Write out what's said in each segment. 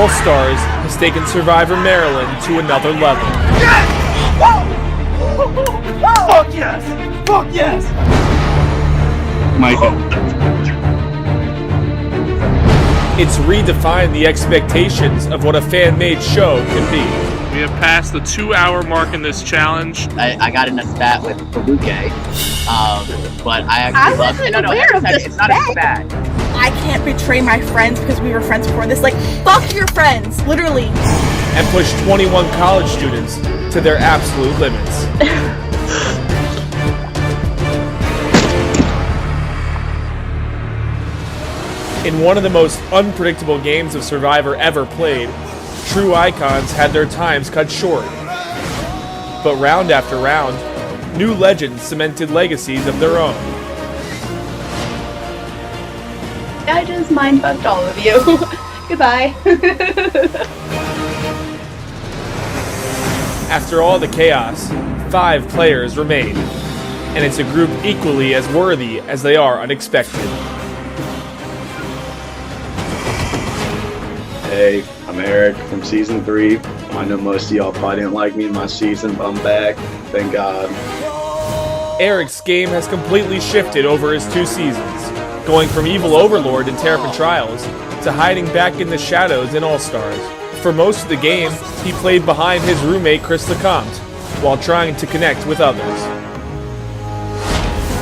All-Stars has taken Survivor Maryland to another level. Yes! Fuck yes! Fuck yes! Micah. It's redefined the expectations of what a fan-made show can be. We have passed the 2-hour mark in this challenge. I got in a spat with Faluke, but I actually love it. No, it's not a spat. I can't betray my friends because we were friends before this. Like, fuck your friends, literally. And push 21 college students to their absolute limits. In one of the most unpredictable games of Survivor ever played, true icons had their times cut short. But round after round, new legends cemented legacies of their own. I just mind fucked all of you. Goodbye. After all the chaos, 5 players remain, and it's a group equally as worthy as they are unexpected. Hey, I'm Eric from Season 3. I know most of y'all probably didn't like me in my season, but I'm back. Thank God. Eric's game has completely shifted over his 2 seasons, going from evil overlord in Terrapin Trials to hiding back in the shadows in All-Stars. For most of the game, he played behind his roommate Chris LeCompte, while trying to connect with others.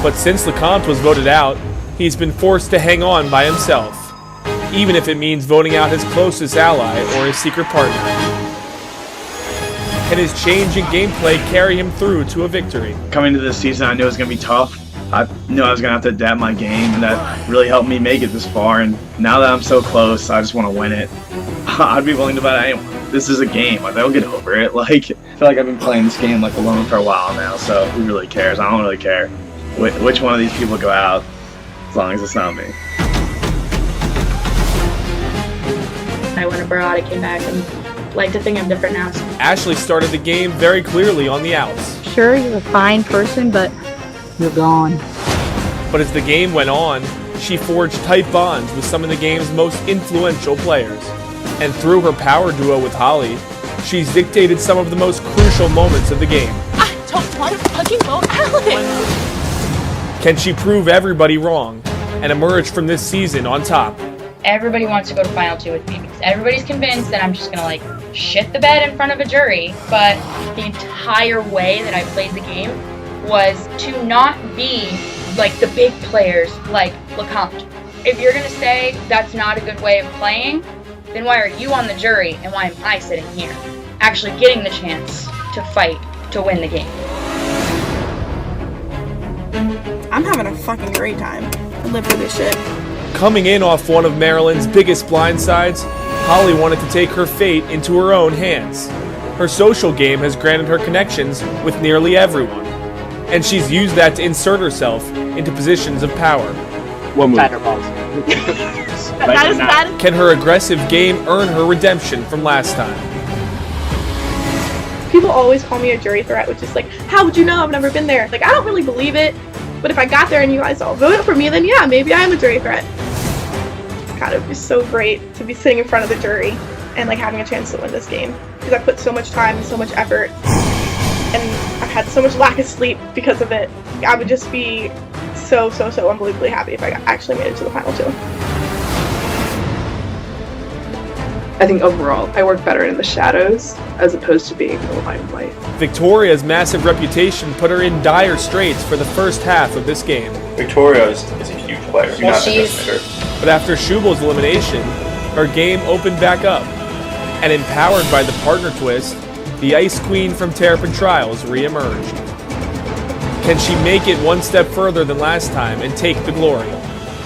But since LeCompte was voted out, he's been forced to hang on by himself, even if it means voting out his closest ally or his secret partner. Can his change in gameplay carry him through to a victory? Coming to this season, I knew it was going to be tough. I knew I was going to have to adapt my game, and that really helped me make it this far. And now that I'm so close, I just want to win it. I'd be willing to bet anyone. This is a game. They'll get over it. I feel like I've been playing this game alone for a while now, so who really cares? I don't really care which one of these people go out, as long as it's not me. I went abroad, I came back, and like to think I'm different now. Ashley started the game very clearly on the outs. Sure, you're a fine person, but you're gone. But as the game went on, she forged tight bonds with some of the game's most influential players. And through her power duo with Holly, she's dictated some of the most crucial moments of the game. I don't want to fucking vote Alex. Can she prove everybody wrong and emerge from this season on top? Everybody wants to go to Final 2 with me because everybody's convinced that I'm just gonna shit the bed in front of a jury. But the entire way that I played the game was to not be the big players like LeCompte. If you're gonna say that's not a good way of playing, then why are you on the jury and why am I sitting here? Actually getting the chance to fight to win the game. I'm having a fucking great time. I live for this shit. Coming in off one of Maryland's biggest blindsides, Holly wanted to take her fate into her own hands. Her social game has granted her connections with nearly everyone, and she's used that to insert herself into positions of power. What move? That is Can her aggressive game earn her redemption from last time? People always call me a jury threat, which is how would you know? I've never been there. I don't really believe it, but if I got there and you guys all voted for me, then yeah, maybe I am a jury threat. God, it would be so great to be sitting in front of the jury and having a chance to win this game, because I put so much time and so much effort, and I've had so much lack of sleep because of it. I would just be so unbelievably happy if I actually made it to the final 2. I think overall, I work better in the shadows as opposed to being in the limelight. Victoria's massive reputation put her in dire straits for the first half of this game. Victoria is a huge player. But after Schubel's elimination, her game opened back up, and empowered by the partner twist, the Ice Queen from Terrapin Trials re-emerged. Can she make it one step further than last time and take the glory?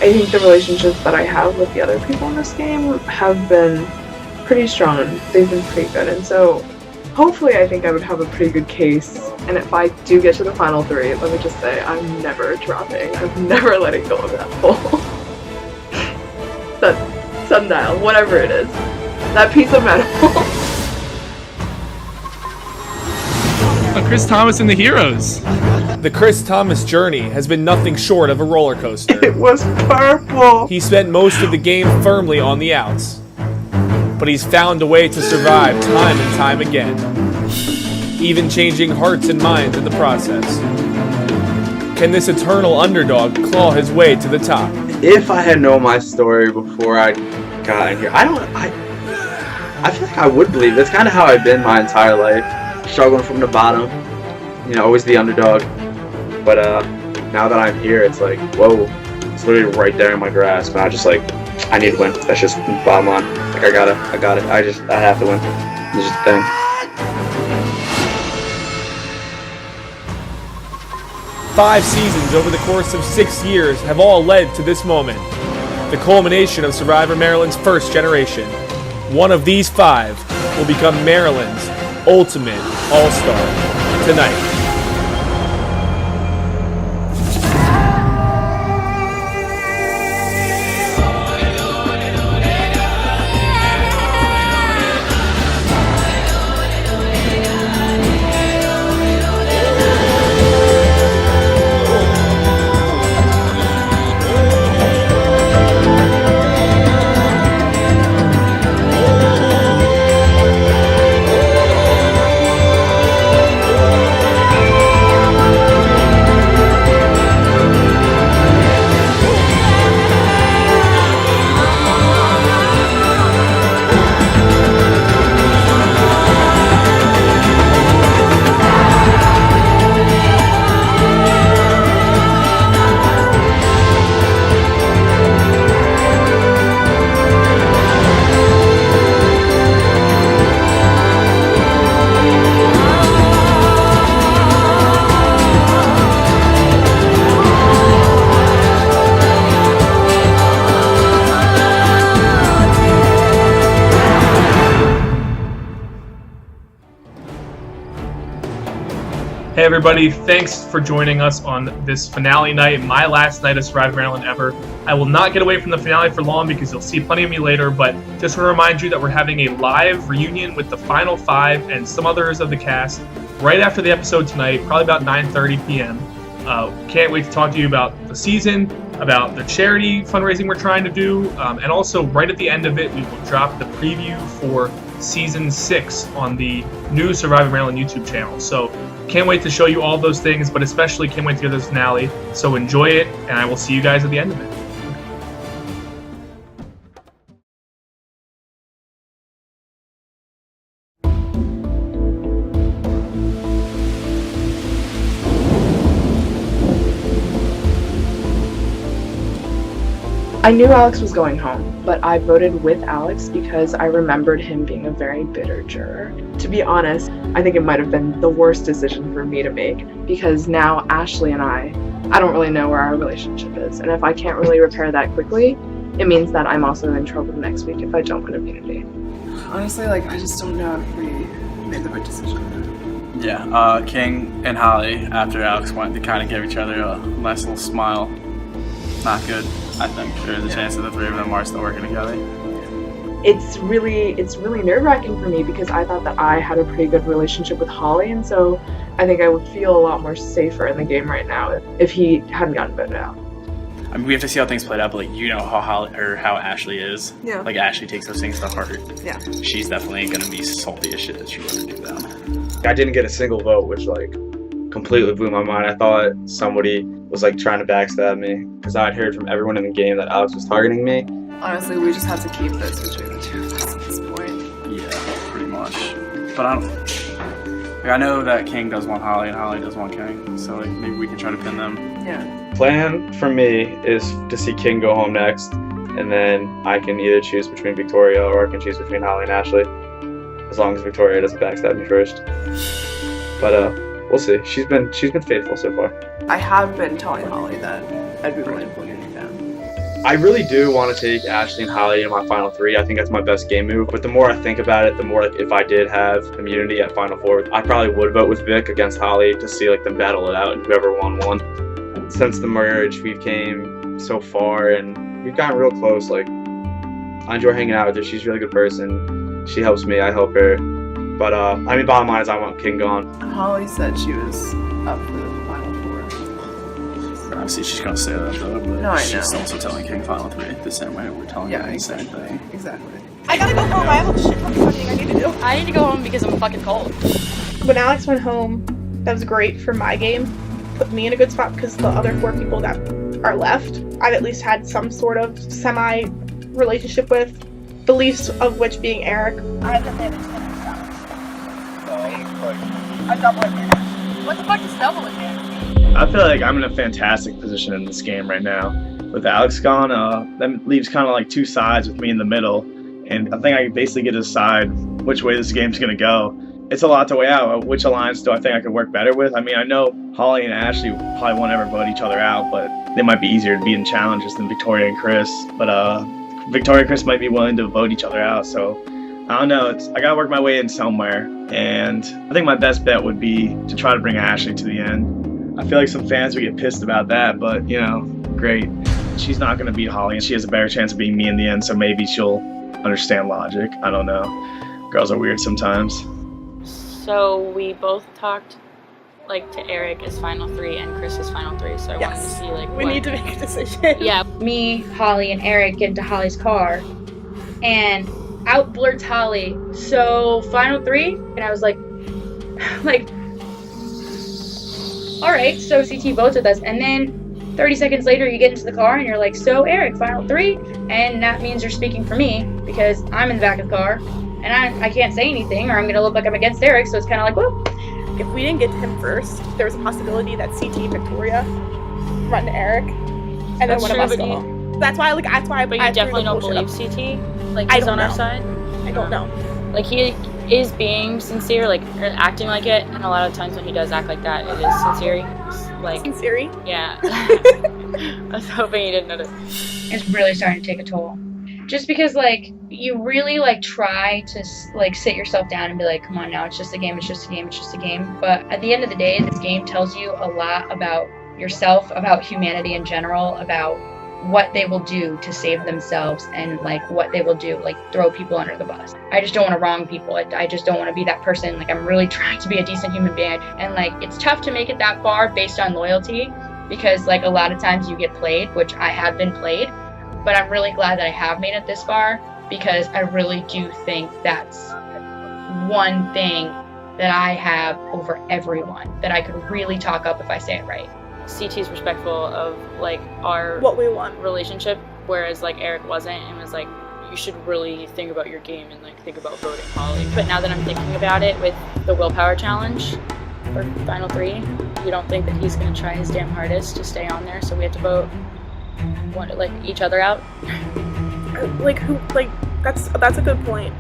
I think the relationships that I have with the other people in this game have been pretty strong. They've been pretty good, and so hopefully I think I would have a pretty good case. And if I do get to the final 3, let me just say I'm never dropping. I'm never letting go of that pole. That sundial, whatever it is. That piece of metal. Chris Thomas and the Heroes. The Chris Thomas journey has been nothing short of a roller coaster. It was purple. He spent most of the game firmly on the outs. but he's found a way to survive time and time again, even changing hearts and minds in the process. Can this eternal underdog claw his way to the top? If I had known my story before I got in here, I feel like I would believe. That's kind of how I've been my entire life, struggling from the bottom, always the underdog. But now that I'm here, it's like, whoa, it's literally right there in my grasp, and I need to win. That's just the bottom line. Like, I got it. I have to win. It's just a thing. Five seasons over the course of 6 years have all led to this moment, the culmination of Survivor Maryland's first generation. One of these 5 will become Maryland's ultimate all-star tonight. Hey everybody, thanks for joining us on this finale night, my last night of Survivor Maryland ever. I will not get away from the finale for long because you'll see plenty of me later, but just want to remind you that we're having a live reunion with the final 5 and some others of the cast right after the episode tonight, probably about 9:30 p.m. Can't wait to talk to you about the season, about the charity fundraising we're trying to do, and also right at the end of it, we will drop the preview for Season 6 on the new Survivor Maryland YouTube channel. So can't wait to show you all those things, but especially can't wait to hear this finale. So enjoy it, and I will see you guys at the end of it. I knew Alex was going home, but I voted with Alex because I remembered him being a very bitter juror. To be honest, I think it might have been the worst decision for me to make because now Ashley and I don't really know where our relationship is, and if I can't really repair that quickly, it means that I'm also in trouble next week if I don't win immunity. Honestly, I just don't know if we made the right decision. Yeah, King and Holly, after Alex went, they kind of gave each other a nice little smile. Not good, I think. There's a chance that the 3 of them are still working together. It's really nerve-wracking for me because I thought that I had a pretty good relationship with Holly, and so I think I would feel a lot more safer in the game right now if he hadn't gotten voted out. I mean, we have to see how things played out, but how Holly or how Ashley is. Yeah. Like Ashley takes those things to heart. Yeah. She's definitely gonna be salty as shit that she wasn't do that. I didn't get a single vote, which completely blew my mind. I thought somebody was trying to backstab me because I had heard from everyone in the game that Alex was targeting me. Honestly, we just have to keep this between the 2 of us at this point. Yeah, pretty much. But I know that King does want Holly and Holly does want King, so maybe we can try to pin them. Yeah. Plan for me is to see King go home next, and then I can either choose between Victoria or I can choose between Holly and Ashley, as long as Victoria doesn't backstab me first. But we'll see. She's been faithful so far. I have been telling Holly that I'd be willing to pull you down. I really do want to take Ashley and Holly in my final 3. I think that's my best game move. But the more I think about it, the more if I did have immunity at final 4, I probably would vote with Vic against Holly to see them battle it out and whoever won. Since the merge, we've came so far and we've gotten real close. I enjoy hanging out with her. She's a really good person. She helps me. I help her. But bottom line is I want King gone. Holly said she was up for the final 4. obviously she's gonna say that though, but No, I she's know. also telling King Final 3 the same way we're telling Yeah, him the exactly. same thing. Exactly. I gotta go home. I have a shit ton of studying I need to do. I need to go home because I'm fucking cold. When Alex went home, that was great for my game. Put me in a good spot because the other 4 people that are left, I've at least had some sort of semi-relationship with, the least of which being Eric. I've been managed to a double advantage. What the fuck is double advantage? I feel like I'm in a fantastic position in this game right now. With Alex gone, that leaves kind of like 2 sides with me in the middle, and I think I basically get to decide which way this game's gonna go. It's a lot to weigh out. Which alliance do I think I could work better with? I mean, I know Holly and Ashley probably won't ever vote each other out, but they might be easier to beat in challenges than Victoria and Chris. But Victoria and Chris might be willing to vote each other out, so I don't know. I gotta work my way in somewhere, and I think my best bet would be to try to bring Ashley to the end. I feel like some fans would get pissed about that, but you know, great. She's not gonna beat Holly, and she has a better chance of beating me in the end, so maybe she'll understand logic. I don't know. Girls are weird sometimes. So we both talked like to Eric as final 3 and Chris as final 3. So I wanted to see like we what... need to make a decision. Yeah. Me, Holly, and Eric get into Holly's car, and out blurts Holly, "So final 3?" And I was like, all right. So CT votes with us, and then 30 seconds later, you get into the car and you're like, "So Eric, final 3?" And that means you're speaking for me because I'm in the back of the car. And I can't say anything or I'm going to look like I'm against Eric, so it's kind of like, well. If we didn't get to him first, there was a possibility that CT Victoria run to Eric, and then one of us go home. That's why, But you definitely don't believe CT? Like, he's on our side? I don't know. Like, he is being sincere, like, or acting like it, and a lot of times when he does act like that, it is sincere. Like, sincere? Yeah. I was hoping you didn't notice. It's really starting to take a toll. Just because, like, you really, like, try to, like, sit yourself down and be like, come on now, it's just a game, it's just a game, it's just a game. But at the end of the day, this game tells you a lot about yourself, about humanity in general, about what they will do to save themselves and, like, what they will do, like, throw people under the bus. I just don't want to wrong people. I just don't want to be that person. Like, I'm really trying to be a decent human being. And, like, it's tough to make it that far based on loyalty because, like, a lot of times you get played, which I have been played. But I'm really glad that I have made it this far because I really do think that's one thing that I have over everyone that I could really talk up if I say it right. CT's respectful of like our what we want relationship, whereas like Eric wasn't and was like, you should really think about your game and like think about voting Holly. But now that I'm thinking about it with the willpower challenge for final 3, you don't think that he's gonna try his damn hardest to stay on there, so we have to vote like each other out? Like who? Like that's a good point.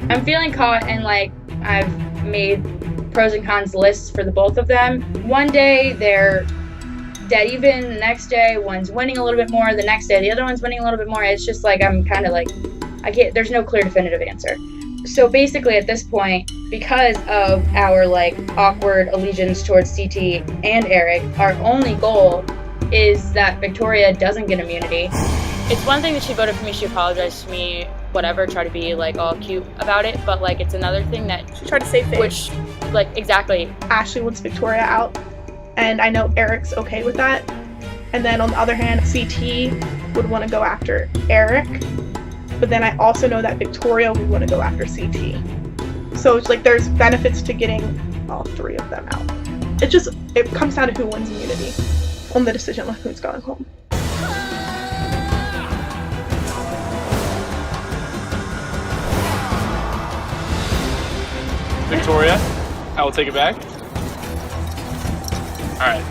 I'm feeling caught and like I've made pros and cons lists for the both of them. One day they're dead even, the next day one's winning a little bit more, the next day the other one's winning a little bit more. It's just like I'm kind of like there's no clear definitive answer. So basically at this point, because of our like awkward allegiance towards CT and Eric, our only goal is that Victoria doesn't get immunity. It's one thing that she voted for me, she apologized to me, whatever, try to be like all cute about it, but like it's another thing that she tried to save face. Which, like, exactly. Ashley wants Victoria out, and I know Eric's okay with that. And then on the other hand, CT would want to go after Eric, but then I also know that Victoria would want to go after CT. So it's like there's benefits to getting all 3 of them out. It comes down to who wins immunity on the decision of who's going home. Victoria, I will take it back. Alright.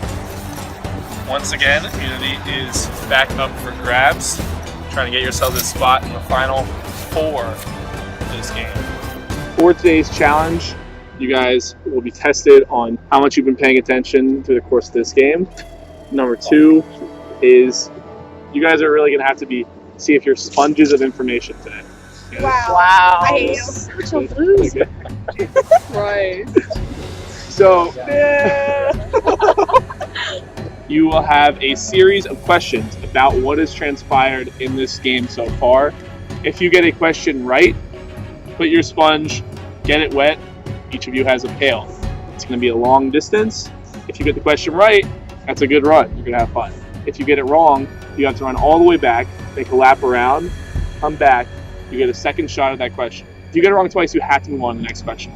Once again, immunity is back up for grabs. Trying to get yourself a spot in the final 4 of this game. For today's challenge, you guys will be tested on how much you've been paying attention through the course of this game. Number 2 is you guys are really going to have to see if you're sponges of information today. Wow. I hate you. Such a loser. Right. So, you will have a series of questions about what has transpired in this game so far. If you get a question right, put your sponge, get it wet. Each of you has a pail. It's going to be a long distance. If you get the question right, that's a good run. You're going to have fun. If you get it wrong, you have to run all the way back, make a lap around, come back. You get a second shot at that question. If you get it wrong twice, you have to move on to the next question.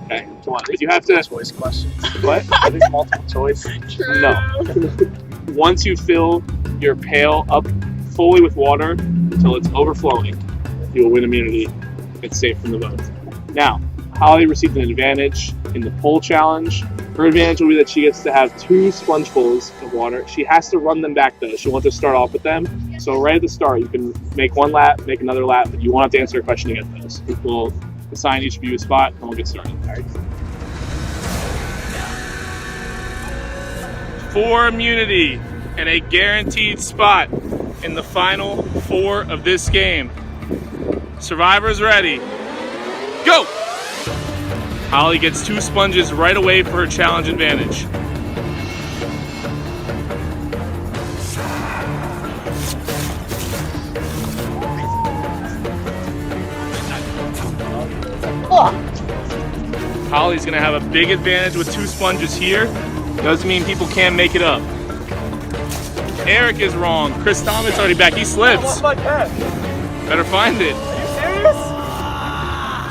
Okay? But you have to. Choice questions. What? Are these multiple choice? No. Once you fill your pail up fully with water until it's overflowing, you will win immunity. It's safe from the vote. Now, Holly received an advantage in the pole challenge. Her advantage will be that she gets to have 2 spongefuls of water. She has to run them back though. She wants to start off with them. So right at the start, you can make 1 lap, make another lap, but you won't have to answer a question to get those. We'll assign each of you a spot and we'll get started. All right. For immunity and a guaranteed spot in the final 4 of this game. Survivors ready. Go! Holly gets 2 sponges right away for her challenge advantage. Holly's gonna have a big advantage with 2 sponges here. Doesn't mean people can't make it up. Eric is wrong. Chris Thomas already back. He slips. Better find it. Are you serious?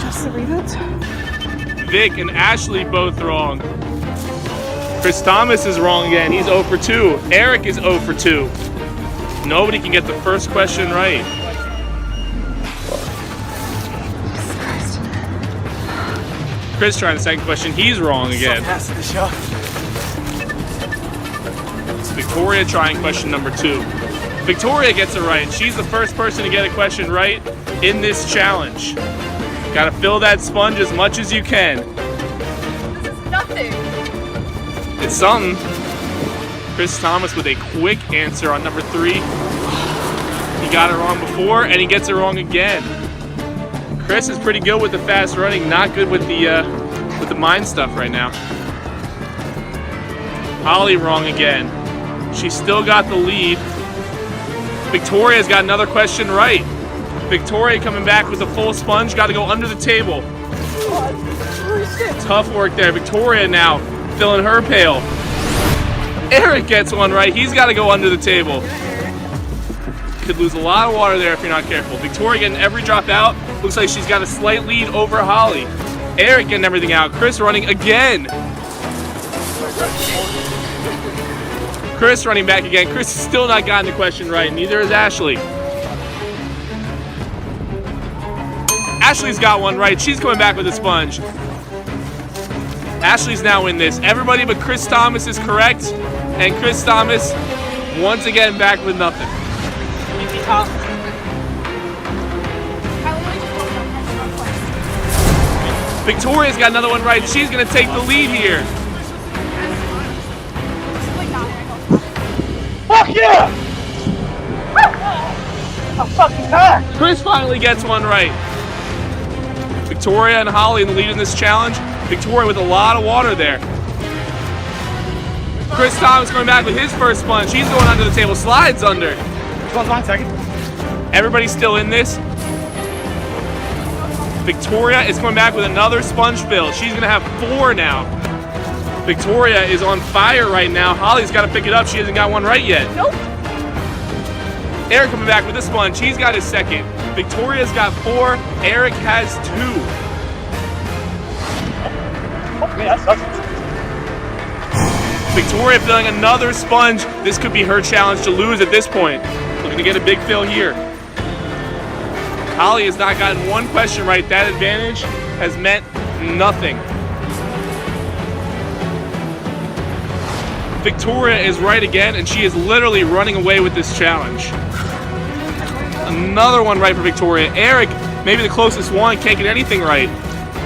Just to read it? Vic and Ashley both wrong. Chris Thomas is wrong again. He's 0 for 2. Eric is 0 for 2. Nobody can get the first question right. Chris trying the second question. He's wrong again. It's Victoria trying question number 2. Victoria gets it right. She's the first person to get a question right in this challenge. Gotta fill that sponge as much as you can. This is nothing. It's something. Chris Thomas with a quick answer on number 3. He got it wrong before, and he gets it wrong again. Chris is pretty good with the fast running, not good with the mind stuff right now. Holly wrong again. She still got the lead. Victoria's got another question right. Victoria coming back with a full sponge, got to go under the table. Tough work there. Victoria now filling her pail. Eric gets one right. He's got to go under the table. Could lose a lot of water there if you're not careful. Victoria getting every drop out. Looks like she's got a slight lead over Holly. Eric getting everything out. Chris running again. Chris running back again. Chris has still not gotten the question right. Neither is Ashley. Ashley's got one right. She's coming back with a sponge. Ashley's now in this. Everybody but Chris Thomas is correct. And Chris Thomas, once again, back with nothing. Victoria's got another one right. She's going to take the lead here. Fuck yeah! I'm fucking back. Chris finally gets one right. Victoria and Holly in the lead in this challenge. Victoria with a lot of water there. Chris Thomas going back with his first sponge. He's going under the table. Slides under. Hold on a second. Everybody's still in this. Victoria is coming back with another sponge fill. She's going to have 4 now. Victoria is on fire right now. Holly's got to pick it up. She hasn't got one right yet. Nope. Eric coming back with a sponge. He's got his second. Victoria's got 4. Eric has 2. Victoria filling another sponge. This could be her challenge to lose at this point. Looking to get a big fill here. Holly has not gotten one question right. That advantage has meant nothing. Victoria is right again, and she is literally running away with this challenge. Another one right for Victoria. Eric, maybe the closest one, can't get anything right.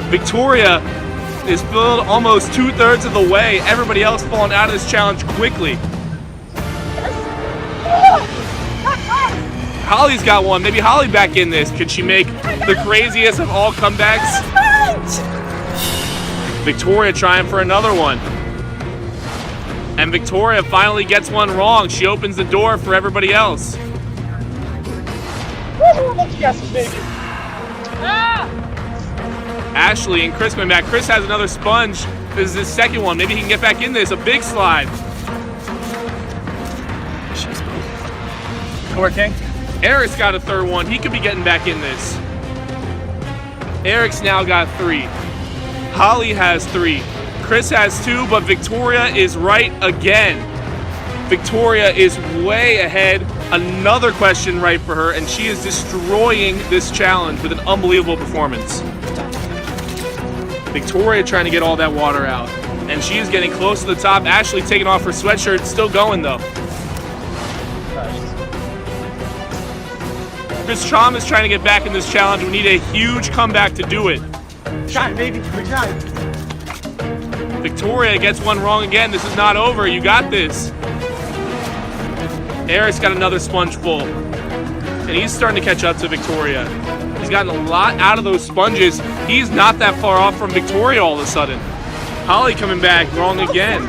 Victoria is filled almost 2/3 of the way. Everybody else falling out of this challenge quickly. Holly's got one. Maybe Holly back in this. Could she make the craziest of all comebacks? Victoria trying for another one. And Victoria finally gets one wrong. She opens the door for everybody else. Yes, baby. Ashley and Chris coming back. Chris has another sponge. This is his second one. Maybe he can get back in this. A big slide. Score King. Eric's got a third one. He could be getting back in this. Eric's now got 3. Holly has 3. Chris has 2, but Victoria is right again. Victoria is way ahead. Another question right for her, and she is destroying this challenge with an unbelievable performance. Victoria trying to get all that water out, and she is getting close to the top. Ashley taking off her sweatshirt, still going though. Chris Chom is trying to get back in this challenge. We need a huge comeback to do it. Trying, baby. We're trying. Victoria gets one wrong again. This is not over. You got this. Eric's got another sponge full, and he's starting to catch up to Victoria. He's gotten a lot out of those sponges. He's not that far off from Victoria all of a sudden. Holly coming back, wrong again.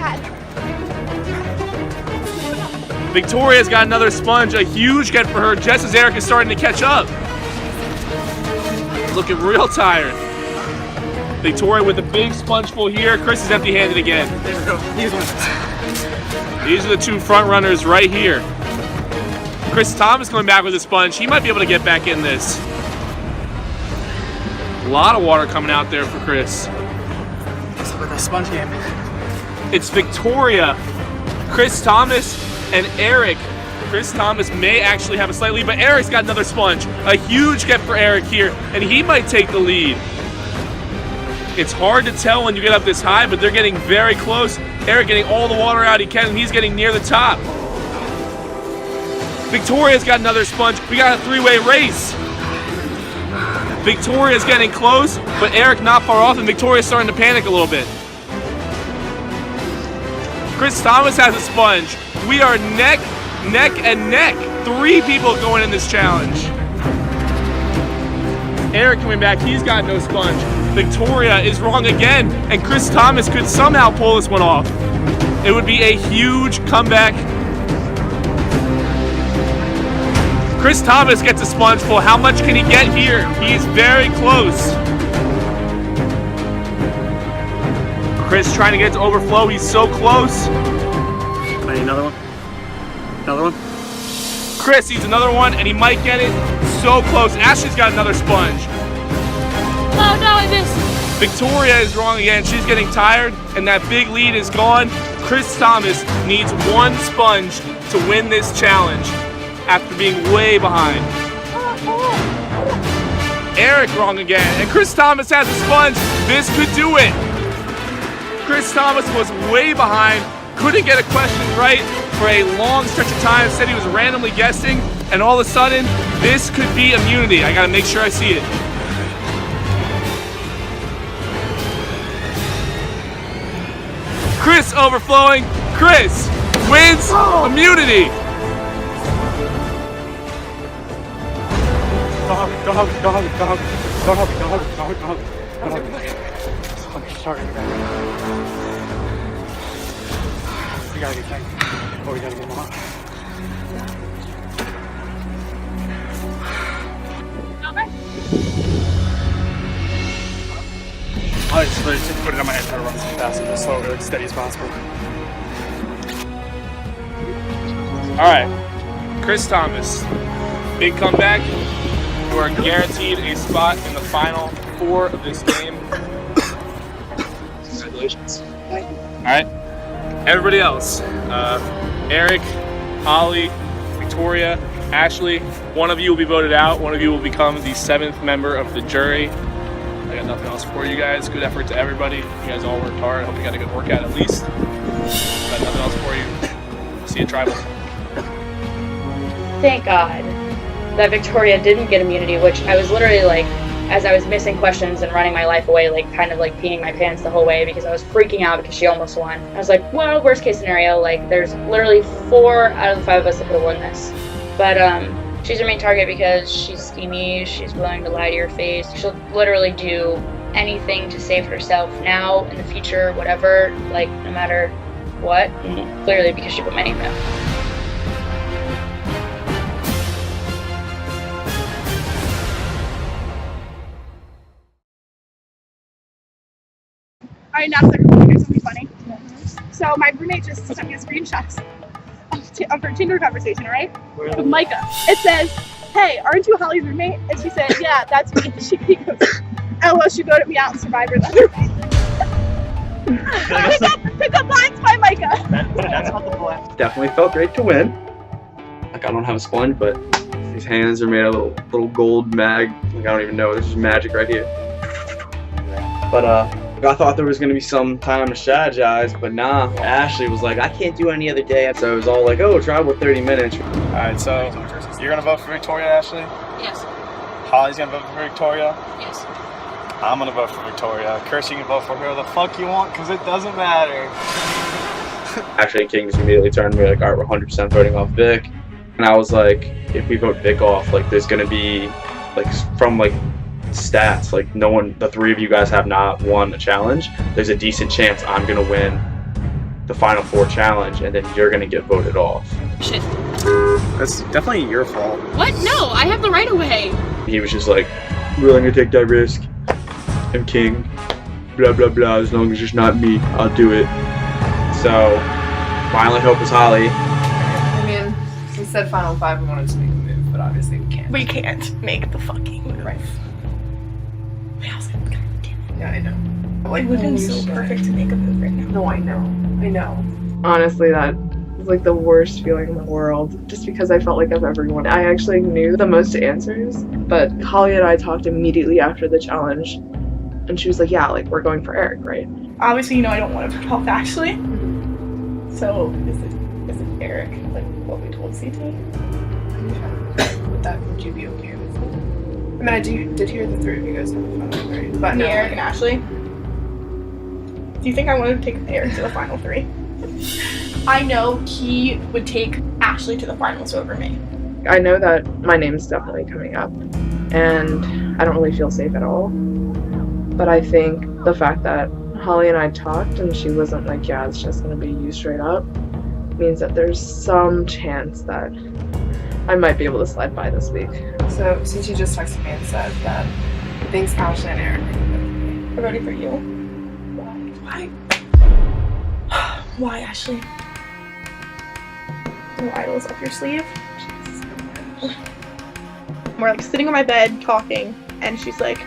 Victoria's got another sponge, a huge get for her, just as Eric is starting to catch up. Looking real tired. Victoria with a big sponge full here. Chris is empty-handed again. These are the 2 front runners right here. Chris Thomas coming back with a sponge. He might be able to get back in this. A lot of water coming out there for Chris. What's up with that sponge game? It's Victoria, Chris Thomas, and Eric. Chris Thomas may actually have a slight lead, but Eric's got another sponge. A huge get for Eric here, and he might take the lead. It's hard to tell when you get up this high, but they're getting very close. Eric getting all the water out he can, and he's getting near the top. Victoria's got another sponge. We got a 3-way race. Victoria's getting close, but Eric not far off, and Victoria's starting to panic a little bit. Chris Thomas has a sponge. We are neck, and neck. 3 people going in this challenge. Eric coming back, he's got no sponge. Victoria is wrong again, and Chris Thomas could somehow pull this one off. It would be a huge comeback. Chris Thomas gets a sponge full. How much can he get here? He's very close. Chris trying to get it to overflow. He's so close. I need another one. Another one. Chris needs another one, and he might get it. So close. Ashley's got another sponge. Oh no, I missed. Victoria is wrong again. She's getting tired, and that big lead is gone. Chris Thomas needs 1 sponge to win this challenge after being way behind. Eric wrong again, and Chris Thomas has a sponge. This could do it. Chris Thomas was way behind, couldn't get a question right for a long stretch of time, said he was randomly guessing, and all of a sudden, this could be immunity. I gotta make sure I see it. Chris overflowing. Chris wins immunity. Don't hug me. Sorry. We gotta get tank. We gotta get him out. I just put it on my head, try to run as fast and as slow and steady as possible. All right, Chris Thomas, big comeback. You are guaranteed a spot in the final 4 of this game. Congratulations. All right, everybody else, Eric, Holly, Victoria, Ashley, one of you will be voted out. One of you will become the 7th member of the jury. I got nothing else for you guys. Good effort to everybody. You guys all worked hard. I hope you got a good workout at least. Got nothing else for you. See you, Tribal. Thank God that Victoria didn't get immunity, which I was literally like, as I was missing questions and running my life away, like kind of like peeing my pants the whole way because I was freaking out because she almost won. I was like, well, worst case scenario, like there's literally 4 out of the 5 of us that could have won this. But she's your main target because she's schemy, she's willing to lie to your face. She'll literally do anything to save herself now, in the future, whatever, like no matter what, and clearly because she put my name down. Alright, now it's like, here's something funny. So my roommate just sent me a screenshot of for a Tinder conversation, right? With Micah. It says, "Hey, aren't you Holly's roommate?" And she said, "Yeah, that's me." He goes, "LOL, she voted me out in Survivor the other way." Pick up lines by Micah. That's not the plan. Definitely felt great to win. Like, I don't have a sponge, but these hands are made of a little gold mag. Like, I don't even know. There's just magic right here. But I thought there was gonna be some time to strategize, but nah. Ashley was like, "I can't do any other day." So it was all like, "Oh, try with 30 minutes." All right, so you're gonna vote for Victoria, Ashley? Yes. Holly's gonna vote for Victoria? Yes. I'm gonna vote for Victoria. Curse, you can vote for whoever the fuck you want, because it doesn't matter. Actually, King just immediately turned to me like, "All right, we're 100% voting off Vic." And I was like, if we vote Vic off, like, there's gonna be, like, from, like, stats, like, no one, the three of you guys have not won a challenge. There's a decent chance I'm gonna win the Final Four challenge, and then you're gonna get voted off. Shit. That's definitely your fault. What? No, I have the right of way. He was just like, "Willing to take that risk. I'm king. Blah, blah, blah. As long as it's not me, I'll do it." So, my only hope is Holly. I mean, we said Final 5, we wanted to make a move, but obviously we can't. We can't make the fucking move. Right. Yeah, I know. Like, it would have been so perfect to make a move right now. No, I know. I know. Honestly, that was like the worst feeling in the world, just because I felt like of everyone, I actually knew the most answers, but Holly and I talked immediately after the challenge, and she was like, "Yeah, like, we're going for Eric, right?" Obviously, you know I don't want to talk to Ashley. So, is it Eric, like what we told CT? With that, would you be okay with it? I mean, I did hear the three of you guys have a Final 3, but Me, no, Eric, and Ashley? Do you think I wanted to take Eric to the Final 3? I know he would take Ashley to the finals over me. I know that my name's definitely coming up, and I don't really feel safe at all. But I think the fact that Holly and I talked and she wasn't like, "Yeah, it's just gonna be you straight up," means that there's some chance that I might be able to slide by this week. So CT just texted me and said that he thinks Ashley and Eric I'm ready for you. Why? Why, Ashley? No idols up your sleeve? We're like sitting on my bed talking, and she's like,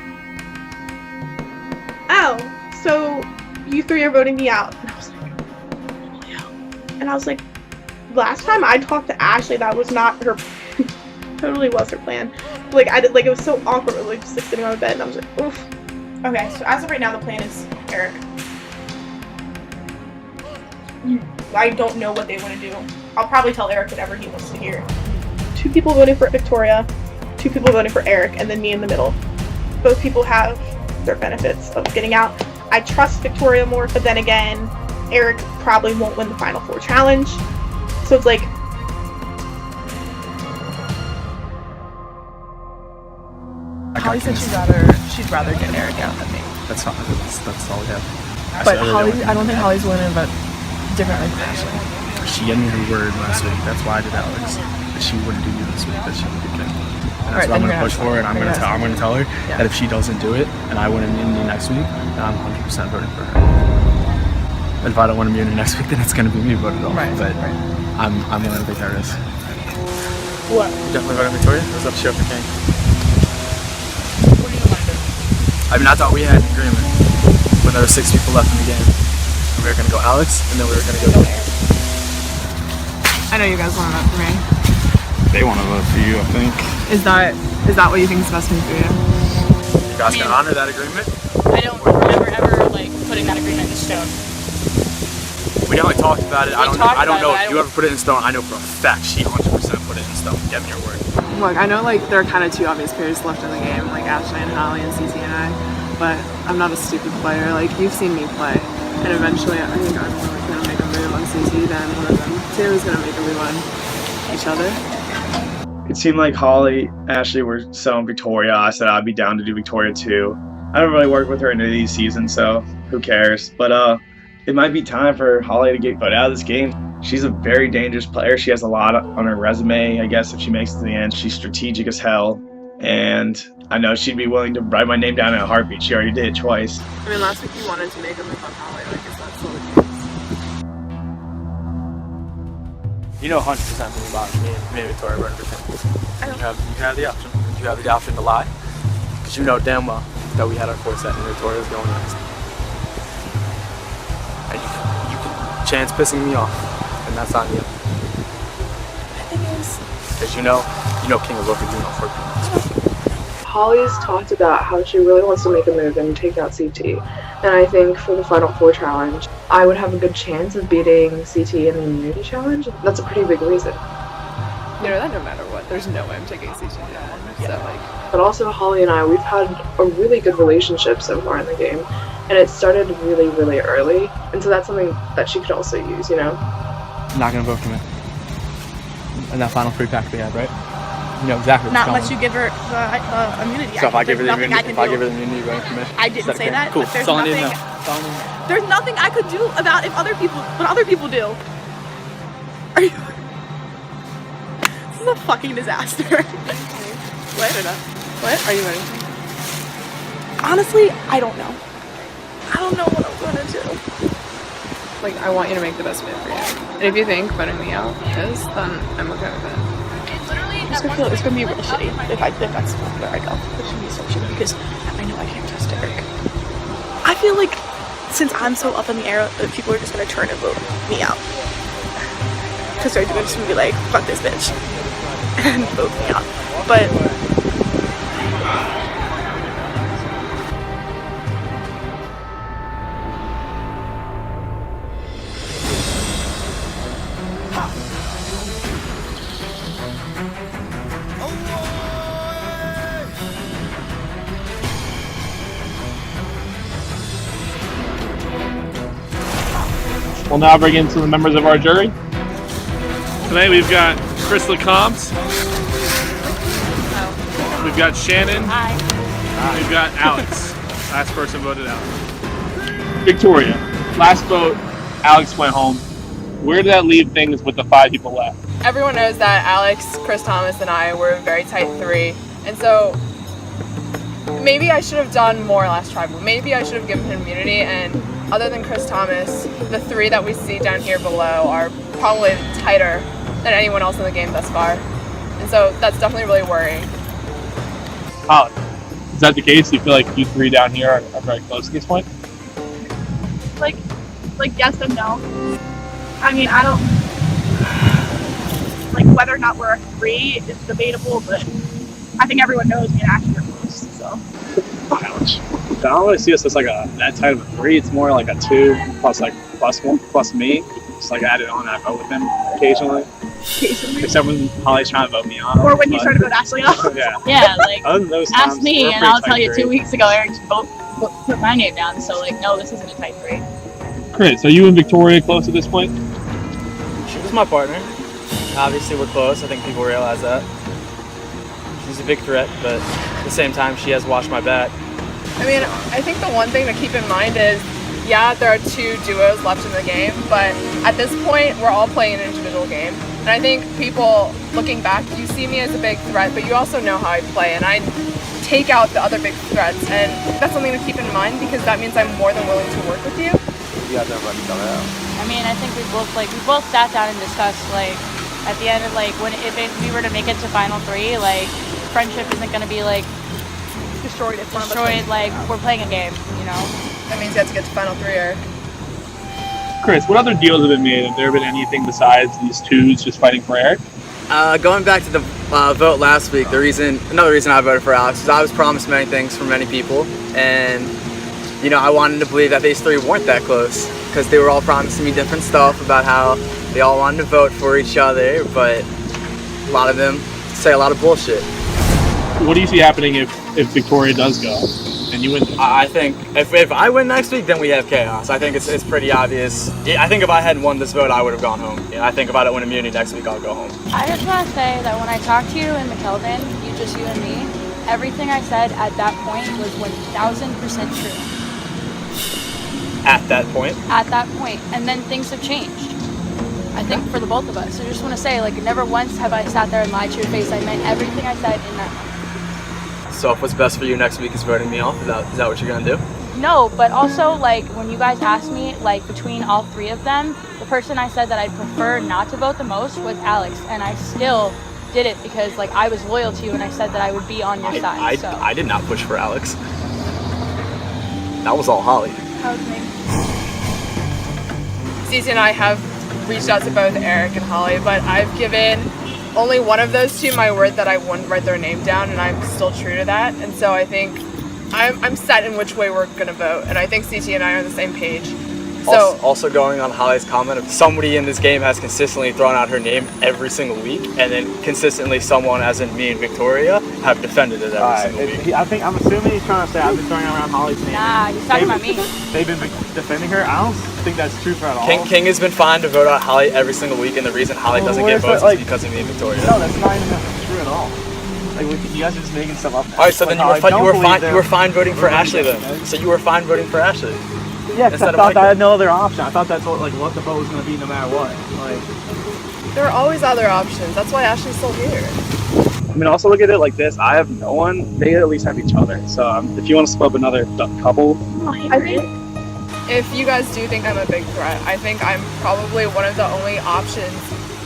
"Oh, so you three are voting me out." And I was like, "Oh, yeah." And I was like, last time I talked to Ashley, that was not her. Totally was her plan. Like I did, like it was so awkward. Like just like sitting on my bed, and I was like, "Oof." Okay, so as of right now, the plan is Eric. I don't know what they want to do. I'll probably tell Eric whatever he wants to hear. 2 people voting for Victoria, 2 people voting for Eric, and then me in the middle. Both people have their benefits of getting out. I trust Victoria more, but then again, Eric probably won't win the Final Four challenge. So it's like, Holly said she'd rather get Eric out than me. That's fine. That's all we have. But Holly, I don't think Holly's willing to vote differently from Ashley. She gave me her word last week. That's why I did Alex. That she wouldn't do you this week. That she would do King. And that's what I'm gonna push for, and I'm gonna tell her that if she doesn't do it, and I win immunity next week, then I'm 100% voting for her. And if I don't win immunity next week, then it's gonna be me voted off. But I'm willing to take that risk. what? Definitely voting Victoria. It was up to you for King. What do you want to do? I mean, I thought we had an agreement when there were 6 people left in the game. We were gonna go Alex, and then we were gonna go Eric. I know you guys want to vote for me. They want to vote for you, I think. Is that what you think is the best move for you? You guys can honor that agreement? I don't remember ever like putting that agreement in stone. We definitely talked about it. I don't know if you I ever put it in stone. I know for a fact she 100% put it in stone. Get me your word. Look, I know like there are kind of 2 obvious players left in the game, like Ashley and Holly and CT and I, but I'm not a stupid player. Like, you've seen me play, and eventually I think I'm really gonna make a move on CT, then one of them 2 is gonna make a move on each other. It seemed like Holly, Ashley were selling Victoria. I said I'd be down to do Victoria too. I don't really work with her into these seasons, so who cares? But it might be time for Holly to get put out of this game. She's a very dangerous player. She has a lot on her resume, I guess, if she makes it to the end. She's strategic as hell, and I know she'd be willing to write my name down in a heartbeat. She already did it twice. I mean, last week you wanted to make a move on Holly, like, is that still the case? You know 100% from about me and Victoria running for team. You have the option. You have the option to lie. Because you know damn well that we had our 4 set and Victoria's going next. And you can chance pissing me off. And that's on you. The thing is, because you know King of Loki, you know for Holly's talked about how she really wants to make a move and take out CT. And I think for the Final 4 challenge, I would have a good chance of beating CT in the immunity challenge. That's a pretty big reason. You know that no matter what, there's no way I'm taking CT down. So like. But also Holly and I, we've had a really good relationship so far in the game. And it started really, really early. And so that's something that she could also use, you know? I'm not going to vote for me. In that final 3 pack we had, right? You know exactly what's not going unless you give her the immunity. So if I give her the immunity, you vote for me? I didn't say that. Cool. But there's nothing I could do about what other people do. Are you? This is a fucking disaster. What? What? Are you ready? Honestly, I don't know. I don't know what I'm gonna do. Like, I want you to make the best move for you. And if you think voting me out is, then I'm okay with it. It's gonna be real shitty if that's where I go. It's gonna be so shitty because I know I can't trust Eric. I feel like since I'm so up in the air, that people are just gonna turn and vote me out. Because they're just gonna be like, fuck this bitch. And vote me out. But We'll now bring in some of the members of our jury. Tonight we've got Chris LeCompte. We've got Shannon. Hi. We've got Alex. Last person voted out. Victoria, last vote, Alex went home. Where did that leave things with the 5 people left? Everyone knows that Alex, Chris Thomas, and I were a very tight 3. And so maybe I should have done more last try. Maybe I should have given him immunity. And other than Chris Thomas, the 3 that we see down here below are probably tighter than anyone else in the game thus far. And so that's definitely really worrying. Holly, is that the case? Do you feel like you 3 down here are very close at this point? like yes and no. I mean, I don't like whether or not we're a 3 is debatable, but I think everyone knows me and Ashley are close. So. Ouch. I don't really see us as like that type of a 3. It's more like a 2 plus 1 plus me. Just like added on, I vote with him occasionally. Except when Holly's trying to vote me on. Or when you started to vote Ashley off. Yeah, like Other than those ask times, me we're and pretty I'll tell tight you 2 3. weeks ago Eric put my name down. So like, no, this isn't a tight 3. Chris, are you and Victoria close at this point? She was my partner. Obviously we're close. I think people realize that. She's a big threat, but at the same time she has watched my back. I mean, I think the one thing to keep in mind is, yeah, there are 2 duos left in the game, but at this point, we're all playing an individual game. And I think people, looking back, you see me as a big threat, but you also know how I play, and I take out the other big threats, and that's something to keep in mind, because that means I'm more than willing to work with you. You guys never let each other out. I mean, I think we both sat down and discussed, like, at the end of, like, if we were to make it to Final 3, like, friendship isn't going to be, like, Destroyed if one of us destroyed, like, we're playing a game, you know? That means you have to get to Final 3, Eric. Chris, what other deals have been made? Have there been anything besides these 2s just fighting for Eric? Going back to the vote last week, another reason I voted for Alex is I was promised many things from many people, and you know I wanted to believe that these 3 weren't that close because they were all promising me different stuff about how they all wanted to vote for each other, but a lot of them say a lot of bullshit. What do you see happening if Victoria does go and you win? I think if I win next week, then we have chaos. I think it's pretty obvious. I think if I hadn't won this vote, I would have gone home. I think if I don't win immunity next week, I'll go home. I just want to say that when I talked to you in McKelvin, you and me, everything I said at that point was 1,000% true. At that point? At that point. And then things have changed. I think for the both of us. So I just want to say, like, never once have I sat there and lied to your face. I meant everything I said in that moment. So if what's best for you next week is voting me off, is that what you're going to do? No, but also, like, when you guys asked me, like, between all three of them, the person I said that I'd prefer not to vote the most was Alex, and I still did it because, like, I was loyal to you and I said that I would be on your side, so. I did not push for Alex. That was all Holly. That was me. Cece and I have reached out to both Eric and Holly, but I've given only one of those two my word that I wouldn't write their name down, and I'm still true to that. And so I think I'm set in which way we're gonna vote, and I think Cece and I are on the same page. So Also going on Holly's comment, if somebody in this game has consistently thrown out her name every single week, and then consistently someone, as in me and Victoria, have defended it every single week. I'm assuming he's trying to say I've been throwing around Holly's name. Nah, he's talking about me. They've been defending her. I don't think that's true for at all. King has been fine to vote out Holly every single week, and the reason Holly doesn't get votes is because of me and Victoria. No, that's not even true at all. Like, you guys are just making stuff up. All right, so then you were fine voting for Ashley then. So you were fine voting for Ashley. Yeah, because I thought I had no other option. I thought that's what the vote was going to be no matter what. Like, there are always other options. That's why Ashley's still here. I mean, also look at it like this. I have no one. They at least have each other. So if you want to split up another couple. I think if you guys do think I'm a big threat, I think I'm probably one of the only options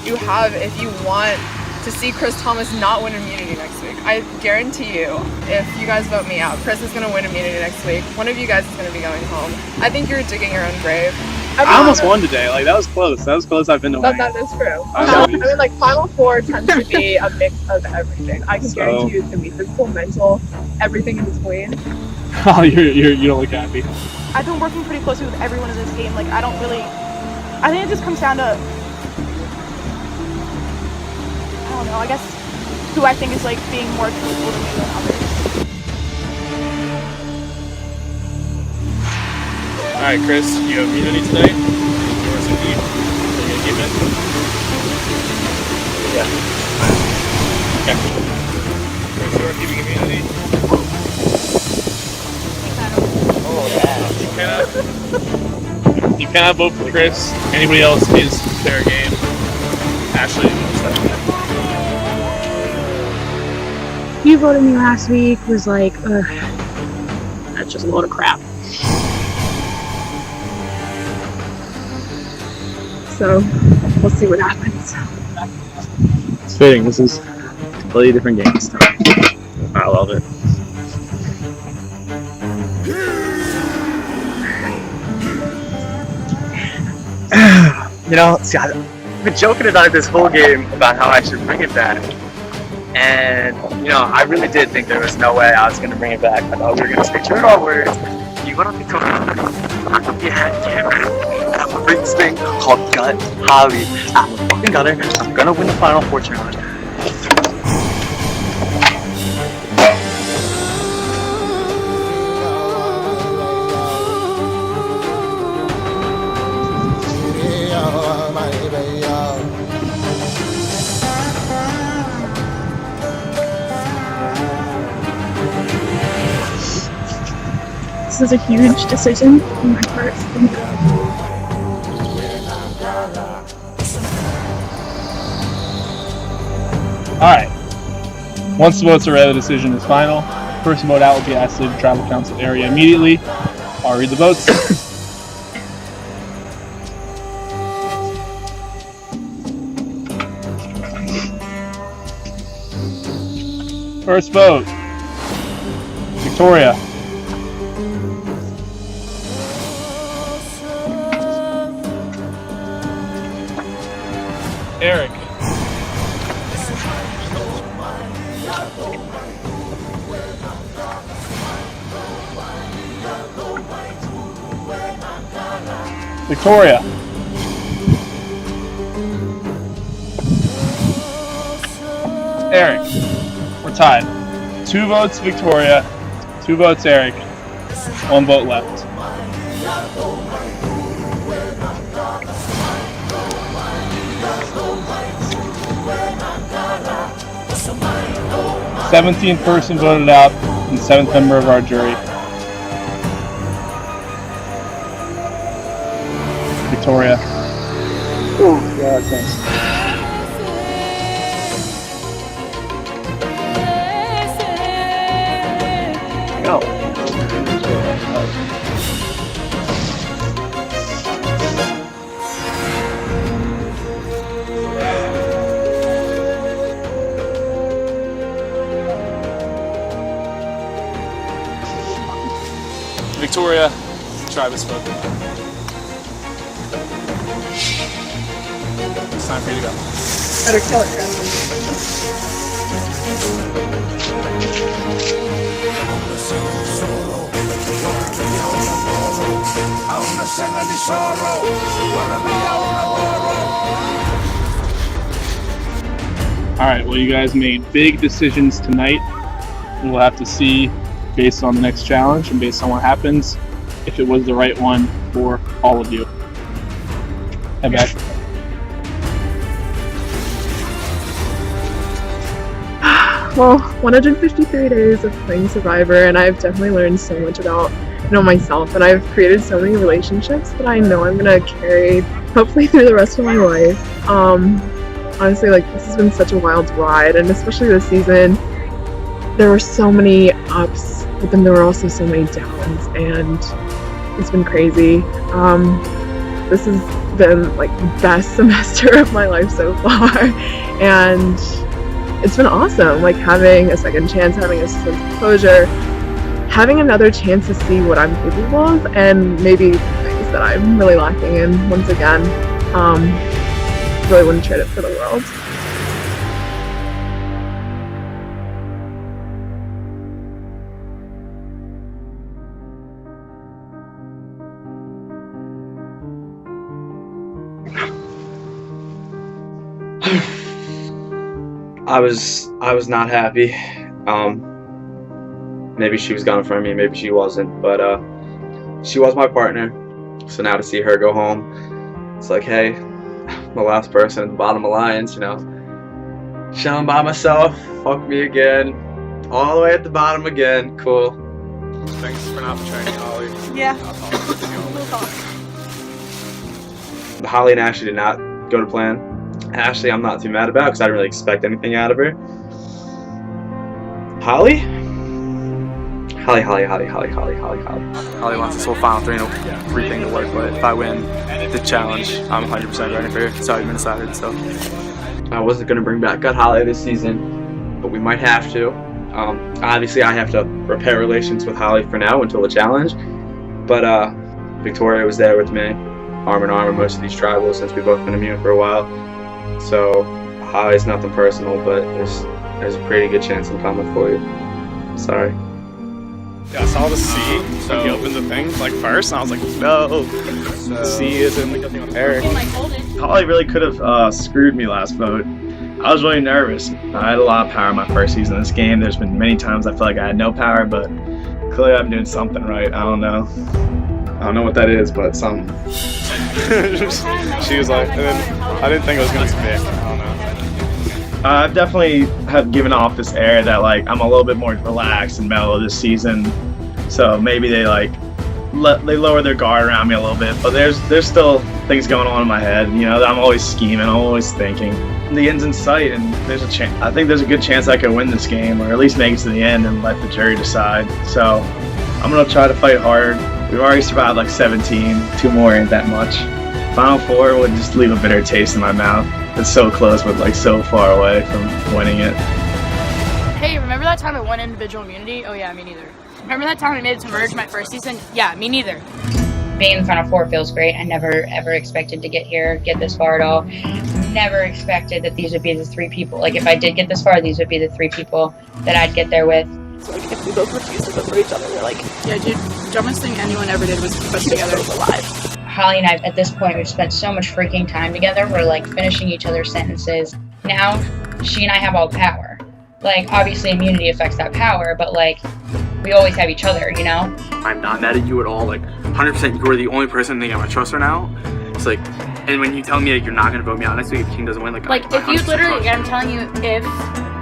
you have if you want to see Chris Thomas not win immunity next week. I guarantee you, if you guys vote me out, Chris is going to win immunity next week. One of you guys is going to be going home. I think you're digging your own grave. I almost won today. Like, that was close. That was close. I've been to winning. That is true. I mean, like, Final Four tends to be a mix of everything. I can guarantee you it's going to be physical, mental, everything in between. Oh, you don't look happy. I've been working pretty closely with everyone in this game. Like, I think it just comes down to, I don't know, I guess who I think is, like, being more truthful to me than others. Alright, Chris, you have immunity tonight? Yours indeed. Are you gonna give in? Yeah. Okay. Chris, you are keeping immunity? Oh, yeah. You cannot vote for Chris. Anybody else is fair game. Ashley, what's that? You voted me last week was like, that's just a load of crap. So, we'll see what happens. It's fitting. This is a completely different game this time. I love it. You know, see, I've been joking about it this whole game about how I should bring it back. And, you know, I really did think there was no way I was going to bring it back. I thought we were going to stay true to our words. You want to be talking about I'm a big thing called Gut Holly. I'm a fucking gutter. I'm going to win the Final Four challenge. This is a huge decision on my part. Alright. Once the votes are read, the decision is final. First vote out will be asked to leave the tribal council area immediately. I'll read the votes. First vote. Victoria. Eric. Victoria. Eric. We're tied. 2 votes Victoria, 2 votes Eric, 1 vote left. The 17th person voted out, and the 7th member of our jury. Victoria. Oh, God, thanks. No. Victoria, tribe has spoken. It's time for you to go. Better kill it, Alright, well, you guys made big decisions tonight. We'll have to see, based on the next challenge and based on what happens, if it was the right one for all of you. Head back. Well, 153 days of playing Survivor, and I've definitely learned so much about myself, and I've created so many relationships that I know I'm gonna carry hopefully through the rest of my life. Honestly, like, this has been such a wild ride, and especially this season, there were so many ups, but then there were also so many downs, and it's been crazy. This has been like the best semester of my life so far, and it's been awesome, like having a second chance, having a sense of closure, having another chance to see what I'm capable of, and maybe things that I'm really lacking in. Once again, really wouldn't trade it for the world. I was not happy. Maybe she was gone from me, maybe she wasn't, but she was my partner. So now to see her go home, it's like, hey, I'm the last person at the bottom alliance, you know, chilling by myself. Fuck me again, all the way at the bottom again. Cool. Thanks for not betraying me, Holly. Yeah. Holly and Ashley did not go to plan. Ashley, I'm not too mad about because I didn't really expect anything out of her. Holly? Holly. Holly wants this whole final three thing to work, but if I win the challenge, I'm 100% ready for her. It's already been decided, so. I wasn't going to bring back Gut Holly this season, but we might have to. Obviously, I have to repair relations with Holly for now until the challenge, but Victoria was there with me, arm in arm in most of these tribals since we've both been immune for a while. So Holly's nothing personal, but there's a pretty good chance I'm coming for you. Sorry. Yeah, I saw the C when he opened the thing like first, and I was like, no. C is in Eric. Holly really could have screwed me last vote. I was really nervous. I had a lot of power in my first season of this game. There's been many times I feel like I had no power, but clearly I'm doing something right. I don't know what that is, but something. She was like, and then I didn't think it was gonna be Vic. I don't know. I've definitely have given off this air that like I'm a little bit more relaxed and mellow this season, so maybe they they lower their guard around me a little bit. But there's still things going on in my head. You know, I'm always scheming, I'm always thinking. The end's in sight, and there's a chance. I think there's a good chance I could win this game, or at least make it to the end and let the jury decide. So I'm gonna try to fight hard. We've already survived like 17. 2 more ain't that much. Final 4 would just leave a bitter taste in my mouth. It's so close, but like so far away from winning it. Hey, remember that time I won individual immunity? Oh yeah, me neither. Remember that time I made it to merge my first season? Yeah, me neither. Being in the Final Four feels great. I never ever expected to get this far at all. Never expected that these would be the 3 people. Like if I did get this far, these would be the 3 people that I'd get there with. So like if we both refused to vote for each other, we're like, yeah, dude, dumbest thing anyone ever did was put us together alive. Holly and I, at this point, we've spent so much freaking time together. We're like finishing each other's sentences. Now, she and I have all the power. Like, obviously immunity affects that power, but like, we always have each other, you know? I'm not mad at you at all. Like, 100% you are the only person I think I'm gonna trust right now. It's like, and when you tell me like, you're not gonna vote me out next week if King doesn't win, like if you literally, I'm telling you, if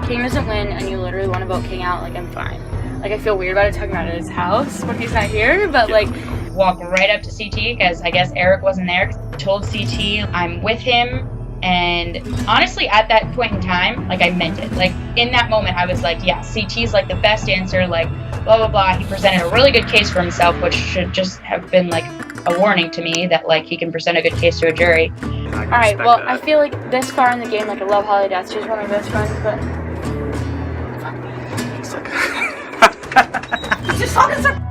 King doesn't win and you literally want to vote King out, like I'm fine. Like I feel weird about it talking about it at his house when he's not here, but like. Walk right up to CT because I guess Eric wasn't there. Told CT I'm with him, and honestly at that point in time, like I meant it. Like in that moment I was like, yeah, CT's like the best answer, like blah blah blah. He presented a really good case for himself, which should just have been like a warning to me that like he can present a good case to a jury. Alright, well that. I feel like this far in the game, like I love Holly Death, she's one of my best friends, but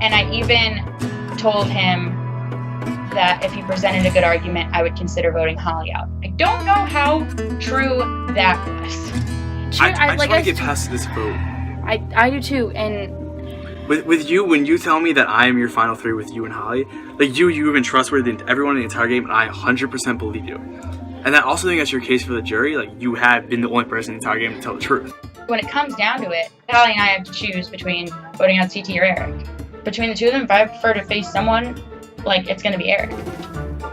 and I even told him that if he presented a good argument, I would consider voting Holly out. I don't know how true that was. I just want to get past this vote. I do too, and With you, when you tell me that I am your final three with you and Holly, like you've been trustworthy to everyone in the entire game, and I 100% believe you. And I also think that's your case for the jury. Like, you have been the only person in the entire game to tell the truth. When it comes down to it, Holly and I have to choose between voting out CT or Eric. Between the two of them, if I prefer to face someone, like, it's gonna be Eric.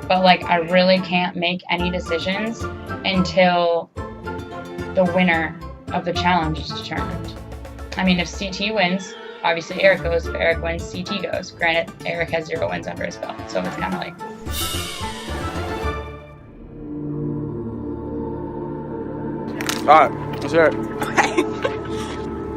But, like, I really can't make any decisions until the winner of the challenge is determined. I mean, if CT wins, obviously Eric goes. If Eric wins, CT goes. Granted, Eric has 0 wins under his belt, so it's kind of like... Alright, let's hear it.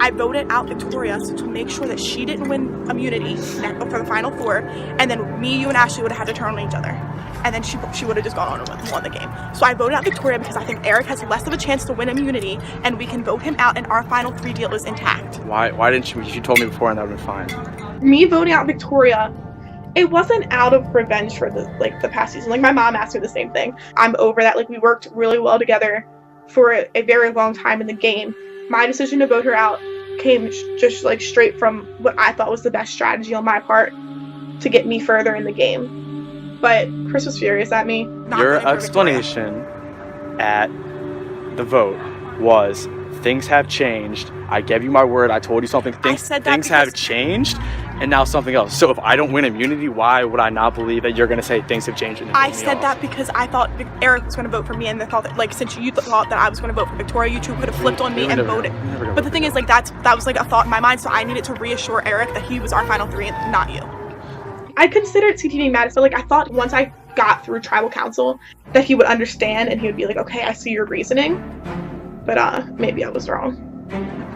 I voted out Victoria to make sure that she didn't win immunity for the final 4, and then me, you, and Ashley would have had to turn on each other. And then she would have just gone on and won the game. So I voted out Victoria because I think Eric has less of a chance to win immunity, and we can vote him out, and our final 3 deal is intact. Why didn't you? You told me before, and that would have been fine. Me voting out Victoria, it wasn't out of revenge for the past season. Like, my mom asked me the same thing. I'm over that. Like, we worked really well together for a very long time in the game. My decision to vote her out came just like straight from what I thought was the best strategy on my part to get me further in the game. But Chris was furious at me. Your explanation at the vote was, things have changed. I gave you my word. I told you something. Things have changed, and now something else. So if I don't win immunity, why would I not believe that you're going to say things have changed? And I said that because I thought Eric was going to vote for me, and I thought that, like, since you thought that I was going to vote for Victoria, you two could have flipped on me and voted. But the thing is, like, that was like a thought in my mind, so I needed to reassure Eric that he was our final 3 and not you. I considered CT being mad, so like I thought once I got through tribal council that he would understand and he would be like, okay, I see your reasoning. But maybe I was wrong.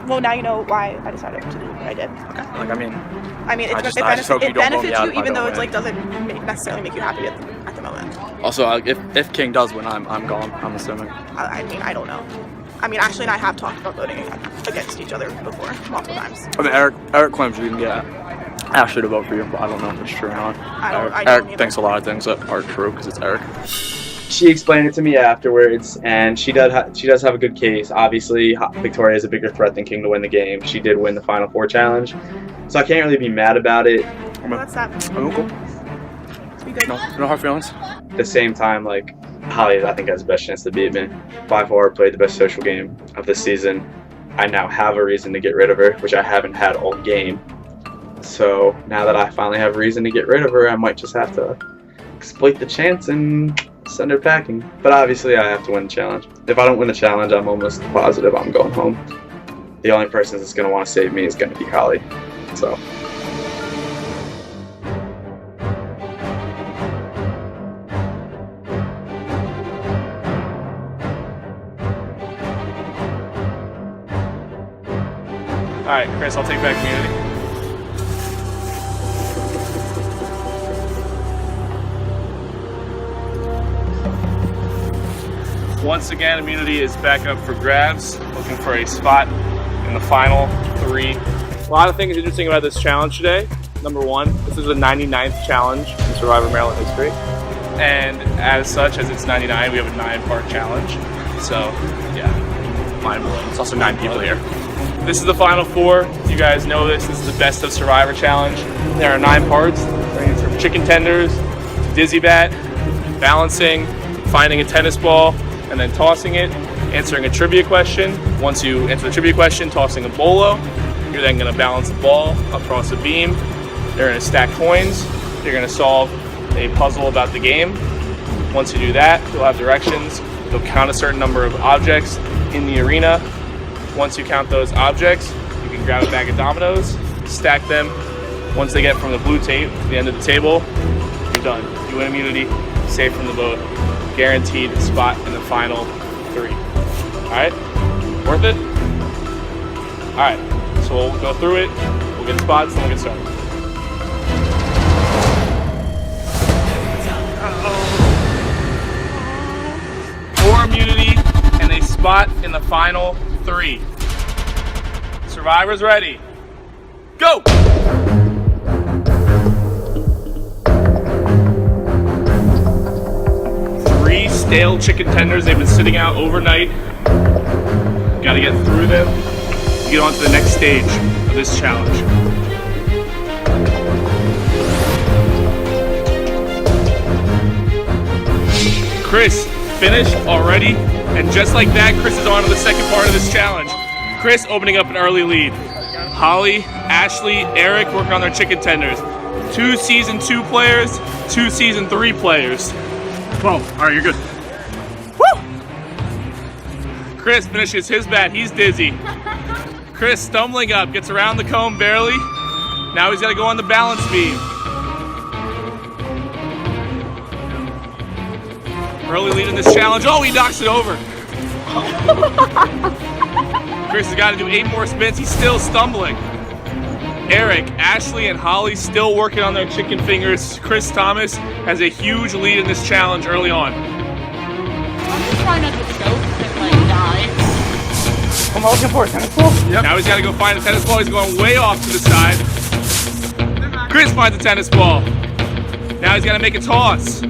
Well, now you know why I decided to do what I did. Okay. Like, I mean, it benefits you, even though it like doesn't necessarily make you happy at the moment. Also, if King does win, I'm gone. I'm assuming. I mean, I don't know. I mean, Ashley and I have talked about voting against each other before, multiple times. I mean, Eric claims you can get Ashley to vote for you, but I don't know if it's true or not. Eric thinks a lot of things that aren't true because it's Eric. She explained it to me afterwards, and she does have a good case. Obviously, Victoria is a bigger threat than King to win the game. She did win the Final 4 challenge, so I can't really be mad about it. What's that? I'm cool. No hard feelings. At the same time, like, Holly, I think, has the best chance to beat me. By far, played the best social game of the season. I now have a reason to get rid of her, which I haven't had all game. So now that I finally have a reason to get rid of her, I might just have to exploit the chance and send her packing. But obviously, I have to win the challenge. If I don't win the challenge, I'm almost positive I'm going home. The only person that's going to want to save me is going to be Holly. So. Alright, Chris, I'll take back immunity. Once again, immunity is back up for grabs, looking for a spot in the final 3. A lot of things interesting about this challenge today. Number 1, this is the 99th challenge in Survivor Maryland history. And as such, as it's 99, we have a 9-part challenge. So, yeah, mind-blowing. It's also 9 people here. This is the final 4. You guys know this. This is the best of Survivor challenge. There are 9 parts, ranging from chicken tenders to dizzy bat, balancing, finding a tennis ball, and then tossing it, answering a trivia question. Once you answer the trivia question, tossing a bolo. You're then gonna balance the ball across a beam. You're gonna stack coins. You're gonna solve a puzzle about the game. Once you do that, you'll have directions. You'll count a certain number of objects in the arena. Once you count those objects, you can grab a bag of dominoes, stack them. Once they get from the blue tape to the end of the table, you're done. You win immunity, safe from the vote. Guaranteed spot in the final 3. Alright? Worth it? Alright, so we'll go through it, we'll get spots, then we'll get started. For immunity and a spot in the final 3. Survivors ready. Go! stale chicken tenders. They've been sitting out overnight. Got to get through them to get on to the next stage of this challenge. Chris finished already, and just like that, Chris is on to the second part of this challenge. Chris opening up an early lead. Holly, Ashley, Eric working on their chicken tenders. 2 Season 2 players, 2 Season 3 players. Whoa, all right, you're good. Chris finishes his bat, he's dizzy. Chris stumbling up, gets around the cone barely. Now he's gotta go on the balance beam. Early lead in this challenge. Oh, he knocks it over. Chris has got to do 8 more spins. He's still stumbling. Eric, Ashley, and Holly still working on their chicken fingers. Chris Thomas has a huge lead in this challenge early on. I'm just trying not to choke and like die. I'm looking for a tennis ball. Yep. Now he's got to go find a tennis ball. He's going way off to the side. Chris finds a tennis ball. Now he's got to make a toss.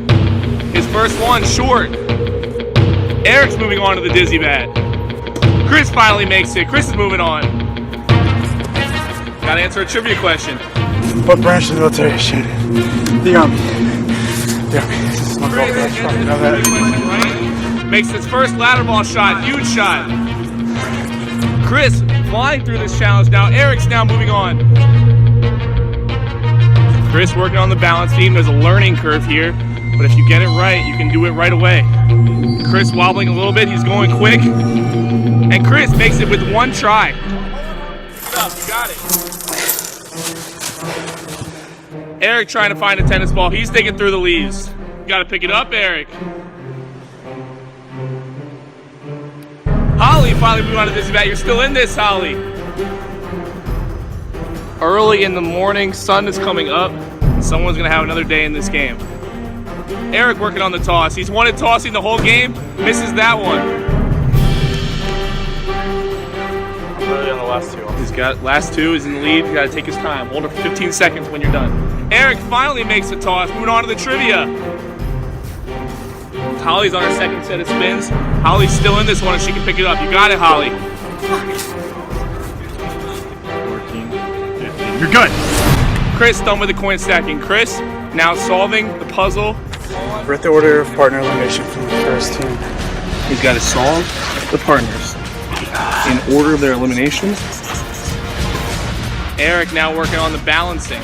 His first one short. Eric's moving on to the dizzy bat. Chris finally makes it. Chris is moving on. Got to answer a trivia question. What branch of the military should the Army? The Army. This is my fault. I probably know that. Makes his first ladder ball shot. Huge shot. Chris flying through this challenge now. Eric's now moving on. Chris working on the balance beam. There's a learning curve here, but if you get it right, you can do it right away. Chris wobbling a little bit. He's going quick. And Chris makes it with 1 try. You got it. Eric trying to find a tennis ball. He's digging through the leaves. You got to pick it up, Eric. Holly finally moved on to this bat. You're still in this, Holly. Early in the morning, sun is coming up. Someone's going to have another day in this game. Eric working on the toss. He's wanted tossing the whole game. Misses that one. I'm really on the last 2. He's got last 2. He's in the lead. He's got to take his time. Hold it for 15 seconds when you're done. Eric finally makes a toss. Moving on to the trivia. Holly's on her second set of spins. Holly's still in this one and she can pick it up. You got it, Holly. 14, 15. You're good. Chris done with the coin stacking. Chris now solving the puzzle. We're at the order of partner elimination from the first team. He's got to solve the partners in order of their elimination. Eric now working on the balancing.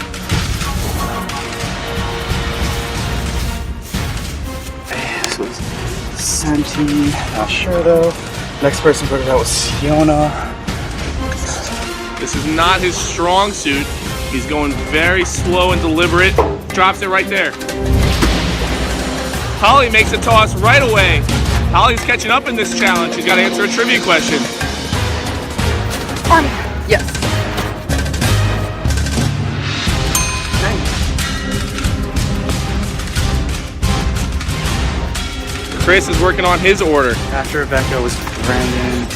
This was 17. Not sure though. Next person put it out was Siona. This is not his strong suit. He's going very slow and deliberate. Drops it right there. Holly makes a toss right away. Holly's catching up in this challenge. She's got to answer a trivia question. Army. Yes. Chris is working on his order. After Rebecca was Brandon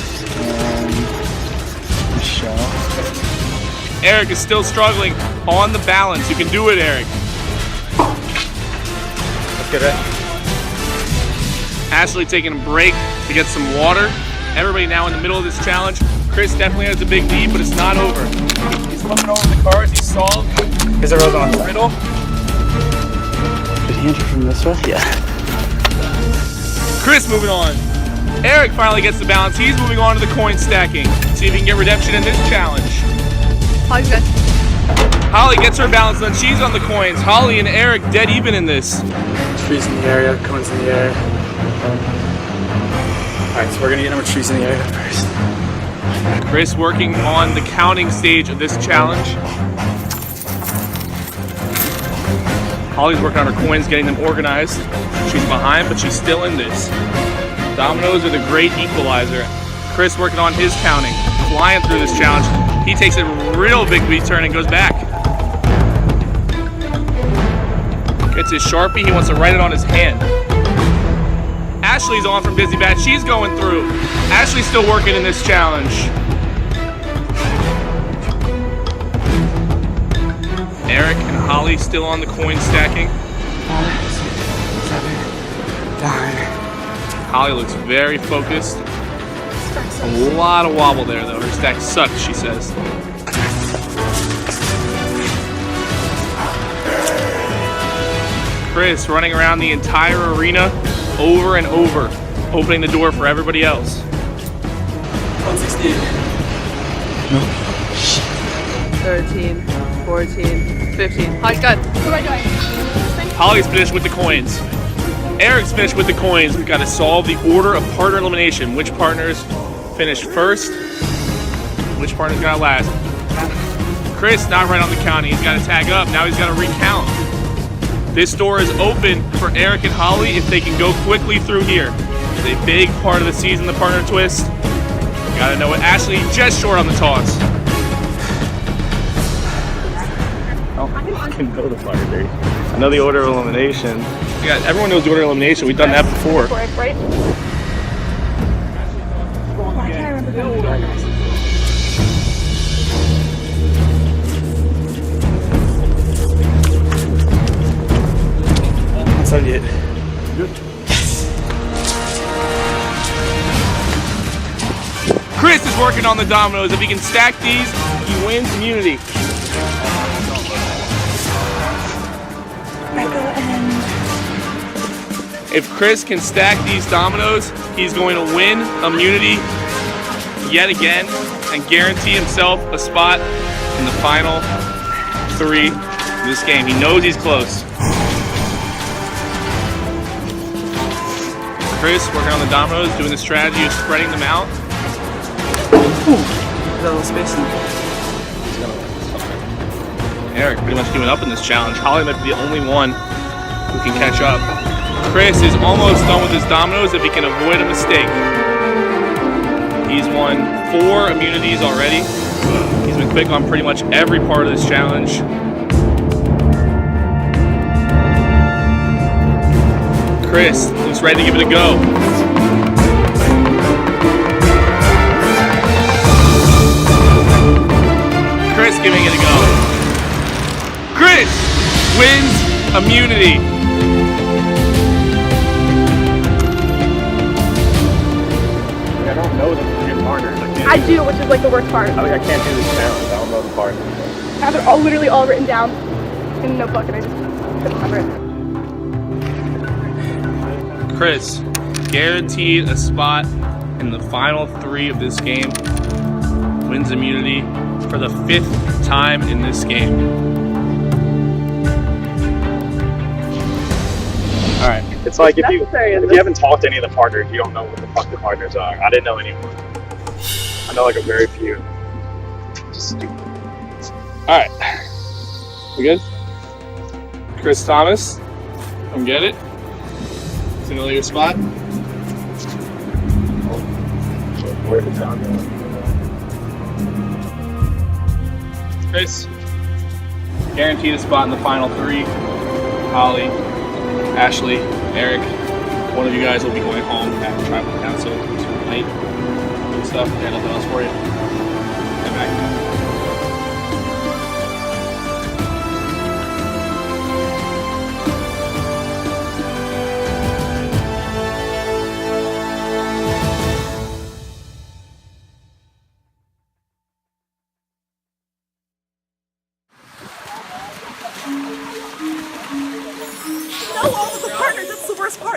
and Michelle. Eric is still struggling on the balance. You can do it, Eric. Let's get it. Ashley taking a break to get some water. Everybody now in the middle of this challenge. Chris definitely has a big lead, but it's not over. He's flipping over the cards. He's solved. Is there a on riddle? Did he enter from this way? Yeah. Chris moving on. Eric finally gets the balance. He's moving on to the coin stacking. See if he can get redemption in this challenge. Holly's good. Holly gets her balance done. She's on the coins. Holly and Eric dead even in this. Trees in the area, coins in the air. Alright, so we're gonna get number trees in the area first. Chris working on the counting stage of this challenge. Holly's working on her coins, getting them organized. She's behind, but she's still in this. Dominoes are the great equalizer. Chris working on his counting, flying through this challenge. He takes a real big V-turn and goes back. Gets his Sharpie, he wants to write it on his hand. Ashley's on from Busy Bat, she's going through. Ashley's still working in this challenge. Eric and Holly still on the coin stacking. 7, 9, Holly looks very focused. A lot of wobble there, though. Her stack sucks, she says. Chris running around the entire arena over and over, opening the door for everybody else. 116. No. 13, 14, 15. Holly's good. What am I doing? Holly's finished with the coins. Eric's finished with the coins. We've got to solve the order of partner elimination. Which partners finished first? Which partners got last? Chris not right on the count. He's got to tag up. Now he's got to recount. This door is open for Eric and Holly if they can go quickly through here. It's a big part of the season, the partner twist. Gotta know what Ashley just short on the toss. I can know the partner 30. I know the order of elimination. Yeah, everyone knows the order of elimination. We've done that before. Right? I can't remember. That's on it. Good. Chris is working on the dominoes. If he can stack these, he wins immunity. If Chris can stack these dominoes, he's going to win immunity yet again and guarantee himself a spot in the final 3 of this game. He knows he's close. Chris working on the dominoes, doing the strategy of spreading them out. Eric pretty much giving up in this challenge. Holly might be the only one who can catch up. Chris is almost done with his dominoes if he can avoid a mistake. He's won 4 immunities already. He's been quick on pretty much every part of this challenge. Chris looks ready to give it a go. Chris giving it a go. Chris wins immunity. I don't know the partners. I do, which is like the worst part. I can't do this challenge. I don't know the partners. Now they're all literally all written down in a notebook, and I just couldn't remember it. Chris, guaranteed a spot in the final 3 of this game. Wins immunity for the 5th time in this game. Alright. It's like if you haven't talked to any of the partners, you don't know what the fuck the partners are. I didn't know anyone. I know like a very few. Just stupid. Alright. We good? Chris Thomas, come get it. Familiar spot. Where did John go? Chris, guaranteed a spot in the final 3. Holly, Ashley, Eric, one of you guys will be going home after tribal council tonight. Good stuff. Yeah, nothing else for you. Come back.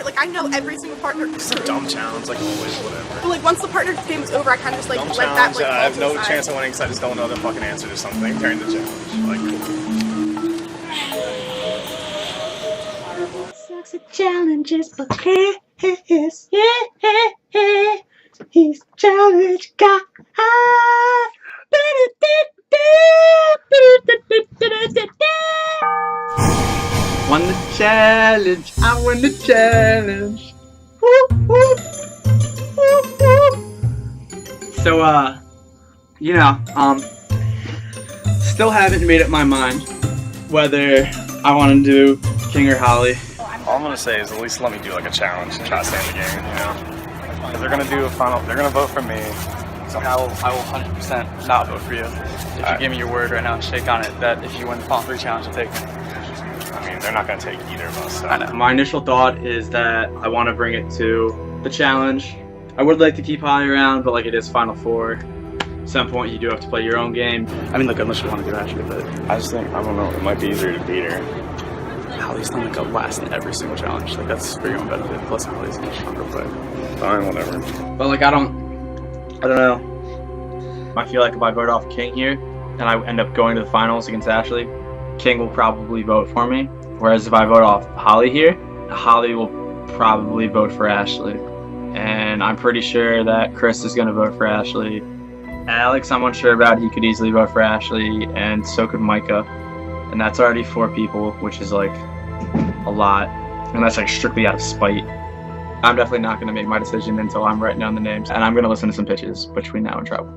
Like, I know every single partner. It's a dumb challenge, like always, whatever. But like once the partner game is over, I kind of just like Dumb let challenge, that like. I have no chance of winning because I just don't know the fucking answer to something during the challenge. Sucks at challenges, but Chris, yeah, he's a challenge guy. Won the challenge. I won the challenge. Woo, woo. Woo, woo. So, still haven't made up my mind whether I want to do King or Holly. All I'm gonna say is at least let me do like a challenge and try to stay in the game, you know? Because they're gonna do a final, they're gonna vote for me. So I will 100% not vote for you. If you give me your word right now and shake on it that if you win the final 3 challenge, you'll take me. I mean, they're not going to take either of us. So. My initial thought is that I want to bring it to the challenge. I would like to keep Holly around, but like it is Final Four. At some point, you do have to play your own game. I mean, like, unless you want to do Ashley, but I just think, I don't know, it might be easier to beat her. Holly's not like a last in every single challenge. Like, that's for your own benefit. Plus, Holly's a much stronger player. Fine, whatever. But like I don't know. I feel like if I vote off King here and I end up going to the finals against Ashley, King will probably vote for me. Whereas if I vote off Holly here, Holly will probably vote for Ashley. And I'm pretty sure that Chris is going to vote for Ashley. Alex, I'm unsure about. He could easily vote for Ashley, and so could Micah. And that's already 4 people, which is like a lot. And that's like strictly out of spite. I'm definitely not going to make my decision until I'm writing down the names. And I'm going to listen to some pitches between now and travel.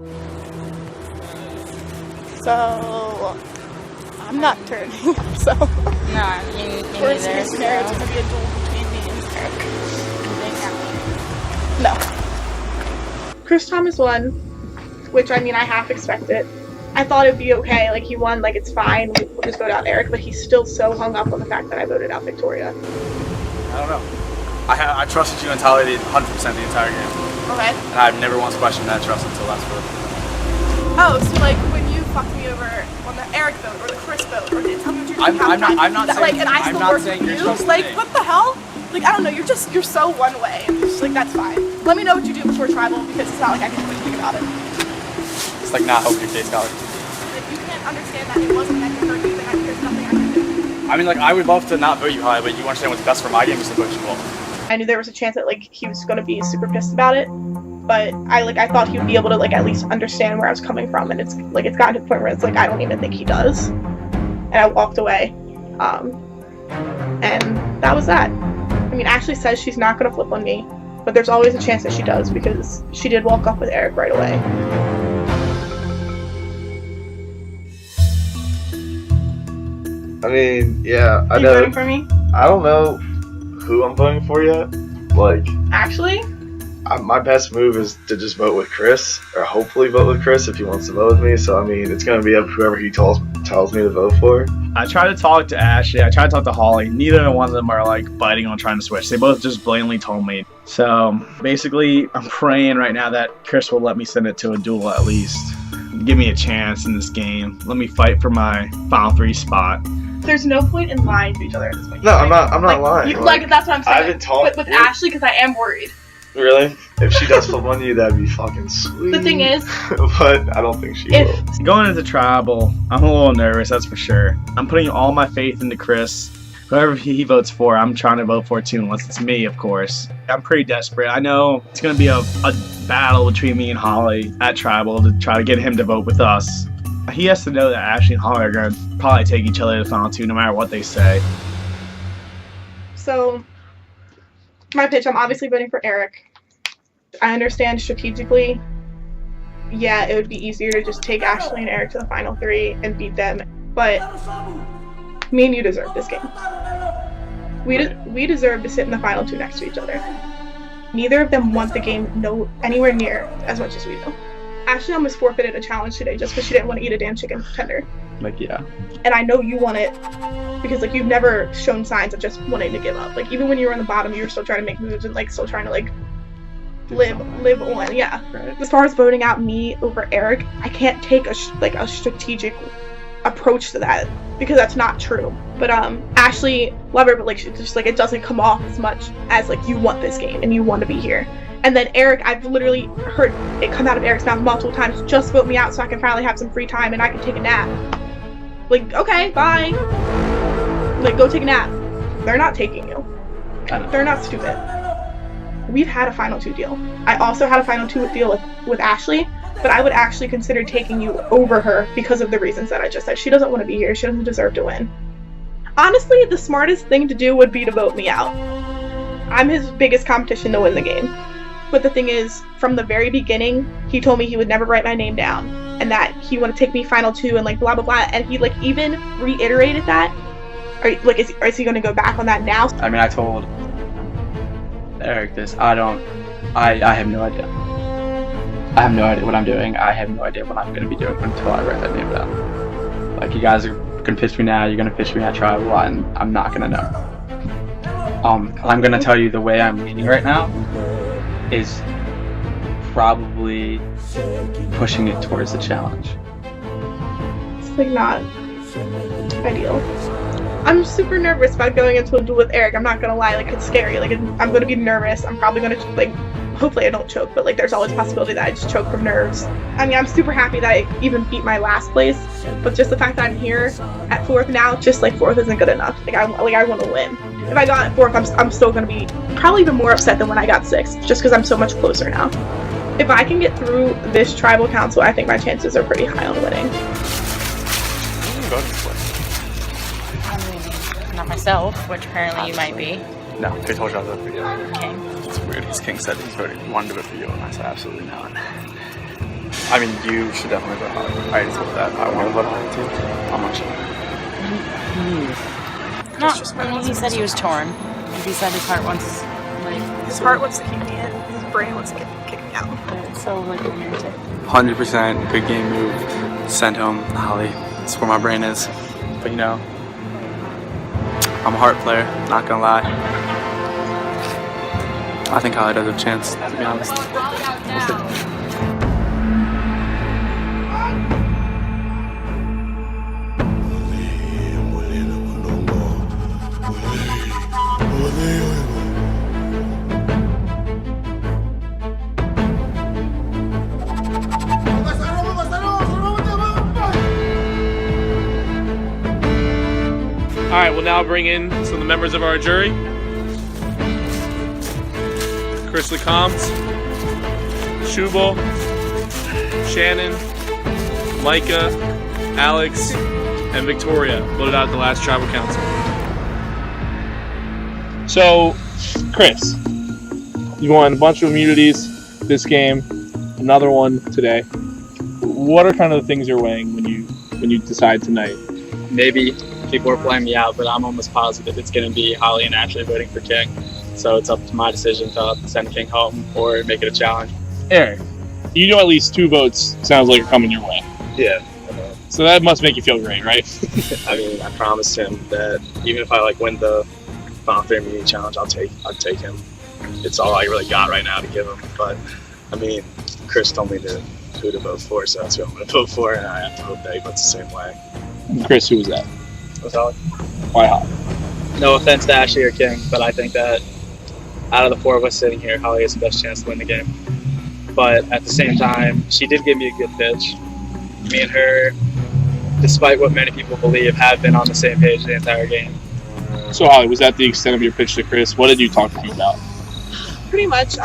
So, I'm not turning, so. No, me Worst neither. case scenario, it's So. going to be a duel between me and Eric. No. Chris Thomas won, which I mean, I half expected. I thought it'd be okay, like he won, like it's fine, we'll just vote out Eric, but he's still so hung up on the fact that I voted out Victoria. I don't know. I trusted you and Tali 100% the entire game. Okay. And I've never once questioned that trust until last vote. Oh, so like when you fucked me over on the Eric vote or the Chris vote, or didn't tell me what you're doing I'm not that, saying, like, and I I'm still not work saying with you're you? trusting Like, me. what the hell? Like, I don't know, you're so one way. Just like, that's fine. Let me know what you do before tribal, because it's not like I can do anything about it. It's like not helping your case, Tyler. If you can't understand that it wasn't meant to hurt you, then there's nothing I can do. I mean, like, I would love to not vote you high, but you understand what's best for my game is to vote you low. I knew there was a chance that like he was gonna be super pissed about it, but I thought he would be able to like at least understand where I was coming from, and it's gotten to the point where it's like I don't even think he does, and I walked away, and that was that. I mean, Ashley says she's not gonna flip on me, but there's always a chance that she does because she did walk up with Eric right away. I mean, yeah, I You know. voting for me? I don't know who I'm voting for yet. Like, Actually, my best move is to just vote with Chris, or hopefully vote with Chris if he wants to vote with me. So I mean, it's gonna be up to whoever he tells me to vote for. I tried to talk to Ashley. I tried to talk to Holly. Neither one of them are like biting on trying to switch. They both just blatantly told me. So basically, I'm praying right now that Chris will let me send it to a duel at least. Give me a chance in this game. Let me fight for my Final 3 spot. there's no point in lying to each other at this point. No, I'm not lying. Like, that's what I'm saying. I haven't talked with Ashley because I am worried. Really? If she does flip on you, that'd be fucking sweet. The thing is, but I don't think she will. Going into tribal, I'm a little nervous, that's for sure. I'm putting all my faith into Chris. Whoever he votes for, I'm trying to vote for too, unless it's me, of course. I'm pretty desperate. I know it's going to be a battle between me and Holly at tribal to try to get him to vote with us. He has to know that Ashley and Holly are going to probably take each other to the final 2 no matter what they say. so my pitch, I'm obviously voting for Eric. I understand strategically, yeah, it would be easier to just take Ashley and Eric to the final 3 and beat them, but me and you deserve this game. We deserve to sit in the final 2 next to each other. Neither of them want the game anywhere near as much as we do. Ashley almost forfeited a challenge today just because she didn't want to eat a damn chicken tender. Like, yeah. And I know you want it because, like, you've never shown signs of just wanting to give up. Like, even when you were on the bottom, you were still trying to make moves and, like, still trying to, like, live on. Yeah. Right. As far as voting out me over Eric, I can't take a strategic approach to that because that's not true. But Ashley, love her, but like she just like it doesn't come off as much as like you want this game and you want to be here. And then Eric, I've literally heard it come out of Eric's mouth multiple times, just vote me out so I can finally have some free time and I can take a nap. Like, okay, bye. Like, go take a nap. They're not taking you. They're not stupid. We've had a final 2 deal. I also had a final 2 deal with Ashley, but I would actually consider taking you over her because of the reasons that I just said. She doesn't want to be here. She doesn't deserve to win. Honestly, the smartest thing to do would be to vote me out. I'm his biggest competition to win the game. But the thing is, from the very beginning, he told me he would never write my name down and that he wanted to take me final 2 and like blah blah blah, and he like even reiterated that. Is he going to go back on that now? I mean, I told Eric this. I have no idea. I have no idea what I'm doing. I have no idea what I'm going to be doing until I write that name down. Like, you guys are going to pitch me now, you're going to pitch me at tribal, and I'm not going to know. I'm going to tell you the way I'm leaning right now is probably pushing it towards the challenge. It's like not ideal. I'm super nervous about going into a duel with Eric. I'm not gonna lie, like it's scary. Like I'm gonna be nervous. I'm probably gonna like, hopefully I don't choke, but like there's always a possibility that I just choke from nerves. I mean, I'm super happy that I even beat my last place, but just the fact that I'm here at 4th now, just like 4th isn't good enough. Like I want to win. If I got at 4th, I'm still gonna be probably even more upset than when I got 6th, just because I'm so much closer now. If I can get through this tribal council, I think my chances are pretty high on winning. I mean, not myself, which apparently you might be. No, I told you I was voting for you. Okay. It's weird because King said he wanted to vote for you, and I said absolutely not. I mean, you should definitely vote Holly. I already told that. I want to vote Holly too. I'm not sure. No, I mean, he said he was torn. He said his heart wants, His heart wants to keep me in, his brain wants to kick me out. It's so like romantic. 100% good game move. Send home Holly. That's where my brain is. But you know, I'm a heart player, not gonna lie. I think Holly does have a chance, to be honest. Alright, we'll now bring in some of the members of our jury. Chris LeCombs, Shubal, Shannon, Micah, Alex, and Victoria voted out at the last tribal council. So, Chris, you won a bunch of immunities this game, another one today. What are kind of the things you're weighing when you decide tonight? Maybe people are playing me out, but I'm almost positive it's going to be Holly and Ashley voting for King. So it's up to my decision to send King home or make it a challenge. Eric, you know at least 2 votes sounds like are coming your way. Yeah. So that must make you feel great, right? I mean, I promised him that even if I win the Final 3 immunity challenge, I'd take him. It's all I really got right now to give him. But I mean, Chris told me who to vote for, so that's who I'm going to vote for, and I have to hope that he votes the same way. And Chris, who was that? What's Holly? Why Holly? No offense to Ashley or King, but I think that out of the 4 of us sitting here, Holly has the best chance to win the game. But at the same time, she did give me a good pitch. Me and her, despite what many people believe, have been on the same page the entire game. So Holly, was that the extent of your pitch to Chris? What did you talk to him about? Pretty much,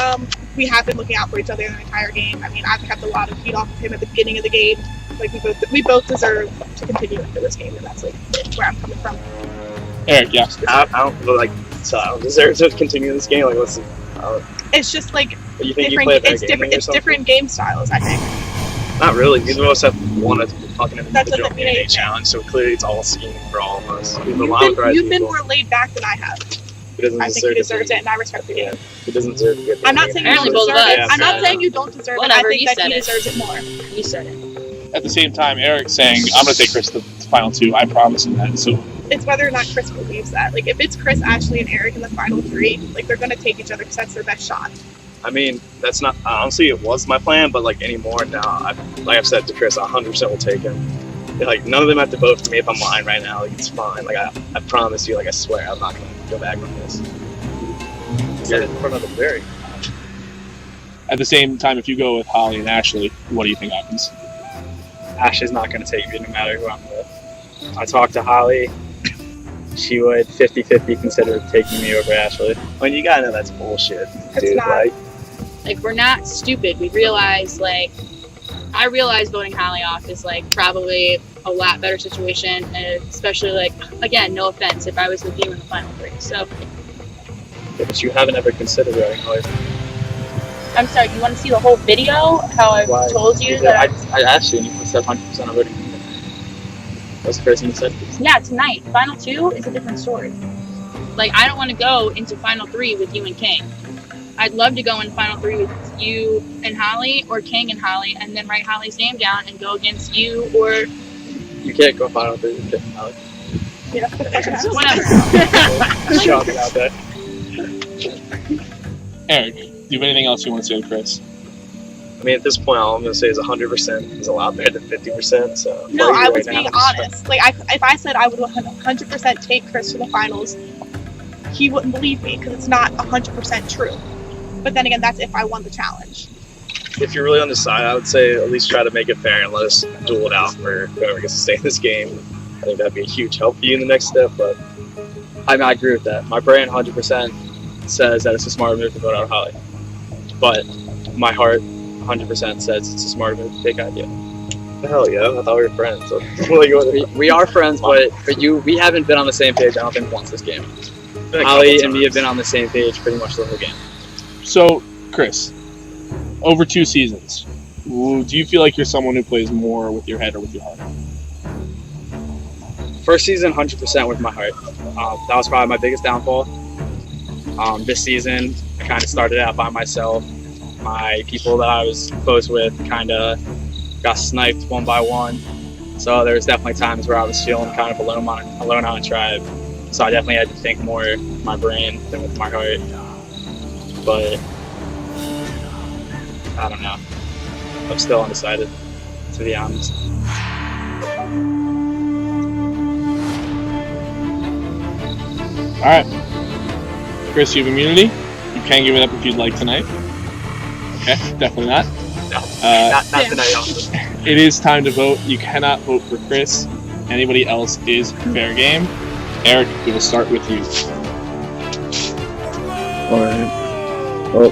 we have been looking out for each other the entire game. I mean, I've kept a lot of heat off of him at the beginning of the game. Like we both deserve to continue into this game, and that's like where I'm coming from. Eric, yeah. I don't deserve to continue this game. Like, what's It's just like you think different. It's different game styles, I think. Not really. Neither of us have won a fucking That individual doesn't mean immunity anything. challenge, so clearly it's all a scheme for all of us. You've been more laid back than I have. He doesn't I think deserve he deserves to it, and I respect the game. He doesn't deserve to get the I'm not saying you don't Apparently both deserve of it. us I'm not said saying you don't deserve Whatever, it. I think you that said he it. deserves it more. You said it. At the same time, Eric's saying, I'm going to take Chris to the final 2. I promise him that. So It's whether or not Chris believes that. Like, if it's Chris, Ashley, and Eric in the final 3, like, they're gonna take each other because that's their best shot. I mean, that's not honestly it was my plan, but like anymore now, like I've said to Chris, 100% will take him. Like none of them have to vote for me if I'm lying right now. Like it's fine. Like I promise you. Like I swear, I'm not gonna go back on this. Get it in front of the jury. at the same time, if you go with Holly and Ashley, what do you think happens? Ashley's not going to take me no matter who I'm with. I talked to Holly. She would 50-50 consider taking me over Ashley. I mean, you gotta know that's bullshit, dude. not. Like, we're not stupid. We realize, like, I realize voting Holly off is, like, probably a lot better situation, and especially, like, again, no offense, if I was with you in the final 3. So, Yeah, but you haven't ever considered voting Holly. I'm sorry, you want to see the whole video? How I told you that I asked you, and you said 100% of voting. That's the first thing you said. yeah, tonight. Final 2 is a different story. Like, I don't want to go into Final 3 with you and King. I'd love to go in Final 3 with you and Holly, or King and Holly, and then write Holly's name down and go against you, or... You can't go Final 3 with King and Holly. Yeah, whatever. Shocking out there. Eric, you have anything else you want to say to Chris? I mean, at this point, all I'm going to say is 100% is a lot better than 50%. So No, I was right being now, honest. Like, if I said I would 100% take Chris to the finals, he wouldn't believe me because it's not 100% true. But then again, that's if I won the challenge. If you're really on the side, I would say at least try to make it fair and let us duel it out for whoever gets to stay in this game. I think that'd be a huge help for you in the next step. But I mean, I agree with that. My brain 100% says that it's a smart move to vote out Holly, but my heart 100% says it's a smart move to take idea. Hell yeah, I thought we were friends. So we are friends, but we haven't been on the same page, I don't think, once this game. Holly and me have been on the same page pretty much the whole game. So, Chris, over 2 seasons, do you feel like you're someone who plays more with your head or with your heart? First season, 100% with my heart. That was probably my biggest downfall. This season, I kind of started out by myself. My people that I was close with kind of got sniped one by one. So there was definitely times where I was feeling kind of alone on a tribe. So I definitely had to think more with my brain than with my heart. But I don't know. I'm still undecided, to be honest. All right. Chris, you have immunity. You can give it up if you'd like tonight. Okay, definitely not. No, not tonight. Also. It is time to vote. You cannot vote for Chris. Anybody else is fair game. Eric, we will start with you. Alright. Well,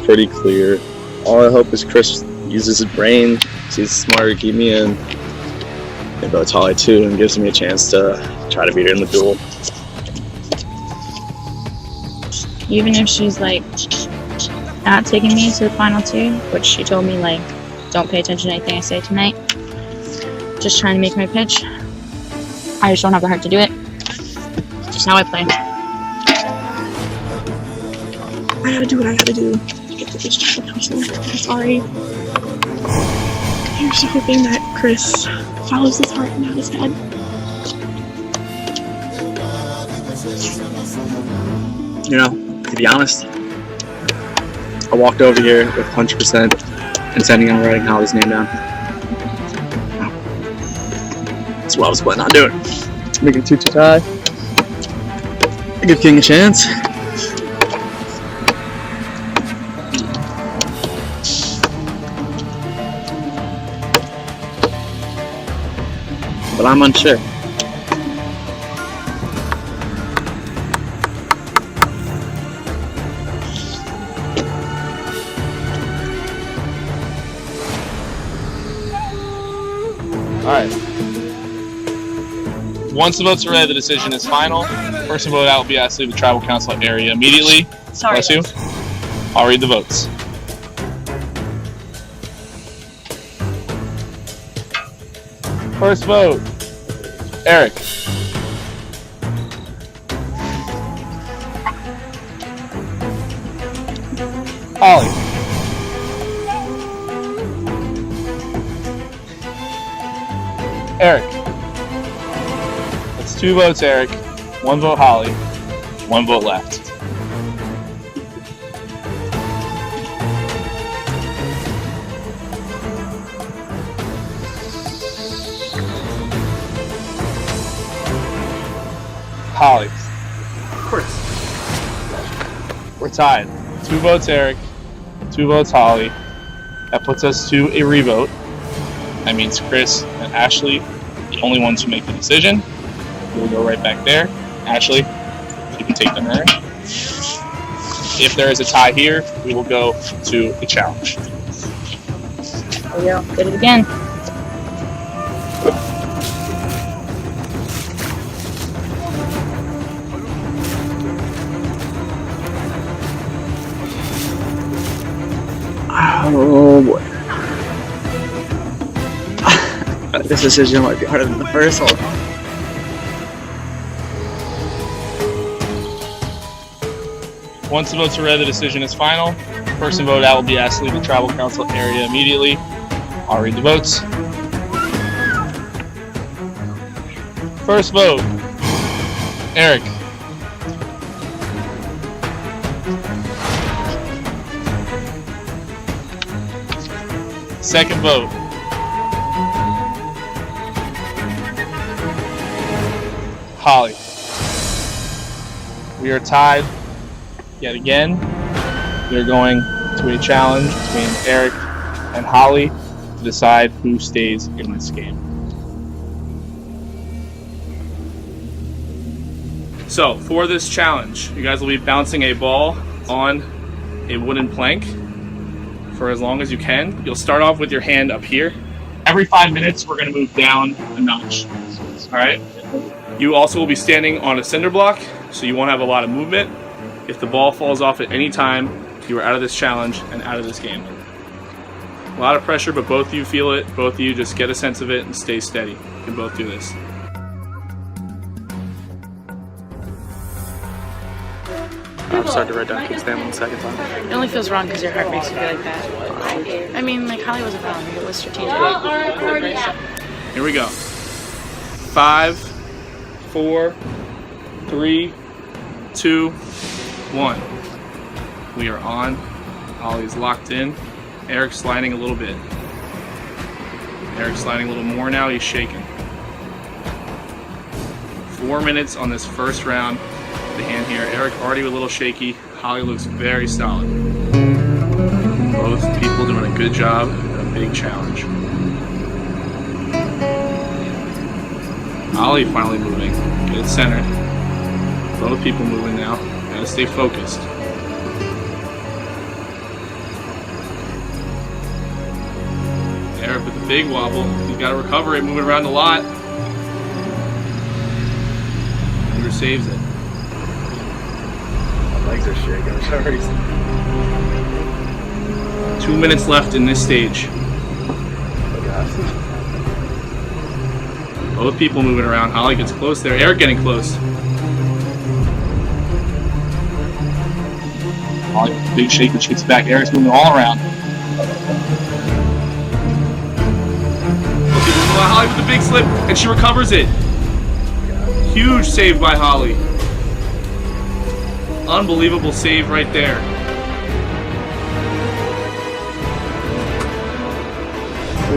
pretty clear. All I hope is Chris uses his brain, he's smart to keep me in. And votes Holly too and gives me a chance to try to beat her in the duel. Even if she's like not taking me to the final 2, which she told me like don't pay attention to anything I say tonight, just trying to make my pitch. I just don't have the heart to do it. It's just how I play. I gotta do what I gotta do to get to this tribal council. I'm sorry. I'm just hoping that Chris follows his heart and not his head. You know, to be honest, I walked over here with 100% intending on writing Holly's name down. That's what I was planning on doing. Make it 2-2 tie. Give King a chance. But I'm unsure. Alright. Once the votes are read, the decision is final. Person voted out will be asked to leave the tribal council area immediately. Sorry. Bless you. I'll read the votes. First vote, Eric. Holly. Eric. That's 2 votes, Eric. 1 vote, Holly. 1 vote left. Holly. Of course. We're tied. 2 votes, Eric. 2 votes, Holly. That puts us to a revote. That means Chris and Ashley, the only ones who make the decision. We'll go right back there. Ashley, you can take the turn. If there is a tie here, we will go to the challenge. There we go. Did it again. Oh boy. This decision might be harder than the first one. Once the votes are read, the decision is final. Person voted out will be asked to leave the tribal council area immediately. I'll read the votes. First vote, Eric. Second vote. Holly. We are tied yet again. We are going to a challenge between Eric and Holly to decide who stays in this game. So, for this challenge, you guys will be bouncing a ball on a wooden plank for as long as you can. You'll start off with your hand up here. Every 5 minutes, we're going to move down a notch. All right? You also will be standing on a cinder block, so you won't have a lot of movement. If the ball falls off at any time, you are out of this challenge and out of this game. A lot of pressure, but both of you feel it. Both of you just get a sense of it and stay steady. You can both do this. I'm sorry to write down King's name on the second time. It only feels wrong because your heart makes you feel like that. I mean, like, Holly wasn't wrong. It was strategic. Here we go. 5, 4, 3, 2, 1. We are on. Holly's locked in. Eric's sliding a little bit. Eric's sliding a little more now. He's shaking. 4 minutes on this first round. The hand here. Eric already a little shaky. Holly looks very solid. Both people doing a good job. A big challenge. Holly finally moving. Get it centered. Both people moving now. Gotta stay focused. Eric with the big wobble. He's got to recover it, moving around a lot. Andrew saves it. My legs are shaking for some reason. 2 minutes left in this stage. Oh gosh. Both people moving around. Holly gets close there. Eric getting close. Holly, big shake when she gets back. Eric's moving all around. Holly with the big slip, and she recovers it. Huge save by Holly. Unbelievable save right there.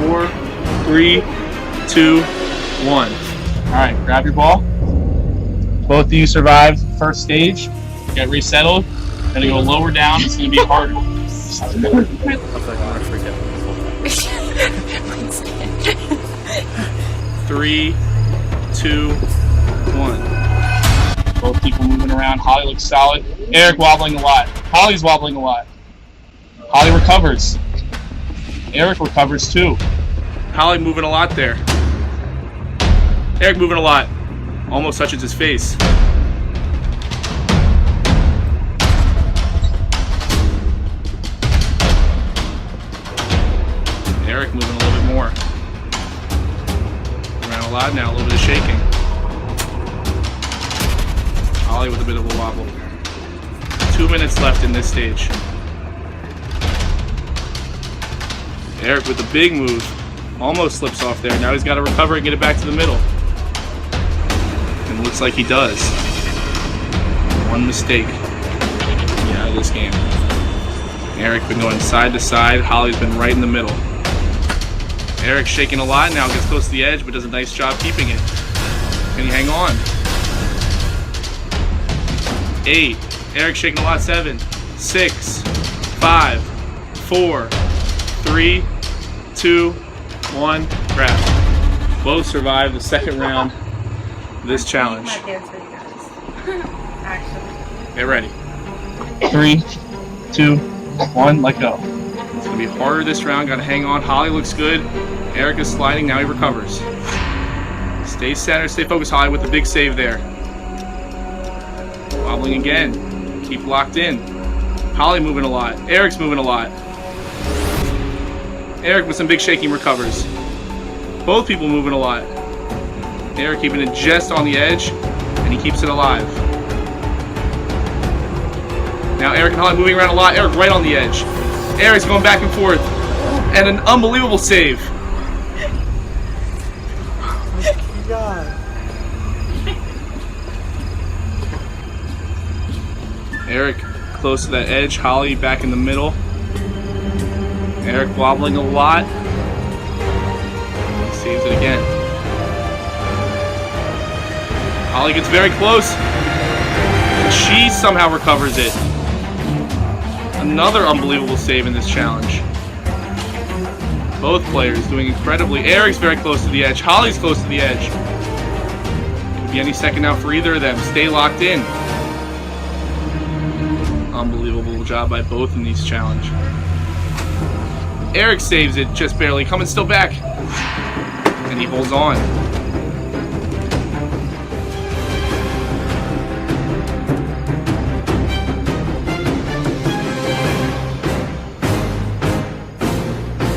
4, 3, 2, 1. All right, grab your ball. Both of you survived the first stage. Get resettled. Gonna go lower down. It's gonna be harder. Three, 2, 1. Both people moving around. Holly looks solid. Eric wobbling a lot. Holly's wobbling a lot. Holly recovers. Eric recovers too. Holly moving a lot there. Eric moving a lot. Almost touches his face. Eric moving a little bit more. Around a lot now, a little bit of shaking. Holly with a bit of a wobble. 2 minutes left in this stage. Eric with the big move. Almost slips off there. Now he's got to recover and get it back to the middle. And it looks like he does. One mistake. Yeah, out of this game. Eric been going side to side. Holly's been right in the middle. Eric's shaking a lot now, gets close to the edge, but does a nice job keeping it. Can he hang on? 8. Eric shaking a lot. 7, 6, 5, 4, 3, 2, 1. Grab. Both survived the second round of this challenge. Get ready. 3, 2, 1. Let go. It's going to be harder this round. Got to hang on. Holly looks good. Eric is sliding. Now he recovers. Stay centered. Stay focused, Holly, with the big save there. Wobbling again. Keep locked in. Holly moving a lot. Eric's moving a lot. Eric with some big shaking recovers. Both people moving a lot. Eric keeping it just on the edge, and he keeps it alive. Now Eric and Holly moving around a lot. Eric right on the edge. Eric's going back and forth. And an unbelievable save. Eric close to that edge. Holly back in the middle. Eric wobbling a lot. Holly gets very close. She somehow recovers it. Another unbelievable save in this challenge. Both players doing incredibly. Eric's very close to the edge. Holly's close to the edge. Could be any second now for either of them. Stay locked in. Unbelievable job by both in these challenge. Eric saves it just barely, coming still back. And he holds on.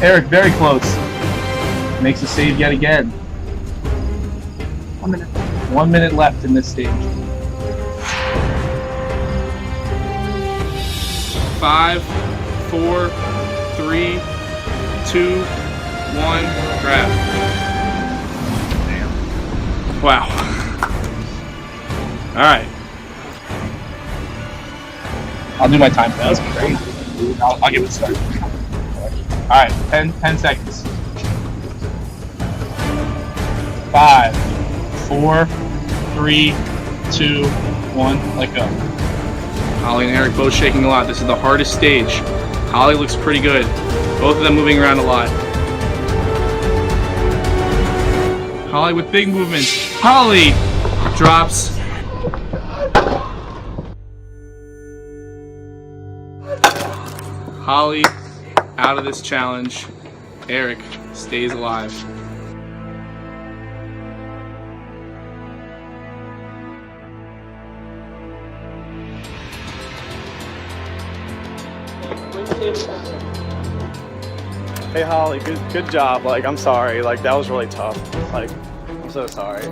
Eric, very close. Makes a save yet again. 1 minute. 1 minute left in this stage. 5, 4, 3, 2, 1, grab. Damn. Wow. Alright. I'll do my time. That was great. I'll give it a start. Alright, 10 seconds. 5, 4, 3, 2, 1, let go. Holly and Eric both shaking a lot. This is the hardest stage. Holly looks pretty good. Both of them moving around a lot. Holly with big movements. Holly drops. Holly out of this challenge. Eric stays alive. Hey Holly, good job. Like, I'm sorry. Like, that was really tough. Like, I'm so sorry.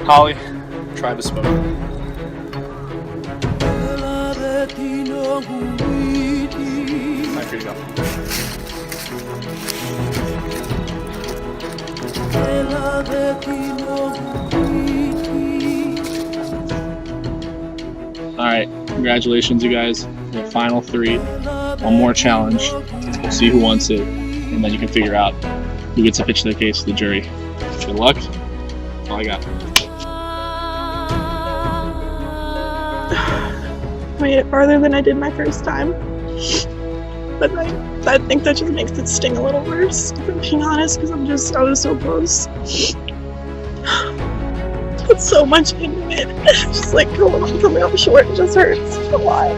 Holly, try the smoke. Time for you to go. Alright, congratulations, you guys. The final 3. One more challenge. We'll see who wants it, and then you can figure out who gets to pitch their case to the jury. Good luck. That's all I got. I made it farther than I did my first time. But I think that just makes it sting a little worse, if I'm being honest, because I was so close. Put so much into it. Just like coming up short, it just hurts a lot.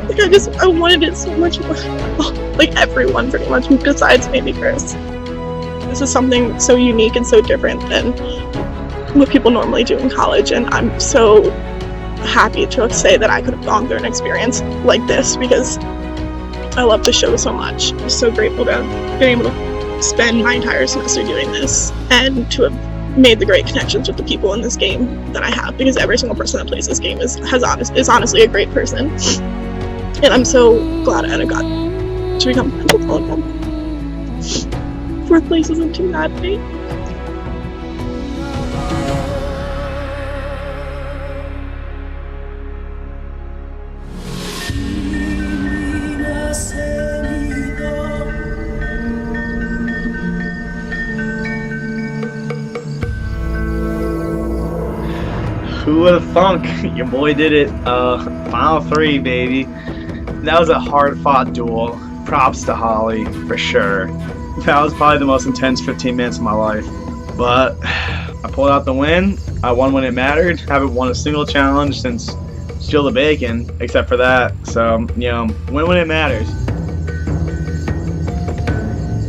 Like I wanted it so much more. Like everyone pretty much, besides maybe Chris. This is something so unique and so different than what people normally do in college, and I'm so happy to say that I could have gone through an experience like this because I love the show so much. I'm so grateful to have been able to spend my entire semester doing this and to have made the great connections with the people in this game that I have, because every single person that plays this game is honestly a great person, and I'm so glad I got to become friends with all of them. 4th place isn't too bad, right? Who would have thunk? Your boy did it. Final 3, baby. That was a hard-fought duel. Props to Holly, for sure. That was probably the most intense 15 minutes of my life. But I pulled out the win. I won when it mattered. Haven't won a single challenge since Steal the Bacon, except for that. So, win when it matters.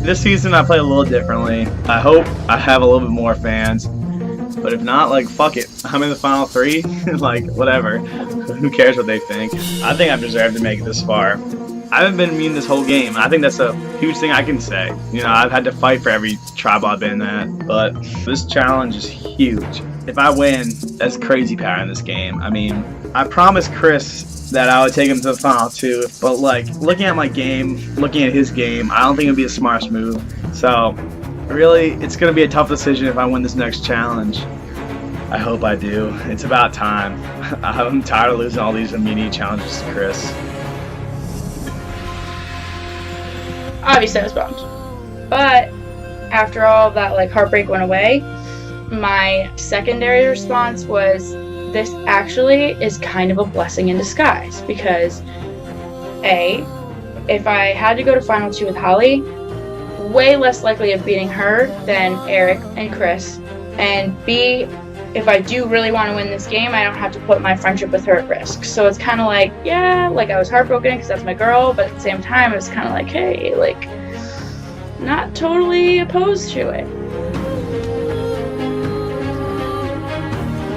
This season I play a little differently. I hope I have a little bit more fans. But if not, like, fuck it. I'm in the final 3. Like, whatever. Who cares what they think? I think I've deserved to make it this far. I haven't been mean this whole game. I think that's a huge thing I can say. I've had to fight for every tribe I've been at. But this challenge is huge. If I win, that's crazy power in this game. I mean, I promised Chris that I would take him to the final 2. But, like, looking at my game, looking at his game, I don't think it would be the smartest move. So, really, it's going to be a tough decision if I win this next challenge. I hope I do. It's about time. I'm tired of losing all these immediate challenges to Chris. Obviously I was bummed. But after all that like heartbreak went away, my secondary response was, this actually is kind of a blessing in disguise, because A, if I had to go to Final 2 with Holly, way less likely of beating her than Eric and Chris, and B, if I do really want to win this game, I don't have to put my friendship with her at risk. So it's kind of like, yeah, like I was heartbroken because that's my girl, but at the same time, it was kind of like, hey, like, not totally opposed to it.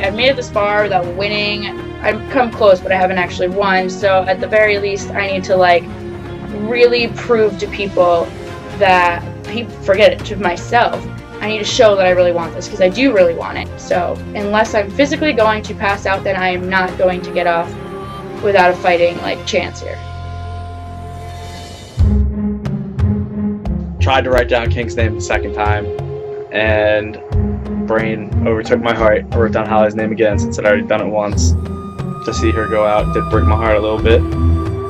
I've made it this far without winning. I've come close, but I haven't actually won. So at the very least, I need to like really prove to people that, forget it, to myself, I need to show that I really want this, because I do really want it. So unless I'm physically going to pass out, then I am not going to get off without a fighting like chance here. Tried to write down King's name the second time, and brain overtook my heart. I wrote down Holly's name again since I'd already done it once. To see her go out did break my heart a little bit,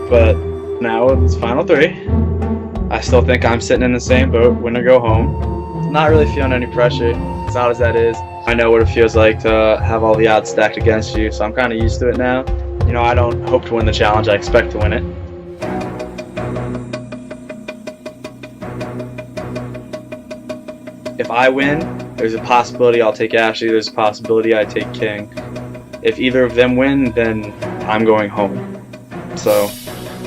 but now it's Final 3. I still think I'm sitting in the same boat, win or go home. Not really feeling any pressure, as odd as that is. I know what it feels like to have all the odds stacked against you, so I'm kind of used to it now. You know, I don't hope to win the challenge, I expect to win it. If I win, there's a possibility I'll take Ashley, there's a possibility I take King. If either of them win, then I'm going home. So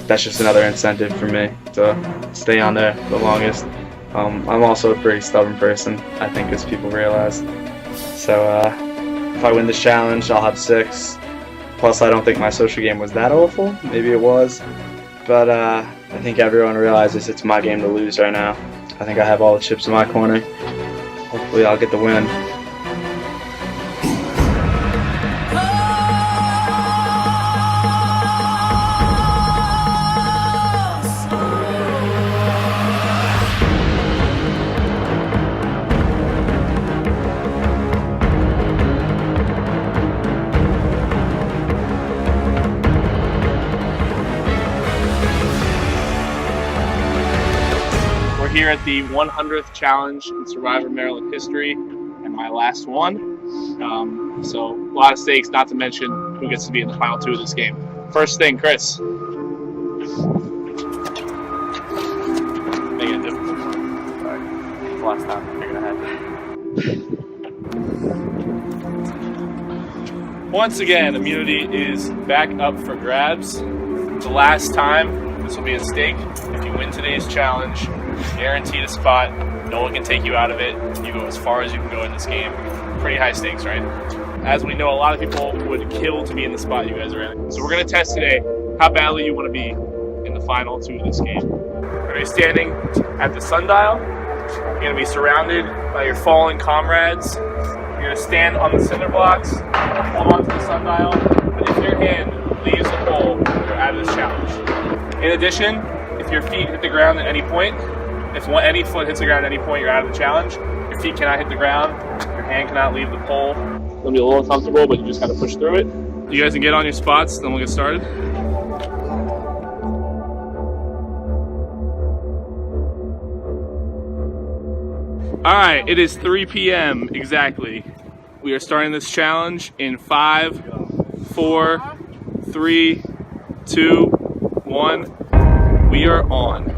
that's just another incentive for me to stay on there the longest. I'm also a pretty stubborn person, I think, as people realize. So if I win this challenge, I'll have 6. Plus, I don't think my social game was that awful. Maybe it was. But I think everyone realizes it's my game to lose right now. I think I have all the chips in my corner. Hopefully I'll get the win. Here at the 100th challenge in Survivor Maryland history, and my last one. So a lot of stakes, not to mention who gets to be in the final 2 of this game. First thing, Chris. Make it difficult. Sorry. It's the last time you're gonna have. Once again, immunity is back up for grabs. The last time, this will be a stake. If you win today's challenge, guaranteed a spot. No one can take you out of it. You go as far as you can go in this game. Pretty high stakes, right? As we know, a lot of people would kill to be in the spot you guys are in. So we're going to test today how badly you want to be in the final 2 of this game. We're going to be standing at the sundial. You're going to be surrounded by your fallen comrades. You're going to stand on the cinder blocks, hold on to the sundial, but if your hand leaves the pole, you're out of this challenge. In addition, if your feet hit the ground at any point, if any foot hits the ground at any point, you're out of the challenge. Your feet cannot hit the ground. Your hand cannot leave the pole. It'll be a little uncomfortable, but you just got to push through it. You guys can get on your spots, then we'll get started. All right, it is 3 p.m. exactly. We are starting this challenge in 5, 4, 3, 2, 1. We are on.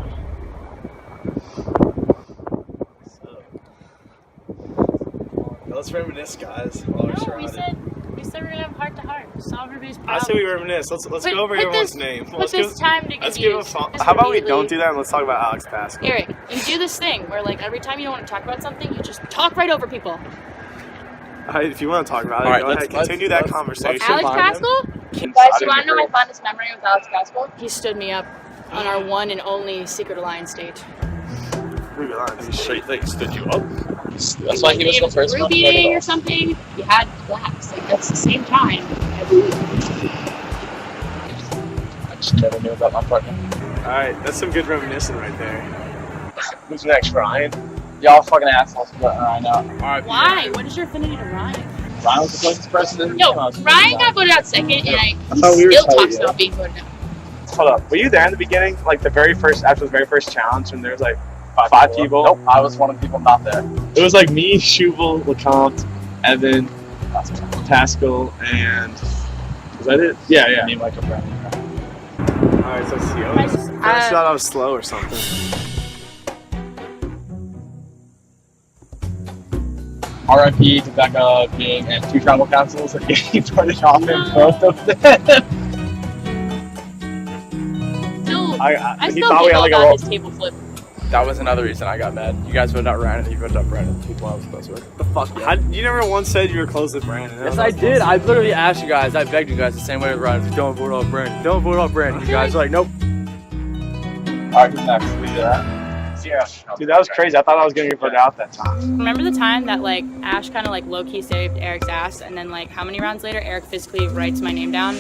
Let's reminisce, guys. While we're surrounded. We said we're gonna have heart to heart. Solve everybody's I problems. say we reminisce. Let's go over everyone's name. Let's give time to let's get give used. How about we don't do that and let's talk about Alex Pascal? Eric, you do this thing where like every time you don't want to talk about something, you just talk right over people. If you want to talk about it, All right, go ahead. Continue that conversation. Alex Pascal? Guys, do you want to know my fondest memory with Alex Pascal? He stood me up on our one and only Secret Alliance date. Straight stood you up. That's why he was the first one. Ruby or something. You had glass. Like that's the same time. I believe. I just never knew about my partner. Alright, that's some good reminiscing right there. Who's next, Ryan? Y'all fucking assholes, but Ryan out. Why? What is your affinity to Ryan? Ryan was the closest person in the Yo, game. Ryan got voted out second, and I he thought we were still tight, talks yeah. about being voted out. Hold up. Were you there in the beginning? Like the very first, after the very first challenge, and there was like 5 people. Nope, I was one of the people not there. It was like me, Shuval, LeCompte, Evan, Pascal, and was that it? Yeah. Me, Michael Brown. Alright, so Siona's. I thought I was slow or something. RIP to Becca being in 2 tribal councils and getting started off in both of them. I still giggle about his table flip. That was another reason I got mad. You guys voted out Ryan and you voted out Brandon. People I was close with. The fuck? Yeah. You never once said you were close with Brandon. Yes, I did. I literally asked you guys. I begged you guys the same way with Ryan. Don't vote out Brandon. Don't vote out Brandon. You guys are like, nope. Alright, who's next? We do that. Yeah. Dude, that was crazy. I thought I was gonna get voted out that time. Remember the time that like Ash kind of like low-key saved Eric's ass, and then like how many rounds later Eric physically writes my name down,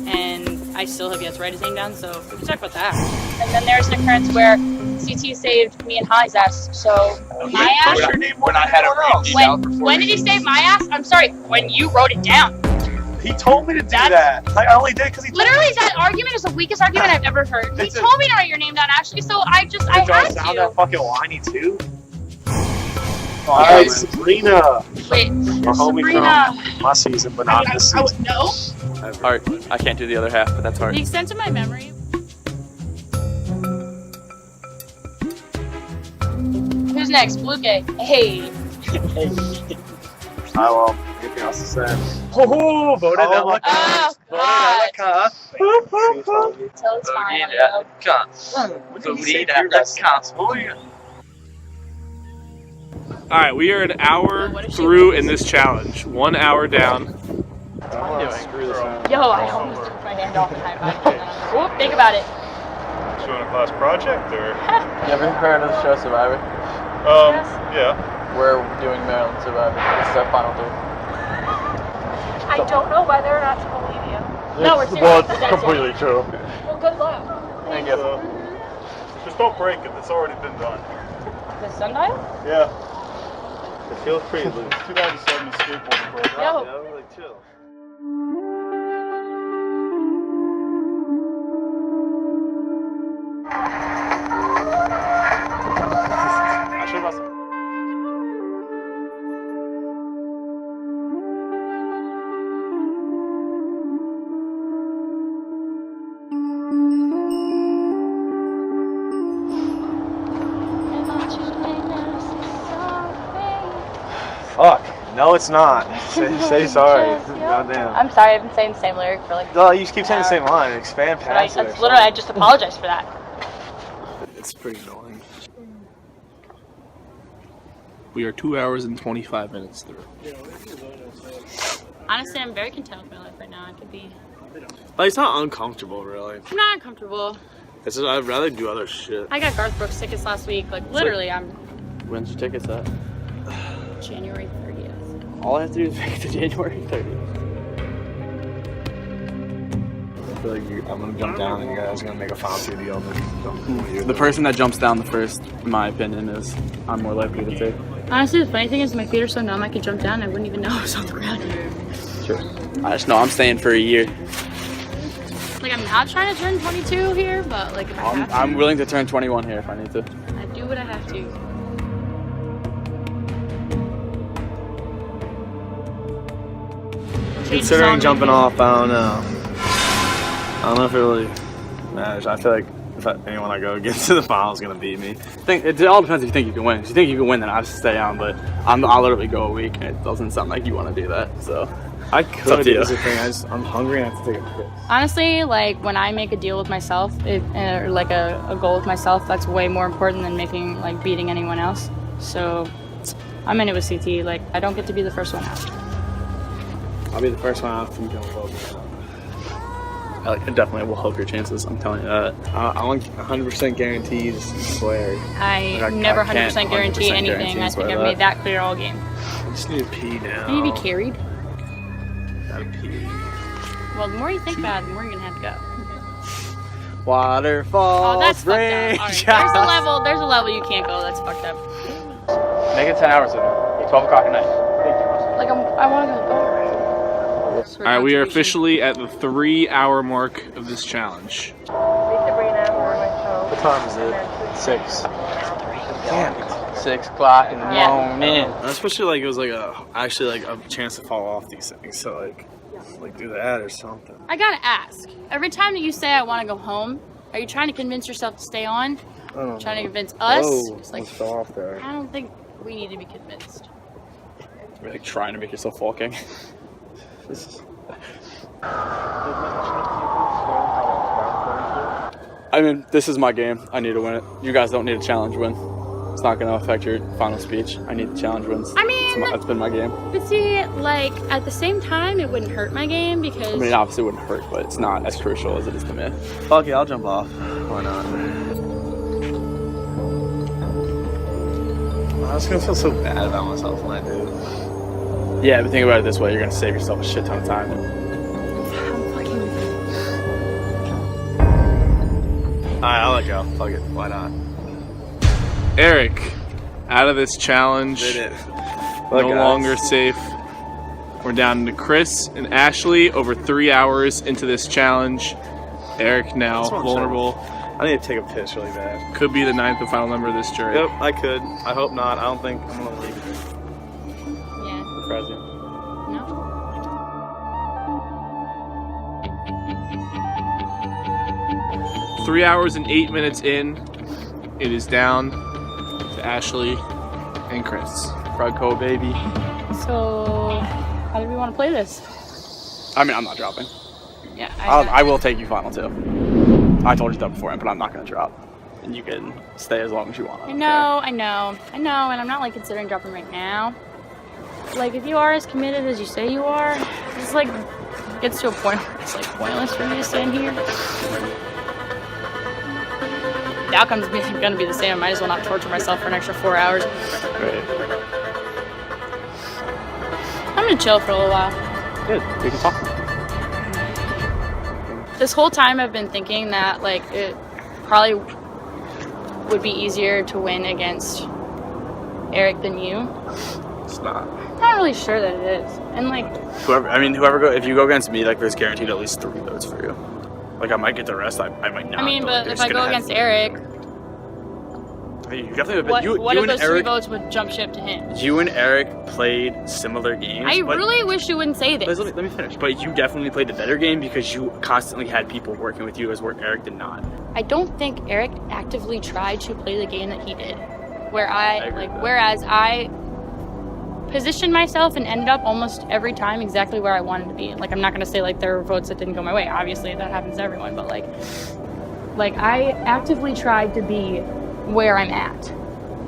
and I still have yet to write his name down, so we can talk about that. And then there's an occurrence where CT saved me and Hi's ass, so my ass. When I had a When did he save my ass? I'm sorry, when you wrote it down. He told me to do that. I only did because he told Literally, me. that argument is the weakest argument I've ever heard. He told me to write your name down, actually, so I had sound to. that fucking whiny too? Alright, Sabrina. Wait, Our homie Sabrina. from my season, but not this I season. would know. Hard. I can't do the other half, but that's hard. The extent of my memory. Who's next? Blue Gay. Hey. Anything else to say? Oh, voted out. Oh, God. Tell it's fine. Alright, we are an hour through in this challenge. 1 hour down. Yo, I almost took my hand off the high five. Whoop, think about it. Doing a class project, or? You ever heard of the show Survivor? Yeah. We're doing Maryland Survivor. This is our final 3. I don't know whether or not to believe you. No, we're serious. Well, it's completely true. Well, good luck. Thank you. Just don't break it. It's already been done. The sundial? Yeah. It feels pretty loose. 2007 skateboarding program. Yo. Yeah, like chill. I should have. Fuck. No, it's not. Say sorry. Goddamn. I'm sorry, I've been saying the same lyric for like. No, you just keep saying the same line. Expand past it. I just apologize for that. It's pretty annoying. We are 2 hours and 25 minutes through. Honestly, I'm very content with my life right now. I could be. Like, it's not uncomfortable, really. I'm not uncomfortable. It's just, I'd rather do other shit. I got Garth Brooks tickets last week. Like literally, I'm When's your tickets at? January 30th. All I have to do is make it to January 30th. I feel like I'm gonna jump down and you guys are gonna make a final 2 deal. The person that jumps down the first, in my opinion, is I'm more likely to take. Honestly, the funny thing is my feet are so numb I could jump down and I wouldn't even know I was on the ground. Sure. I just know I'm staying for a year. Like, I'm not trying to turn 22 here, but like if I have to, I'm willing to turn 21 here if I need to. I do what I have to. Considering jumping off, I don't know. I don't know if it really matters. I feel like if anyone I go against in the final is gonna beat me. It all depends if you think you can win. If you think you can win, then I have to stay on. But I'll literally go a week, and it doesn't sound like you want to do that. So I It's up could. to you. Is the thing. I'm hungry and I have to take a piss. Honestly, like when I make a deal with myself, or like a goal with myself, that's way more important than beating anyone else. So I'm in it with CT. Like I don't get to be the first one out. I'll be the first one out if you don't vote me out. I definitely will help your chances. I'm telling you that. I want 100% guarantees. Swear. I never 100% guarantee anything. I think I've made that clear all game. I just need to pee now. You need to be carried. Gotta pee. Well, the more you think about it, the more you're gonna have to go. Waterfalls. Oh, that's fucked up. All right. There's a level you can't go. That's fucked up. Make it 10 hours in there. 12 o'clock at night. Like I want to go. Alright, we are officially at the 3-hour mark of this challenge. What time is it? 6. Damn, it's 6 o'clock in the morning. Especially like it was like a chance to fall off these things. So like do that or something. I gotta ask. Every time that you say I want to go home, are you trying to convince yourself to stay on? Trying to convince us? Oh, It's like, almost fell off there. I don't think we need to be convinced. You're like trying to make yourself fall king. I mean, this is my game. I need to win it. You guys don't need a challenge win. It's not going to affect your final speech. I need the challenge wins. I mean, that's been my game. But see, like, at the same time, it wouldn't hurt my game because... I mean, obviously it wouldn't hurt, but it's not as crucial as it is to me. Fuck it, I'll jump off. Why not? I was going to feel so bad about myself when I do. Yeah, but think about it this way. You're going to save yourself a shit ton of time. Alright, I'll let go. Fuck it. Why not? Eric, out of this challenge, Did it. no longer safe. We're down to Chris and Ashley over 3 hours into this challenge. Eric now vulnerable. I need to take a piss really bad. Could be the 9th and final member of this jury. Yep, I could. I hope not. I don't think I'm gonna leave. Yeah. Surprise you. No. 3 hours and 8 minutes in, it is down to Ashley and Chris. Frogco, baby. So, how do we want to play this? I mean, I'm not dropping. Yeah, I will take you final 2. I told you that beforehand, but I'm not going to drop. And you can stay as long as you want. I know, and I'm not like considering dropping right now. Like, if you are as committed as you say you are, it's like, it gets to a point where it's like pointless for me to stand here. The outcome's gonna be the same. I might as well not torture myself for an extra 4 hours. Right. I'm gonna chill for a little while. Good, we can talk. This whole time I've been thinking that, like, it probably would be easier to win against Eric than you. It's not. I'm not really sure that it is. And, like... if you go against me, like, there's guaranteed at least 3 votes for you. Like, I might get the rest, I might not. I mean, but if I go against Eric... I mean, you definitely what if those 3 votes would jump ship to him? You and Eric played similar games. I really wish you wouldn't say this. Let me finish. But you definitely played the better game because you constantly had people working with you, as where Eric did not. I don't think Eric actively tried to play the game that he did. Whereas I positioned myself and ended up almost every time exactly where I wanted to be. Like, I'm not gonna say like there were votes that didn't go my way. Obviously that happens to everyone, but like I actively tried to be where I'm at.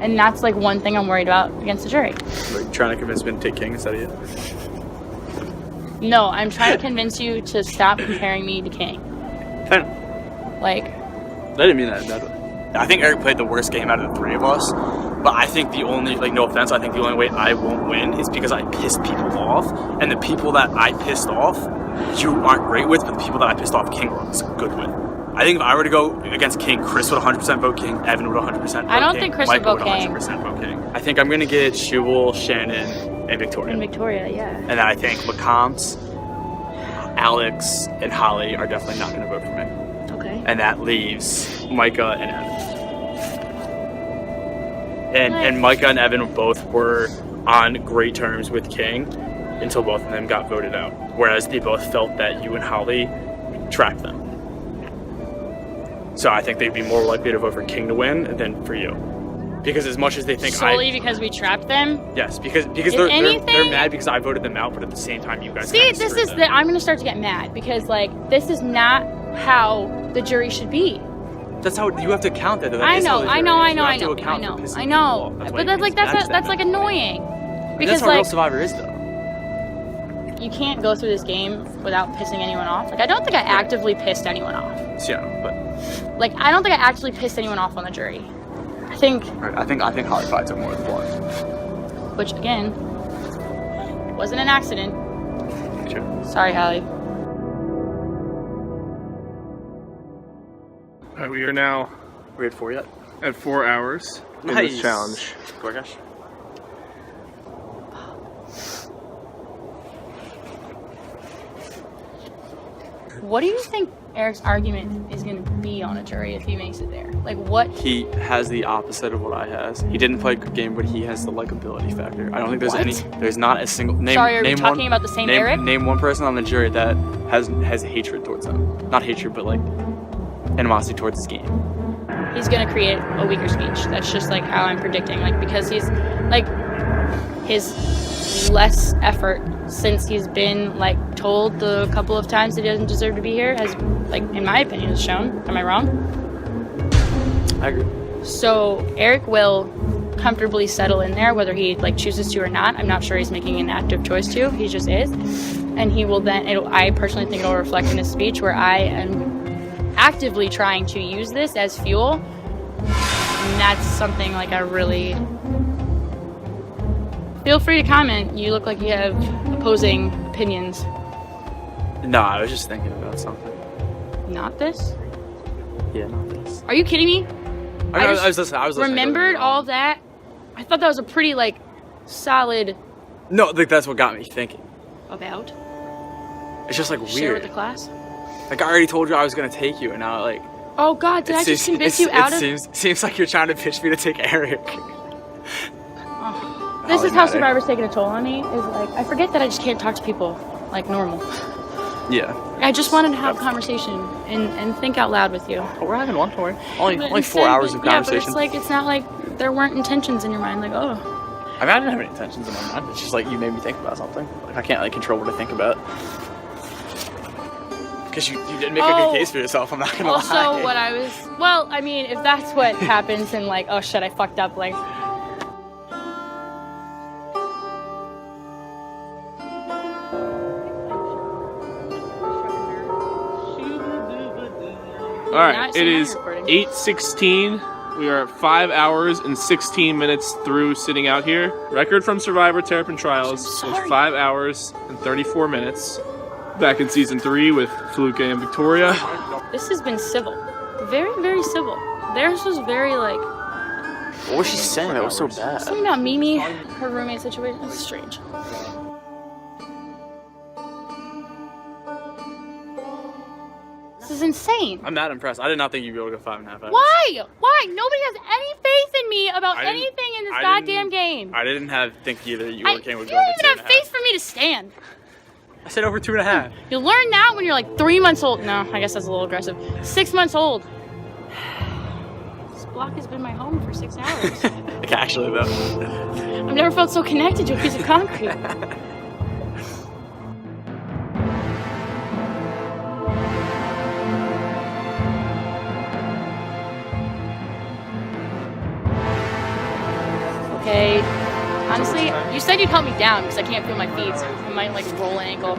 And that's like one thing I'm worried about against the jury. Like, trying to convince me to take King instead of you? No, I'm trying to convince you to stop comparing me to King. Fair. Like, I didn't mean that. I think Eric played the worst game out of the 3 of us. But I think the only, like, no offense, I think the only way I won't win is because I pissed people off. And the people that I pissed off, you aren't great with, but the people that I pissed off, King was good with. I think if I were to go against King, Chris would 100% vote King, Evan would 100% vote King. I don't think Chris would vote King. 100% vote King. I think I'm going to get Shubal, Shannon, and Victoria. And Victoria, yeah. And then I think LeCompte, Alex, and Holly are definitely not going to vote for me. Okay. And that leaves Micah and Evan. And Micah and Evan both were on great terms with King until both of them got voted out. Whereas they both felt that you and Holly tracked them. So I think they'd be more likely to vote for King to win than for you. Because as much as they think solely because we trapped them? Yes, because they're mad because I voted them out, but at the same time you guys see, this is I'm gonna start to get mad because like this is not how the jury should be. That's how you have to count that. I know. But that's like annoying. Because that's how Real Survivor is, though. You can't go through this game without pissing anyone off. Like I don't think I actively pissed anyone off. Yeah, but like I don't think I actually pissed anyone off on the jury. I think Holly probably took more than 1. Which again wasn't an accident. Sure. Sorry, Holly. We are now. We're at 4 yet? At 4 hours in this challenge. Gorgash. What do you think Eric's argument is going to be on a jury if he makes it there? Like, what? He has the opposite of what I has. He didn't play a good game, but he has the likability factor. I don't think there's not a single name. Sorry, are we name talking one, about the same name, Eric? Name one person on the jury that has hatred towards him. Not hatred, but like animosity towards his game. He's going to create a weaker speech. That's just like how I'm predicting. Like, because he's like his less effort since he's been like told the couple of times that he doesn't deserve to be here has, like, in my opinion, has shown. Am I wrong? I agree. So Eric will comfortably settle in there, whether he like chooses to or not. I'm not sure he's making an active choice to. He just is, and he will then. I personally think it'll reflect in his speech, where I am actively trying to use this as fuel. And that's something like I really. Feel free to comment. You look like you have opposing opinions. No, I was just thinking about something. Not this? Yeah, not this. Are you kidding me? I was listening. Remembered all that. I thought that was a pretty like solid. No, like that's what got me thinking. About. It's just like Share weird. with the class. Like I already told you I was gonna take you, and now like. Oh God! Did I just convince you out of? Seems like you're trying to pitch me to take Eric. This is how Survivor's taking a toll on me. Is like I forget that I just can't talk to people like normal. Yeah. I just wanted to have a conversation and think out loud with you. Oh, we're having one, don't worry. Only But 4 instead- hours of Yeah, conversation. but it's like it's not like there weren't intentions in your mind. Like, oh, I mean, I didn't have any intentions in my mind. It's just like you made me think about something. Like I can't like control what I think about. Because you did make a good case for yourself. I'm not gonna lie. also what I was. Well, I mean, if that's what happens, and like, oh shit, I fucked up. Like, All right, it is 8:16. We are 5 hours and 16 minutes through sitting out here. Record from Survivor Terrapin Trials was 5 hours and 34 minutes. Back in season 3 with Fluke and Victoria. this has been civil, very, very civil. Theirs was very like. What was she saying? That was so bad. Something about Mimi, her roommate situation. It's strange. This is insane. I'm not impressed. I did not think you'd be able to go 5.5 hours. Why? Why? Nobody has any faith in me about I didn't- anything in this I goddamn game. I didn't think either you I- or King would you go don't over even have 2.5. faith for me to stand. I said over 2.5. You'll learn that when you're like 3 months old. No, I guess that's a little aggressive. 6 months old. This block has been my home for 6 hours. Like actually though. I've never felt so connected to a piece of concrete. Okay. Honestly, you said you'd help me down because I can't feel my feet. I might like roll ankle.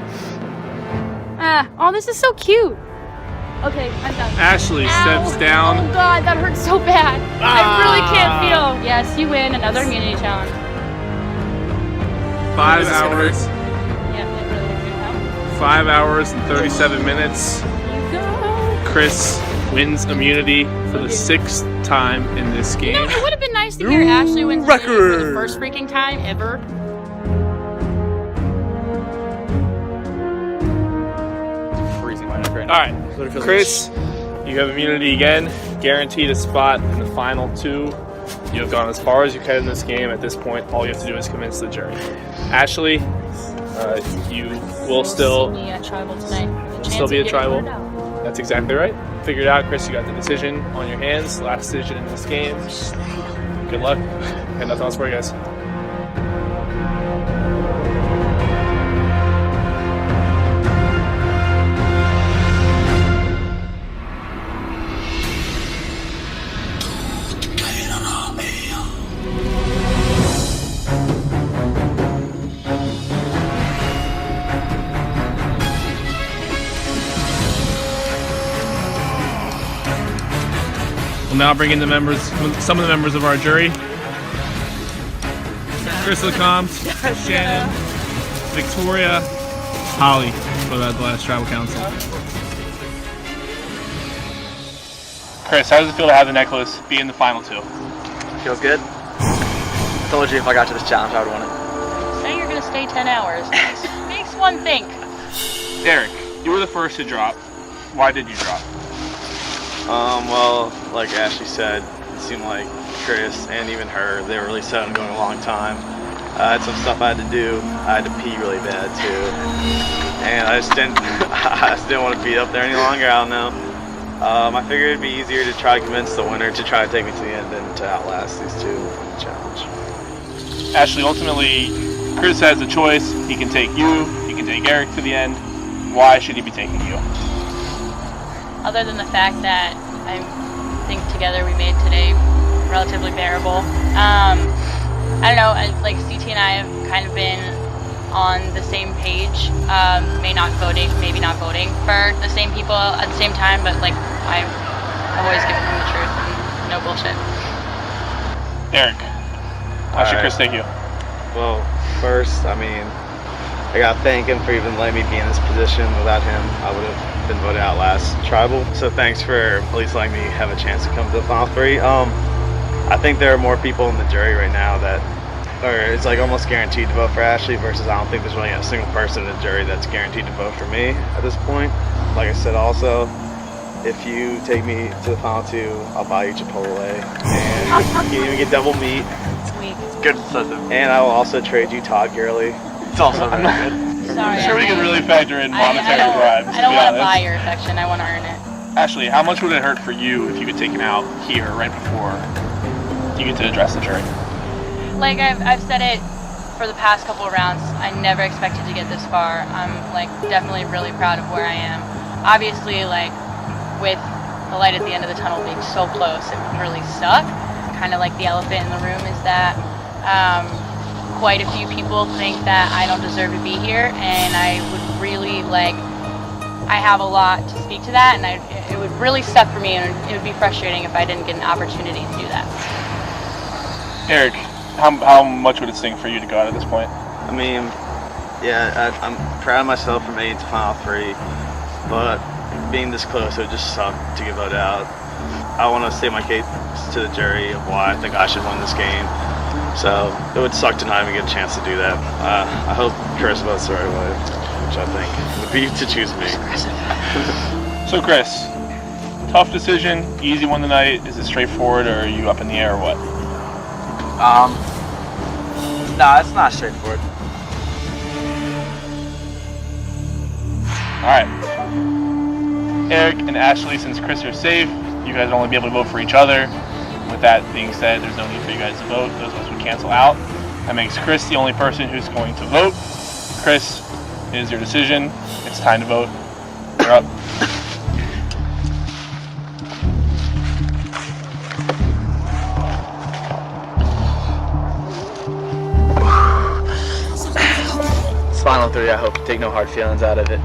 Oh, this is so cute. Okay, I'm done. Ashley steps down. Oh God, that hurts so bad. I really can't feel. Yes, you win another immunity challenge. 5 hours. Yeah, it really did. 5 hours and 37 minutes. Chris wins immunity for the 6th time in this game. You know, it would have been nice to hear Ashley wins immunity for the first freaking time ever. Freezing my neck right All now. right, Chris, you have immunity again. Guaranteed a spot in the final 2. You have gone as far as you can in this game. At this point, all you have to do is convince the jury. Ashley, you will still be a tribal tonight. still be a tribal. That's exactly right. Figured it out, Chris. You got the decision on your hands. Last decision in this game. Good luck. And nothing else for you guys. We'll now bring in some of the members of our jury. Chris Lecomte, Shannon, Victoria, Holly, for the last tribal council. Chris, how does it feel to have the necklace be in the final 2? Feels good. I told you if I got to this challenge, I would win it. Say you're gonna stay 10 hours. Makes one think. Eric, you were the first to drop. Why did you drop? Well, like Ashley said, it seemed like Chris and even her, they were really set on going a long time. I had some stuff I had to do. I had to pee really bad too, and I just didn't want to be up there any longer. I don't know. I figured it'd be easier to try to convince the winner to try to take me to the end than to outlast these two in the challenge. Ashley, ultimately, Chris has a choice. He can take you, he can take Eric to the end. Why should he be taking you? Other than the fact that I think together we made today relatively bearable. I don't know, like CT and I have kind of been on the same page, maybe not voting for the same people at the same time, but like I've always given them the truth and no bullshit. Eric, why should Chris take you? Well, first, I mean, I gotta thank him for even letting me be in this position. Without him, I would have been voted out last tribal. So thanks for at least letting me have a chance to come to the final three. I think there are more people in the jury right now that, or it's like almost guaranteed to vote for Ashley versus I don't think there's really a single person in the jury that's guaranteed to vote for me at this point. Like I said also, if you take me to the final two, I'll buy you Chipotle and you can even get double meat. Sweet. Good incentive. And I will also trade you Todd Gurley. It's also very good. Sorry. I'm sure we can really factor in monetary bribes. I don't want to buy your affection, I want to earn it. Ashley, how much would it hurt for you if you get taken out here right before you get to address the jury? Like I've said it for the past couple of rounds, I never expected to get this far. I'm like definitely really proud of where I am. Obviously, like with the light at the end of the tunnel being so close, it would really suck. Kind of like the elephant in the room is that quite a few people think that I don't deserve to be here, and I would really I have a lot to speak to that, and it would really suck for me, and it would be frustrating if I didn't get an opportunity to do that. Eric, how much would it sting for you to go out at this point? I mean, yeah, I'm proud of myself for making it to final three, but being this close, it would just suck to get voted out. I want to state my case to the jury of why I think I should win this game. So it would suck to not even get a chance to do that. I hope Chris votes the right way, which I think would be to choose me. So Chris, tough decision, easy one tonight. Is it straightforward, or are you up in the air, or what? No, it's not straightforward. All right. Eric and Ashley, since Chris are safe, you guys will only be able to vote for each other. With that being said, there's no need for you guys to vote. Those votes would cancel out. That makes Chris the only person who's going to vote. Chris, it is your decision. It's time to vote. You're up. It's final three. I hope you take no hard feelings out of it.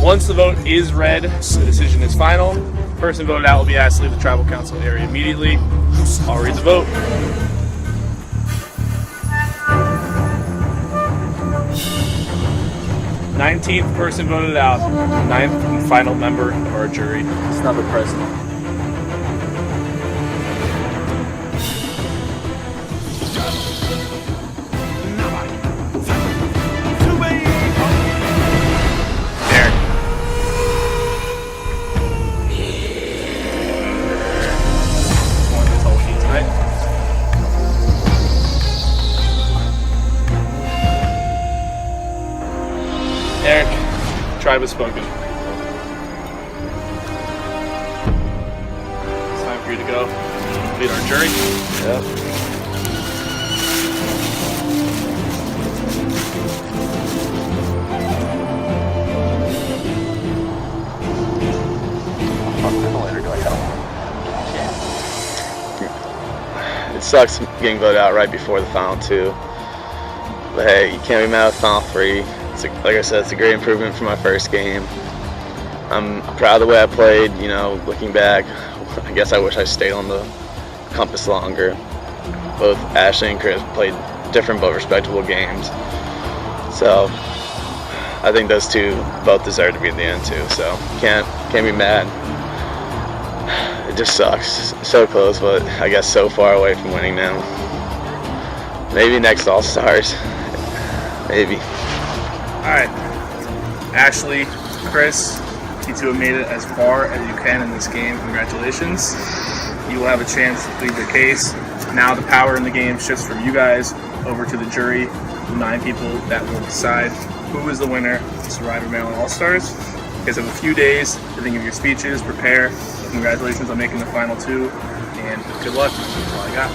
Once the vote is read, the decision is final. The person voted out will be asked to leave the tribal council area immediately. I'll read the vote. "19th person voted out, 9th and final member of our jury." It's not the president. Eric, tribe has spoken. It's time for you to go lead our jury. Yep. It sucks getting voted out right before the final two. But hey, you can't be mad with final three. Like I said, it's a great improvement from my first game. I'm proud of the way I played. You know, looking back, I guess I wish I stayed on the compass longer. Both Ashley and Chris played different but respectable games. So I think those two both deserve to be in the end too. So can't be mad. It just sucks. So close, but I guess so far away from winning now. Maybe next All Stars. Maybe. All right, Ashley, Chris, you two have made it as far as you can in this game. Congratulations. You will have a chance to plead your case. Now the power in the game shifts from you guys over to the jury, the 9 people that will decide who is the winner of Survivor Maryland All Stars. You guys have a few days to think of your speeches, prepare. Congratulations on making the final 2, and good luck. That's all I got.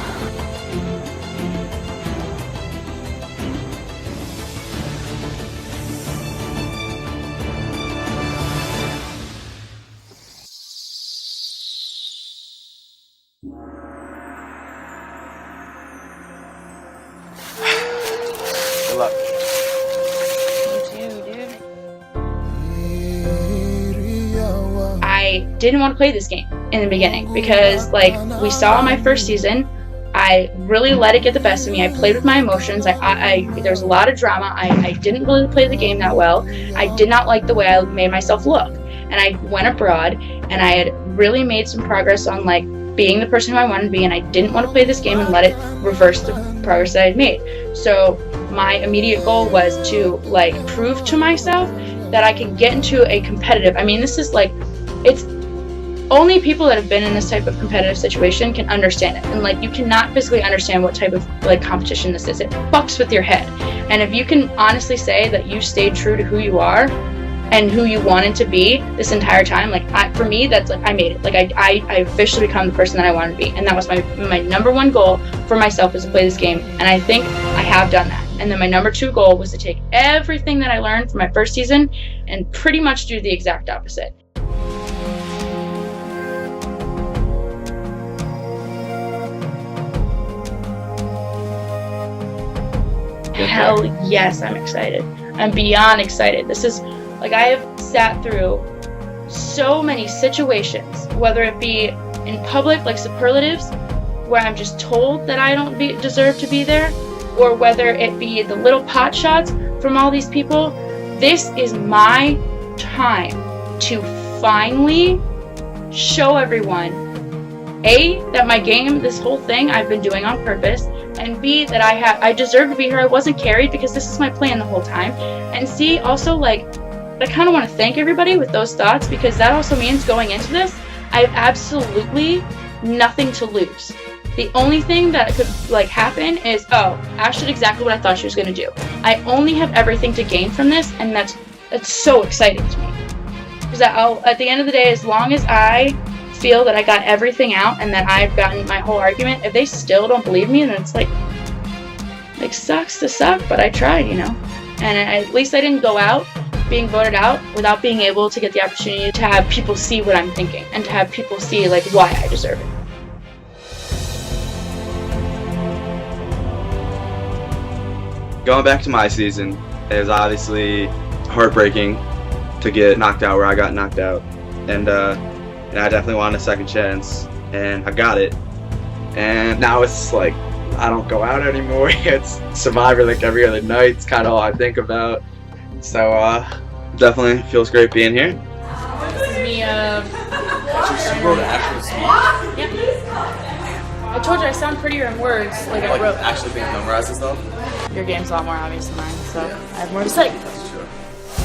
Good luck. You too, dude. I didn't want to play this game in the beginning because, like, we saw my first season. I really let it get the best of me. I played with my emotions. There was a lot of drama. I didn't really play the game that well. I did not like the way I made myself look. And I went abroad, and I had really made some progress on, like, being the person who I wanted to be, and I didn't want to play this game and let it reverse the progress that I had made. So my immediate goal was to, like, prove to myself that I can get into a competitive, I mean, this is like, it's only people that have been in this type of competitive situation can understand it. And, like, you cannot physically understand what type of, like, competition this is. It fucks with your head. And if you can honestly say that you stayed true to who you are and who you wanted to be this entire time, like, for me, that's, like, I made it. Like, I officially become the person that I wanted to be. And that was my number one goal for myself, is to play this game. And I think I have done that. And then my number 2 goal was to take everything that I learned from my first season and pretty much do the exact opposite. Hell yes, I'm excited. I'm beyond excited. This is, like, I have sat through so many situations, whether it be in public, like superlatives, where I'm just told that I don't deserve to be there, or whether it be the little pot shots from all these people. This is my time to finally show everyone, A, that my game, this whole thing, I've been doing on purpose, and B, that I deserve to be here. I wasn't carried because this is my plan the whole time. And C, also, like, I kind of want to thank everybody with those thoughts, because that also means going into this, I have absolutely nothing to lose. The only thing that could, like, happen is, oh, Ash did exactly what I thought she was going to do. I only have everything to gain from this, and that's so exciting to me. Because at the end of the day, as long as I feel that I got everything out and that I've gotten my whole argument, if they still don't believe me, then it's like sucks to suck, but I tried, you know. And at least I didn't go out being voted out without being able to get the opportunity to have people see what I'm thinking and to have people see, like, why I deserve it. Going back to my season, it was obviously heartbreaking to get knocked out where I got knocked out, and I definitely wanted a second chance, and I got it. And now it's like, I don't go out anymore. It's Survivor like every other night. It's kind of all I think about. So definitely feels great being here. This is me. You wrote Ashley's speech? Yeah. I told you I sound prettier in words, like I wrote. Actually being memorized and stuff? Your game's a lot more obvious than mine, so I have more to say.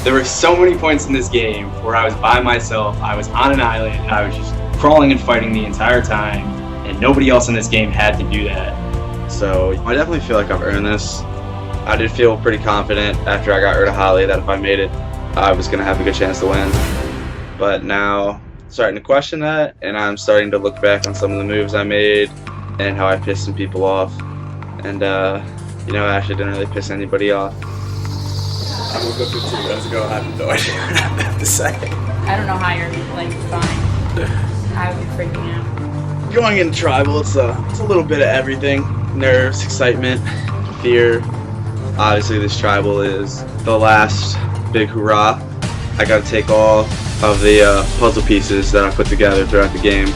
There were so many points in this game where I was by myself, I was on an island, and I was just crawling and fighting the entire time, and nobody else in this game had to do that. So I definitely feel like I've earned this. I did feel pretty confident after I got rid of Holly that if I made it, I was going to have a good chance to win. But now I'm starting to question that, and I'm starting to look back on some of the moves I made and how I pissed some people off. And, you know, I actually didn't really piss anybody off. I woke up 15 minutes ago and I have no idea what I have to say. I don't know how you're, like, fine. I would be freaking out. Going into Tribal, it's a little bit of everything. Nerves, excitement, fear. Obviously this Tribal is the last big hurrah. I gotta take all of the puzzle pieces that I put together throughout the game,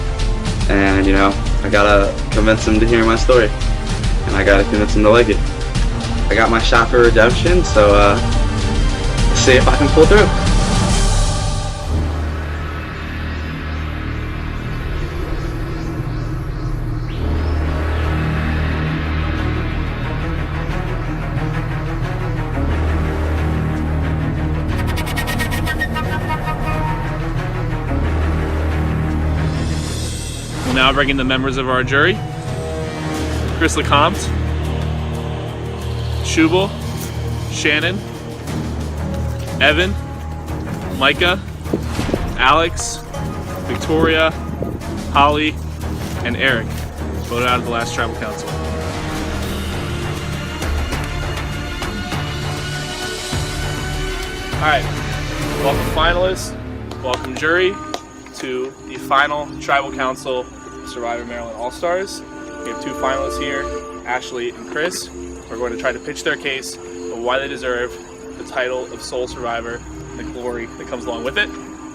and, you know, I gotta convince them to hear my story, and I gotta convince them to like it. I got my shot for redemption, so let's see if I can pull through. now bring in the members of our jury. Chris Lecomte, Shubal, Shannon, Evan, Micah, Alex, Victoria, Holly, and Eric voted out of the last tribal council. Alright, welcome finalists, welcome jury to the final tribal council Survivor Maryland All-Stars. We have two finalists here, Ashley and Chris. We're going to try to pitch their case of why they deserve the title of Sole Survivor and the glory that comes along with it.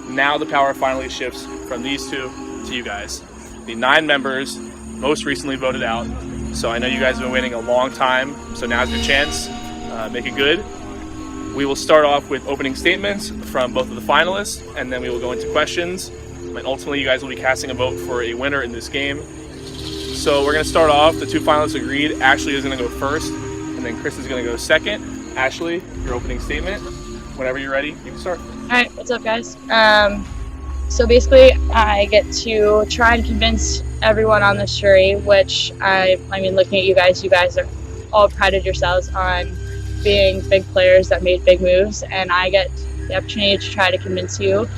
Now the power finally shifts from these two to you guys. The 9 members most recently voted out, so I know you guys have been waiting a long time, so now's your chance. Make it good. We will start off with opening statements from both of the finalists, and then we will go into questions. And ultimately, you guys will be casting a vote for a winner in this game. So we're going to start off. The two finalists agreed. Ashley is going to go first, and then Chris is going to go second. Ashley, your opening statement. Whenever you're ready, you can start. All right, what's up, guys? So basically, I get to try and convince everyone on this jury, which I mean, looking at you guys are all prided yourselves on being big players that made big moves, and I get the opportunity to try to convince you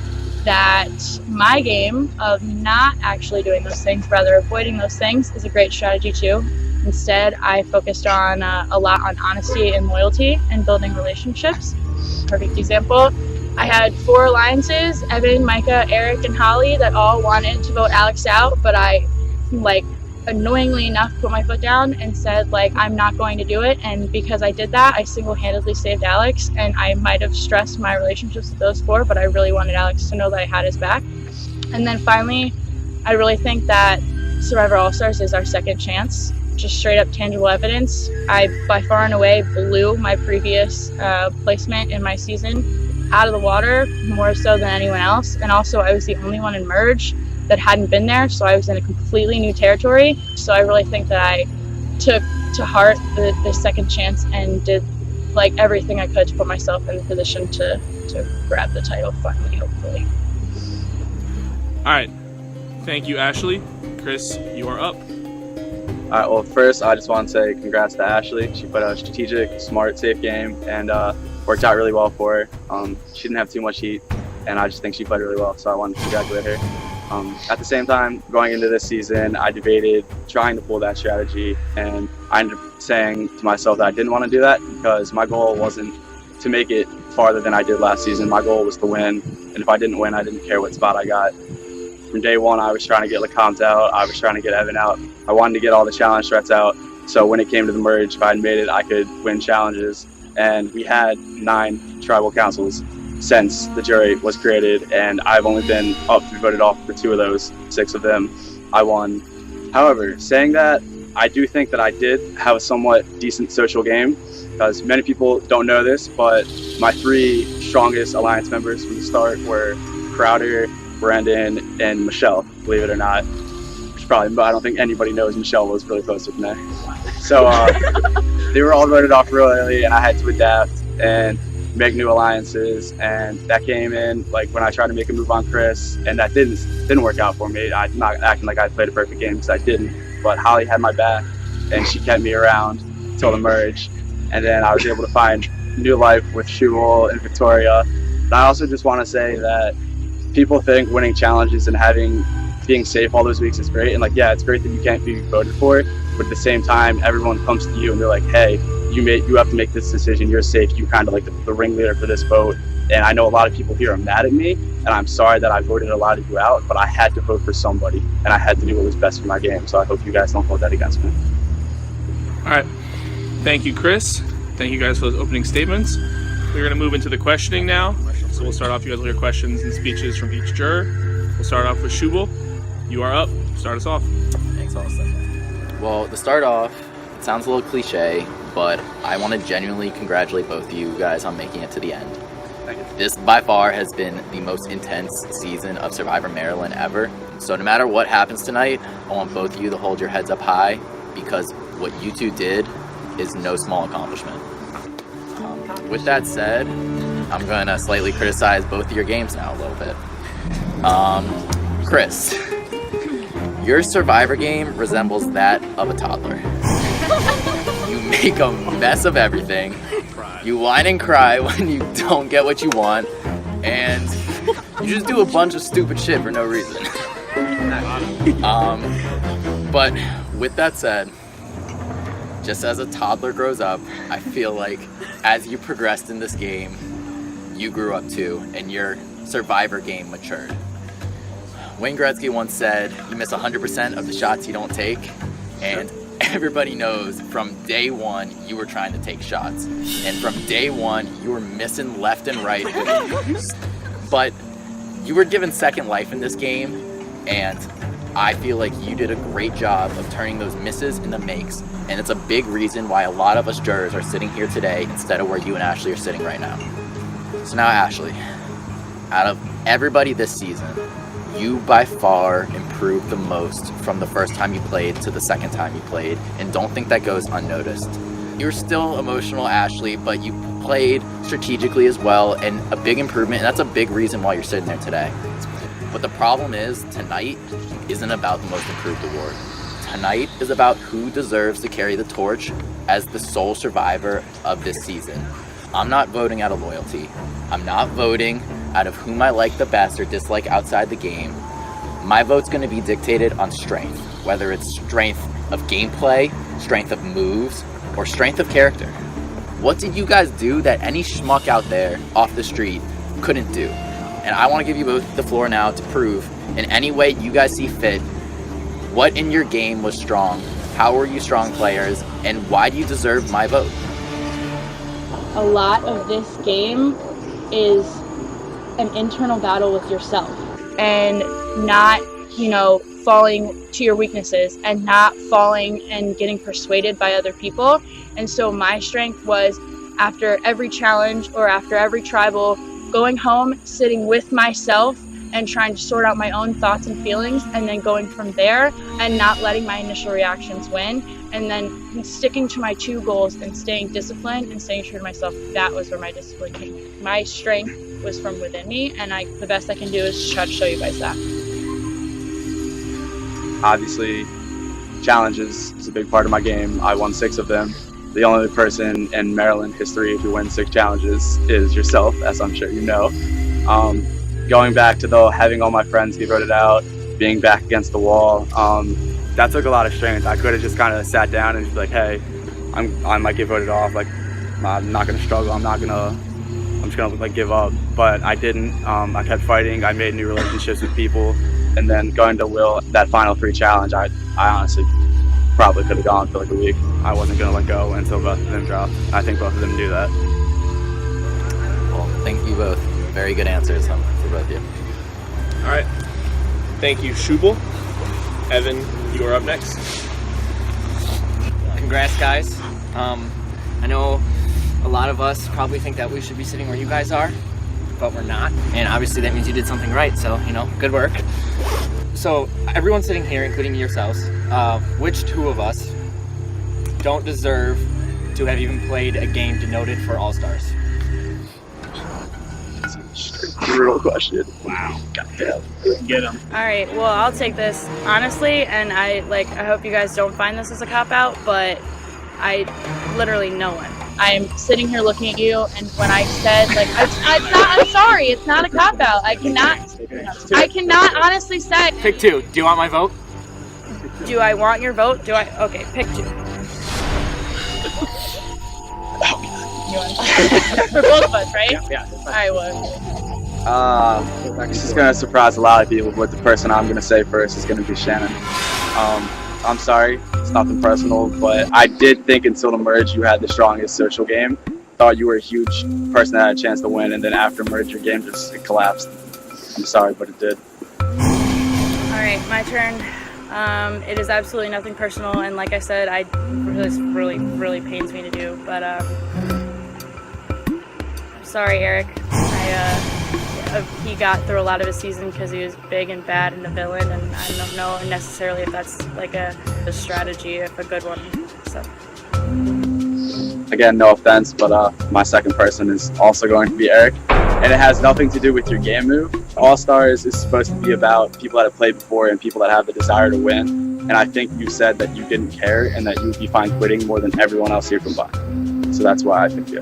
that my game of not actually doing those things, rather avoiding those things, is a great strategy too. Instead, I focused on a lot on honesty and loyalty and building relationships. Perfect example, I had 4 alliances, Evan, Micah, Eric, and Holly, that all wanted to vote Alex out, but I, annoyingly enough, put my foot down and said, I'm not going to do it. And because I did that, I single-handedly saved Alex, and I might have stressed my relationships with those 4, but I really wanted Alex to know that I had his back. And then finally, I really think that Survivor All-Stars is our second chance. Just straight up tangible evidence. I, by far and away, blew my previous placement in my season out of the water, more so than anyone else. And also, I was the only one in Merge that hadn't been there, so I was in a completely new territory. So I really think that I took to heart the second chance and did everything I could to put myself in the position to grab the title finally, hopefully. All right, thank you, Ashley. Chris, you are up. All right, well, first, I just want to say congrats to Ashley. She put a strategic, smart, safe game, and worked out really well for her. She didn't have too much heat, and I just think she played really well, so I wanted to congratulate her. At the same time, going into this season, I debated trying to pull that strategy, and I ended up saying to myself that I didn't want to do that because my goal wasn't to make it farther than I did last season. My goal was to win, and if I didn't win, I didn't care what spot I got. From day one, I was trying to get Lecomte out. I was trying to get Evan out. I wanted to get all the challenge threats out, so when it came to the merge, if I had made it, I could win challenges. And we had 9 tribal councils since the jury was created, and I've only been up to be voted off for 2 of those. 6 of them I won. However, saying that, I do think that I did have a somewhat decent social game, because many people don't know this, but my 3 strongest alliance members from the start were Crowder, Brandon, and Michelle, believe it or not. Which probably, I don't think anybody knows Michelle was really close with me. So they were all voted off real early, and I had to adapt and make new alliances, and that came in when I tried to make a move on Chris, and that didn't work out for me. I'm not acting like I played a perfect game, because I didn't, but Holly had my back, and she kept me around till the merge, and then I was able to find new life with Shubal and Victoria. And I also just want to say that people think winning challenges and being safe all those weeks is great, and yeah, it's great that you can't be voted for, but at the same time, everyone comes to you and they're like, hey, you have to make this decision, you're safe, you kind of the ringleader for this vote. And I know a lot of people here are mad at me, and I'm sorry that I voted a lot of you out, but I had to vote for somebody, and I had to do what was best for my game, so I hope you guys don't hold that against me. All right, thank you, Chris. Thank you guys for those opening statements. We're going to move into the questioning now. So we'll start off, you guys will hear questions and speeches from each juror. We'll start off with Shubal. You are up. Start us off. Thanks, Austin. Well, to start off, it sounds a little cliche, but I want to genuinely congratulate both of you guys on making it to the end. Thank you. This, by far, has been the most intense season of Survivor Maryland ever. So no matter what happens tonight, I want both of you to hold your heads up high, because what you two did is no small accomplishment. With that said, I'm going to slightly criticize both of your games now a little bit. Chris, Your Survivor game resembles that of a toddler. You make a mess of everything. You whine and cry when you don't get what you want, and you just do a bunch of stupid shit for no reason. But with that said, just as a toddler grows up, I feel like as you progressed in this game, you grew up too, and your Survivor game matured. Wayne Gretzky once said, you miss 100% of the shots you don't take, and everybody knows from day one you were trying to take shots. And from day one, you were missing left and right. But you were given second life in this game, and I feel like you did a great job of turning those misses into makes. And it's a big reason why a lot of us jurors are sitting here today instead of where you and Ashley are sitting right now. So now, Ashley, out of everybody this season, you by far improved the most from the first time you played to the second time you played, and don't think that goes unnoticed. You're still emotional, Ashley, but you played strategically as well, and a big improvement, and that's a big reason why you're sitting there today. But the problem is, tonight isn't about the most improved award. Tonight is about who deserves to carry the torch as the sole survivor of this season. I'm not voting out of loyalty. I'm not voting out of whom I like the best or dislike outside the game. My vote's going to be dictated on strength, whether it's strength of gameplay, strength of moves, or strength of character. What did you guys do that any schmuck out there off the street couldn't do? And I want to give you both the floor now to prove in any way you guys see fit what in your game was strong, how were you strong players, and why do you deserve my vote? A lot of this game is an internal battle with yourself and not, falling to your weaknesses and not falling and getting persuaded by other people. And so my strength was after every challenge or after every tribal, going home, sitting with myself and trying to sort out my own thoughts and feelings, and then going from there and not letting my initial reactions win, and then sticking to my two goals and staying disciplined and staying true to myself. That was where my discipline came. My strength was from within me, and the best I can do is try to show you guys that. Obviously, challenges is a big part of my game. I won 6 of them. The only person in Maryland history who wins 6 challenges is yourself, as I'm sure you know. Going back to having all my friends get voted out, being back against the wall, that took a lot of strength. I could have just kind of sat down and be like, hey, I might get voted off. Like, I'm not going to struggle. I'm just going to give up. But I didn't. I kept fighting. I made new relationships with people. And then going to Will, that final 3 challenge, I honestly probably could have gone for a week. I wasn't going to let go until both of them dropped. I think both of them knew that. Well, thank you both. Very good answers for both of you. All right. Thank you, Shubal. Evan, you are up next. Congrats, guys. I know a lot of us probably think that we should be sitting where you guys are, but we're not. And obviously that means you did something right, so, good work. So, everyone sitting here, including yourselves, which 2 of us don't deserve to have even played a game denoted for All-Stars? Brutal question. Wow. Goddamn. Get him. All right, well, I'll take this honestly, and I hope you guys don't find this as a cop-out, but literally no one. I'm sitting here looking at you, and when I said, I'm sorry, it's not a cop-out. I cannot honestly say. Pick 2. Do you want my vote? Do I want your vote? Okay, pick 2. For both of us, right? Yeah. All right, well. This is going to surprise a lot of people, but the person I'm going to say first is going to be Shannon. I'm sorry, it's nothing personal, but I did think until the merge you had the strongest social game. Thought you were a huge person that had a chance to win, and then after merge your game just collapsed. I'm sorry, but it did. All right, my turn. It is absolutely nothing personal, and like I said, this really, really pains me to do, but sorry, Eric. He got through a lot of his season because he was big and bad and a villain, and I don't know necessarily if that's a strategy, if a good one. So. Again, no offense, but my second person is also going to be Eric. and it has nothing to do with your game move. All Stars is supposed to be about people that have played before and people that have the desire to win. And I think you said that you didn't care and that you would be fine quitting more than everyone else here combined. So that's why I picked you.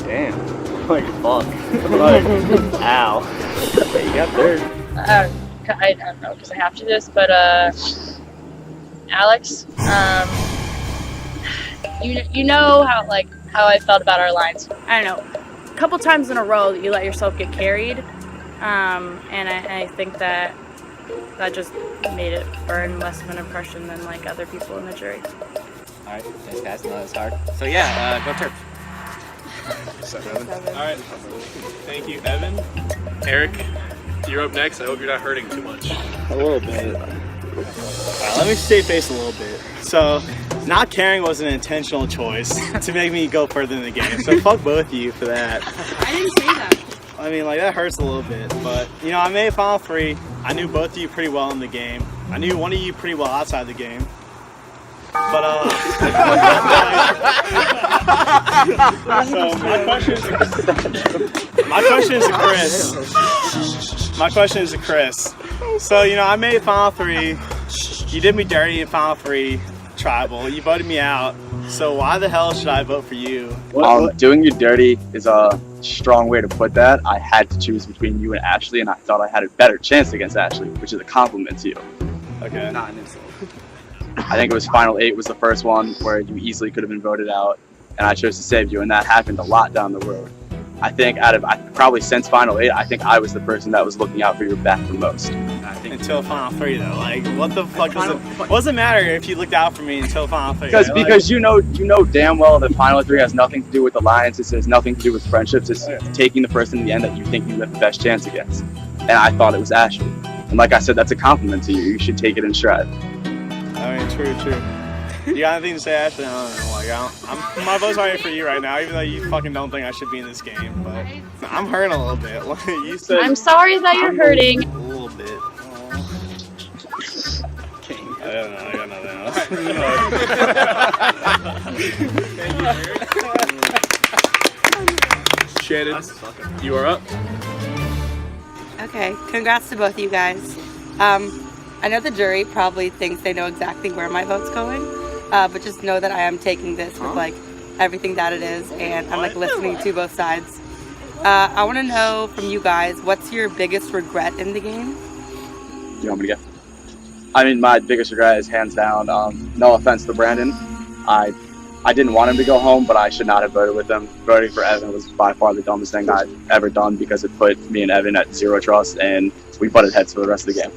Damn. Like, fuck. Like, ow. But you got third. I don't know because I have to do this, but Alex, you know how I felt about our lines. I don't know, a couple times in a row that you let yourself get carried, and I think that just made it burn less of an impression than like other people in the jury. All right, thanks guys. I know it's hard. So yeah, go Terps. All right, thank you, Evan. Eric, you're up next. I hope you're not hurting too much. A little bit. Let me save face a little bit. So, not caring was an intentional choice to make me go further in the game. So fuck both of you for that. I didn't say that. I mean, like, that hurts a little bit. But, you know, I made Final 3. I knew both of you pretty well in the game. I knew one of you pretty well outside the game. But, so my question is to Chris. So, you know, I made Final 3. You did me dirty in Final 3 Tribal. You voted me out. So why the hell should I vote for you? Doing you dirty is a strong way to put that. I had to choose between you and Ashley, and I thought I had a better chance against Ashley, which is a compliment to you. Okay. Not an insult. I think it was Final 8 was the first one where you easily could have been voted out, and I chose to save you, and that happened a lot down the road. I think probably since Final 8, I think I was the person that was looking out for your back the most. Until Final 3 though, like what the fuck does it matter if you looked out for me until Final 3? Because you know damn well that Final 3 has nothing to do with alliances, it has nothing to do with friendships, it's taking the person in the end that you think you have the best chance against. And I thought it was Ashley. And like I said, that's a compliment to you. You should take it in stride. I mean, true. You got anything to say, Ashley? I don't know. Like, my vote's already for you right now, even though you fucking don't think I should be in this game. But I'm hurting a little bit. Like, you said. I'm sorry that you're hurting. A little bit. I don't know. I got nothing else. Shannon, you are up. Okay, congrats to both of you guys. I know the jury probably thinks they know exactly where my vote's going, but just know that I am taking this with like everything that it is, and I'm like listening to both sides. I want to know from you guys, what's your biggest regret in the game? Do you want me to go? I mean, my biggest regret is hands down, no offense to Brandon. I didn't want him to go home, but I should not have voted with him. Voting for Evan was by far the dumbest thing I've ever done because it put me and Evan at 0 trust, and we butted heads for the rest of the game.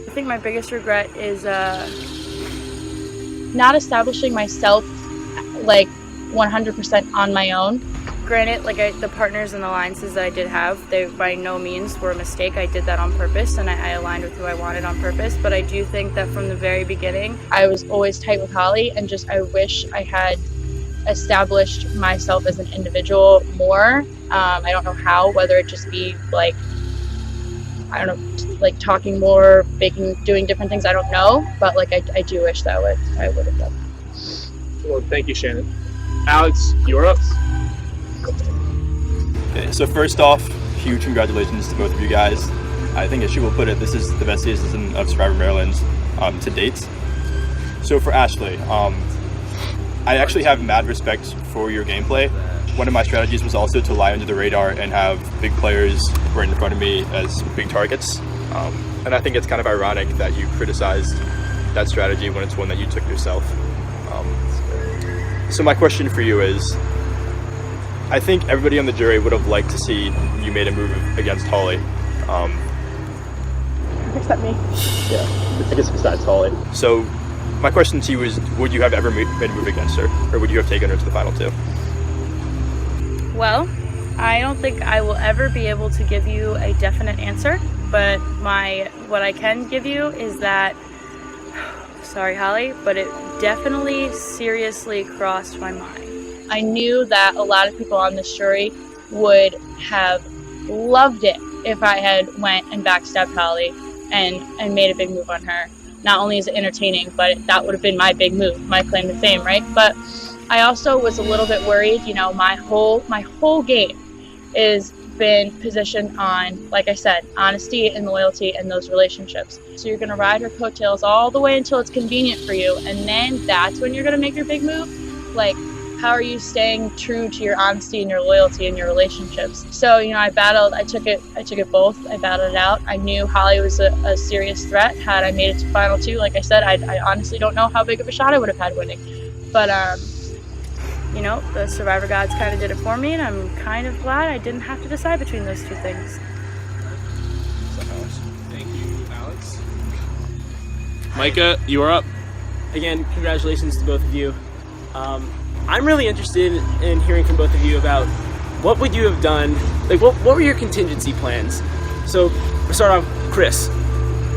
I think my biggest regret is not establishing myself like 100% on my own. Granted, like the partners and alliances that I did have, they by no means were a mistake. I did that on purpose, and I aligned with who I wanted on purpose. But I do think that from the very beginning, I was always tight with Holly, and just I wish I had established myself as an individual more. I don't know how, whether it just be like, I don't know, like talking more, doing different things, I don't know. But like I do wish that I would have done. Well, thank you, Shannon. Alex, you're up. Okay, so first off, huge congratulations to both of you guys. I think as she will put it, this is the best season of Survivor Maryland to date. So for Ashley, I actually have mad respect for your gameplay. One of my strategies was also to lie under the radar and have big players right in front of me as big targets. And I think it's kind of ironic that you criticized that strategy when it's one that you took yourself. So my question for you is, I think everybody on the jury would have liked to see you made a move against Holly. Except me. Yeah, I guess besides Holly. So my question to you is, would you have ever made a move against her? Or would you have taken her to the final two? Well, I don't think I will ever be able to give you a definite answer, but what I can give you is that, sorry Holly, but it definitely seriously crossed my mind. I knew that a lot of people on this jury would have loved it if I had went and backstabbed Holly and made a big move on her. Not only is it entertaining, but that would have been my big move, my claim to fame, right? But I also was a little bit worried, you know, my whole game is been positioned on, like I said, honesty and loyalty and those relationships. So you're going to ride her coattails all the way until it's convenient for you, and then that's when you're going to make your big move. Like, how are you staying true to your honesty and your loyalty and your relationships? So, you know, I took it both. I battled it out. I knew Holly was a serious threat. Had I made it to final 2, like I said, I honestly don't know how big of a shot I would have had winning. But, you know, the Survivor gods kind of did it for me, and I'm kind of glad I didn't have to decide between those two things. Thank you, Alex. Micah, you are up. Again, congratulations to both of you. I'm really interested in hearing from both of you about what would you have done, like what were your contingency plans? So we'll start off, Chris.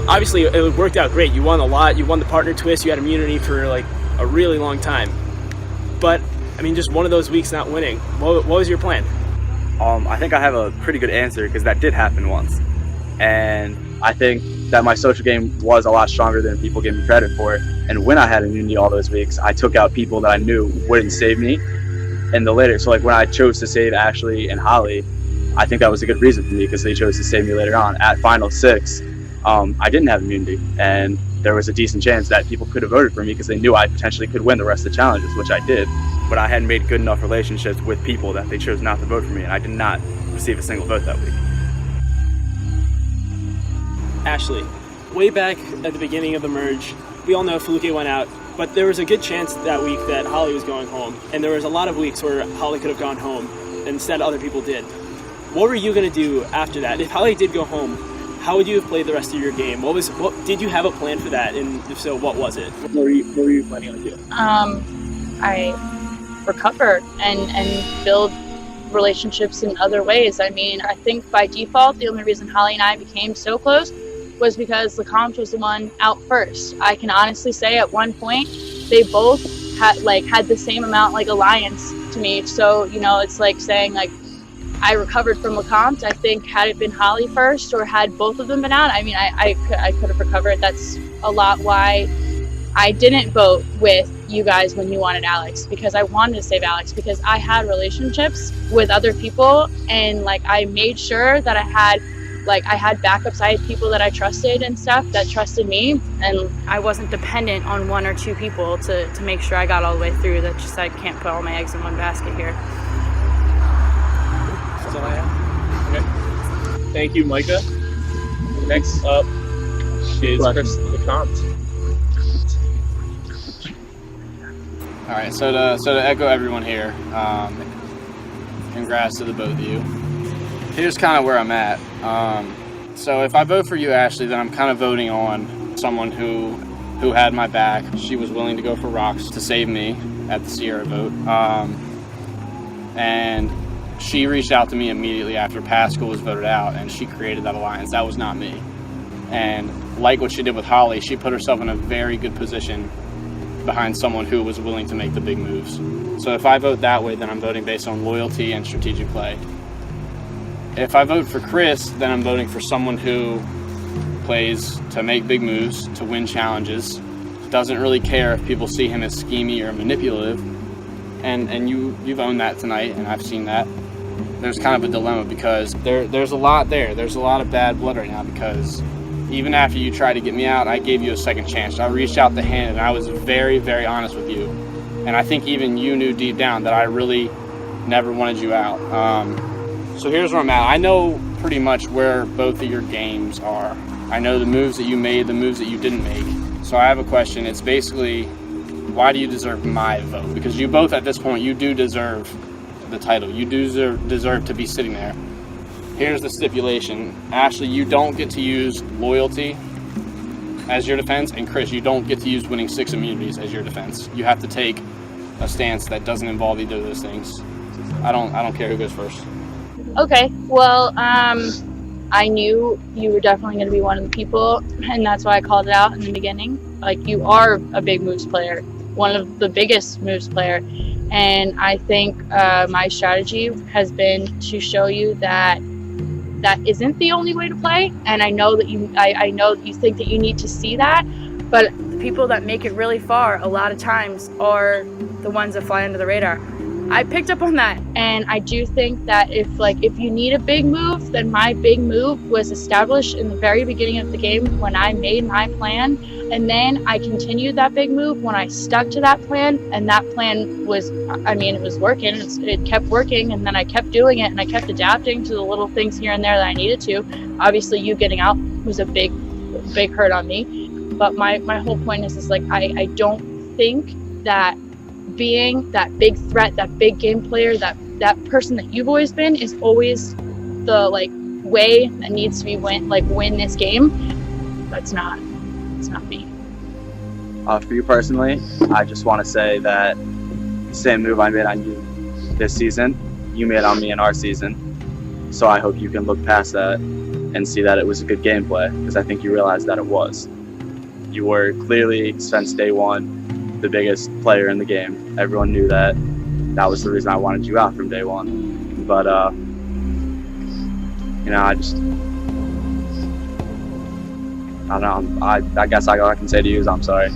Obviously it worked out great. You won a lot, you won the partner twist, you had immunity for like a really long time. But I mean, just one of those weeks not winning, what was your plan? I think I have a pretty good answer because that did happen once. And I think that my social game was a lot stronger than people give me credit for. And when I had immunity all those weeks, I took out people that I knew wouldn't save me in the later. So like when I chose to save Ashley and Holly, I think that was a good reason for me because they chose to save me later on. At final 6, I didn't have immunity, and there was a decent chance that people could have voted for me because they knew I potentially could win the rest of the challenges, which I did. But I hadn't made good enough relationships with people that they chose not to vote for me, and I did not receive a single vote that week. Ashley, way back at the beginning of the merge, we all know Felipe went out, but there was a good chance that week that Holly was going home, and there was a lot of weeks where Holly could have gone home, and instead other people did. What were you going to do after that? If Holly did go home, how would you have played the rest of your game? What did you have a plan for that, and if so, what was it? What were you planning on doing? I recover and build relationships in other ways. I mean, I think by default, the only reason Holly and I became so close was because LeCompte was the one out first. I can honestly say at one point, they both had the same amount alliance to me. So, you know, it's like saying I recovered from LeCompte. I think had it been Holly first or had both of them been out, I mean, I could have recovered. That's a lot why I didn't vote with you guys when you wanted Alex, because I wanted to save Alex, because I had relationships with other people, and I made sure that I had backups. I had people that I trusted and stuff that trusted me, and I wasn't dependent on one or two people to make sure I got all the way through. That just I can't put all my eggs in one basket here. That's all I have. Okay. Thank you, Micah. Next up is Chris LeCompte. All right, so to echo everyone here, congrats to the both of you. Here's kind of where I'm at. So if I vote for you, Ashley, then I'm kind of voting on someone who had my back. She was willing to go for rocks to save me at the Sierra vote. And she reached out to me immediately after Pascal was voted out, and she created that alliance. That was not me. And like what she did with Holly, she put herself in a very good position behind someone who was willing to make the big moves. So if I vote that way, then I'm voting based on loyalty and strategic play. If I vote for Chris, then I'm voting for someone who plays to make big moves, to win challenges, doesn't really care if people see him as schemy or manipulative. And you've owned that tonight, and I've seen that. There's kind of a dilemma because there's a lot there. There's a lot of bad blood right now because even after you tried to get me out, I gave you a second chance. I reached out the hand, and I was very, very honest with you. And I think even you knew deep down that I really never wanted you out. So here's where I'm at. I know pretty much where both of your games are. I know the moves that you made, the moves that you didn't make. So I have a question. It's basically, why do you deserve my vote? Because you both at this point, you do deserve the title. You do deserve to be sitting there. Here's the stipulation. Ashley, you don't get to use loyalty as your defense, and Chris, you don't get to use winning 6 immunities as your defense. You have to take a stance that doesn't involve either of those things. I don't care who goes first. Okay, well, I knew you were definitely going to be one of the people, and that's why I called it out in the beginning. You are a big moves player, one of the biggest moves player, and I think my strategy has been to show you that isn't the only way to play, and I know that you think that you need to see that, but the people that make it really far a lot of times are the ones that fly under the radar. I picked up on that, and I do think that if you need a big move, then my big move was established in the very beginning of the game when I made my plan, and then I continued that big move when I stuck to that plan, and that plan was, it was working. It kept working, and then I kept doing it, and I kept adapting to the little things here and there that I needed to. Obviously, you getting out was a big hurt on me, but my whole point is I don't think that being that big threat, that big game player, that person that you've always been is always the way that needs to be win this game. It's not me. For you personally, I just want to say that the same move I made on you this season, you made on me in our season. So I hope you can look past that and see that it was a good gameplay, because I think you realized that it was. You were clearly, since day one, the biggest player in the game. Everyone knew that. That was the reason I wanted you out from day one. But, I don't know. I guess all I can say to you is I'm sorry.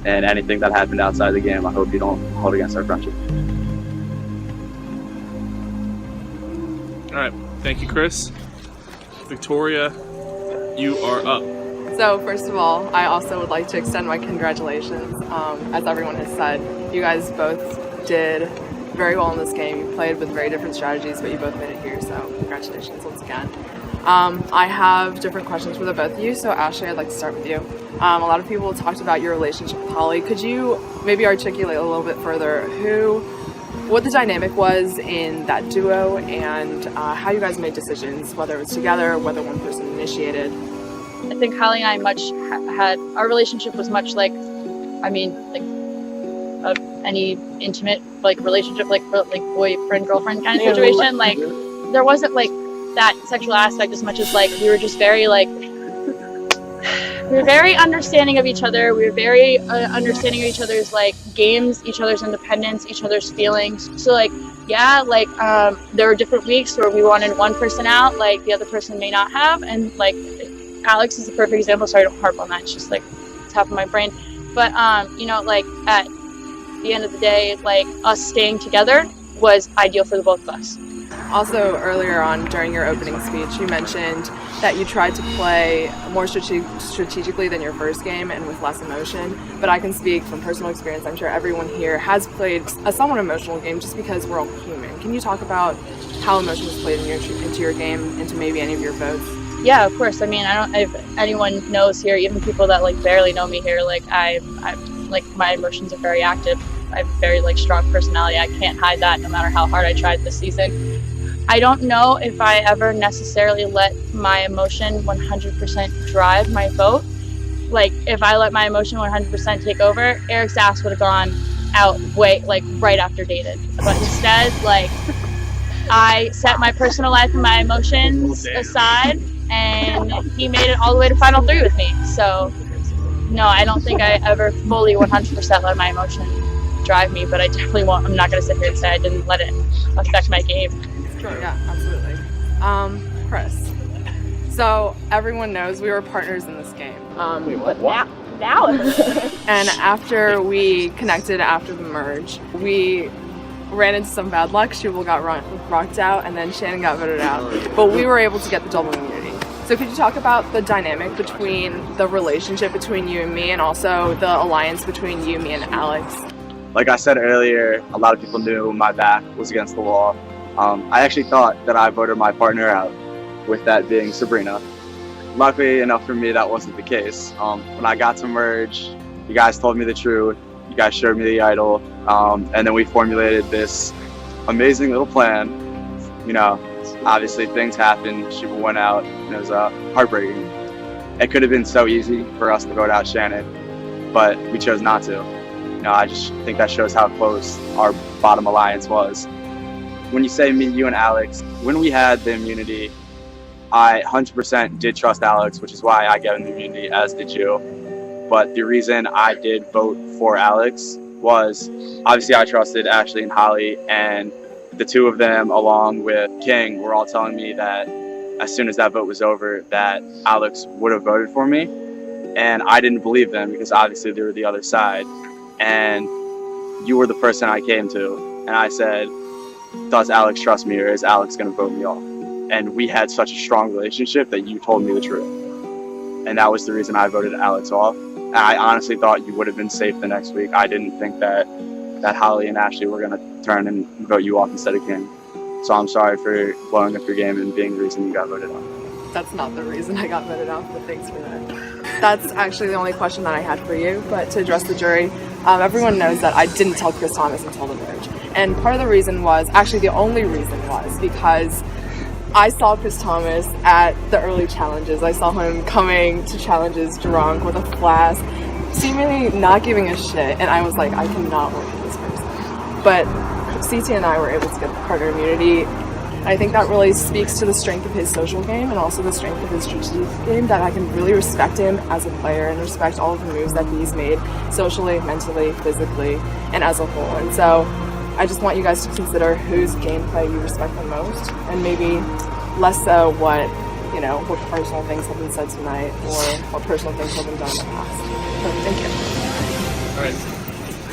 And anything that happened outside the game, I hope you don't hold against our friendship. All right. Thank you, Chris. Victoria, you are up. So first of all, I also would like to extend my congratulations. As everyone has said, you guys both did very well in this game. You played with very different strategies, but you both made it here, so congratulations once again. I have different questions for the both of you, so Ashley, I'd like to start with you. A lot of people talked about your relationship with Holly. Could you maybe articulate a little bit further what the dynamic was in that duo, and how you guys made decisions, whether it was together, whether one person initiated? I think Holly and I had our relationship was much like any intimate relationship, boyfriend girlfriend kind of situation. There wasn't that sexual aspect as much as we were just very we were very understanding of each other. We were very understanding of each other's games, each other's independence, each other's feelings. So there were different weeks where we wanted one person out, the other person may not have, and Alex is a perfect example. Sorry, I don't harp on that. It's just top of my brain. But at the end of the day, us staying together was ideal for the both of us. Also, earlier on during your opening speech, you mentioned that you tried to play more strategically than your first game and with less emotion. But I can speak from personal experience. I'm sure everyone here has played a somewhat emotional game just because we're all human. Can you talk about how emotion was played into your game, into maybe any of your votes? Yeah, of course. If anyone knows here, even people that barely know me here, my emotions are very active. I have a very strong personality. I can't hide that no matter how hard I tried this season. I don't know if I ever necessarily let my emotion 100% drive my vote. If I let my emotion 100% take over, Eric's ass would have gone out right after dated. But instead, I set my personal life and my emotions aside, and he made it all the way to Final 3 with me. So, no, I don't think I ever fully 100% let my emotion drive me, but I definitely won't. I'm not going to sit here and say I didn't let it affect my game. Sure, yeah, absolutely. Chris. So, everyone knows we were partners in this game. Wait, what? Now? And after we connected after the merge, we ran into some bad luck. Shubal got rocked out, and then Shannon got voted out. But we were able to get the double immunity. So could you talk about the dynamic between the relationship between you and me, and also the alliance between you, me, and Alex? Like I said earlier, a lot of people knew my back was against the wall. I actually thought that I voted my partner out, with that being Sabrina. Luckily enough for me, that wasn't the case. When I got to merge, you guys told me the truth. You guys showed me the idol, and then we formulated this amazing little plan. Obviously things happened. Shiva went out, and it was heartbreaking. It could have been so easy for us to vote out Shannon, but we chose not to. I just think that shows how close our bottom alliance was. When you say me, you, and Alex, when we had the immunity, I 100% did trust Alex, which is why I gave him the immunity, as did you. But the reason I did vote for Alex was, obviously I trusted Ashley and Holly, and the two of them, along with King, were all telling me that as soon as that vote was over, that Alex would have voted for me. And I didn't believe them, because obviously they were the other side. And you were the person I came to and I said, does Alex trust me or is Alex going to vote me off? And we had such a strong relationship that you told me the truth. And that was the reason I voted Alex off. And I honestly thought you would have been safe the next week. I didn't think that Holly and Ashley were going to turn and vote you off instead of King. So I'm sorry for blowing up your game and being the reason you got voted off. That's not the reason I got voted off, but thanks for that. That's actually the only question that I had for you, but to address the jury, everyone knows that I didn't tell Chris Thomas until the merge. And part of the reason was, actually the only reason was, because I saw Chris Thomas at the early challenges. I saw him coming to challenges drunk with a flask, seemingly not giving a shit, and I was like, I cannot work with this person. But CT and I were able to get partner immunity. I think that really speaks to the strength of his social game and also the strength of his strategic game, that I can really respect him as a player and respect all of the moves that he's made socially, mentally, physically, and as a whole. And so I just want you guys to consider whose gameplay you respect the most, and maybe less so what personal things have been said tonight or what personal things have been done in the past. So thank you. All right.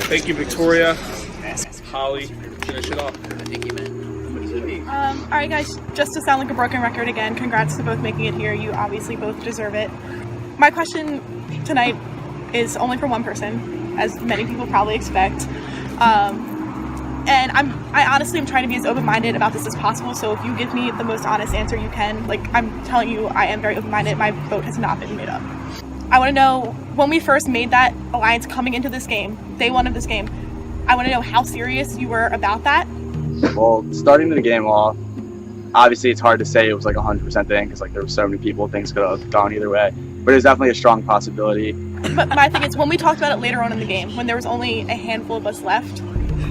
Thank you, Victoria. Holly, finish it off. Thank you, man. Alright guys, just to sound like a broken record again, congrats to both making it here. You obviously both deserve it. My question tonight is only for one person, as many people probably expect. And I honestly am trying to be as open-minded about this as possible, so if you give me the most honest answer you can, like, I'm telling you, I am very open-minded. My vote has not been made up. I want to know, when we first made that alliance coming into this game, day one of this game, I want to know how serious you were about that. Well, starting the game off, obviously it's hard to say it was like 100% thing because like there were so many people, things could have gone either way. But it was definitely a strong possibility. But my thing is, when we talked about it later on in the game, when there was only a handful of us left,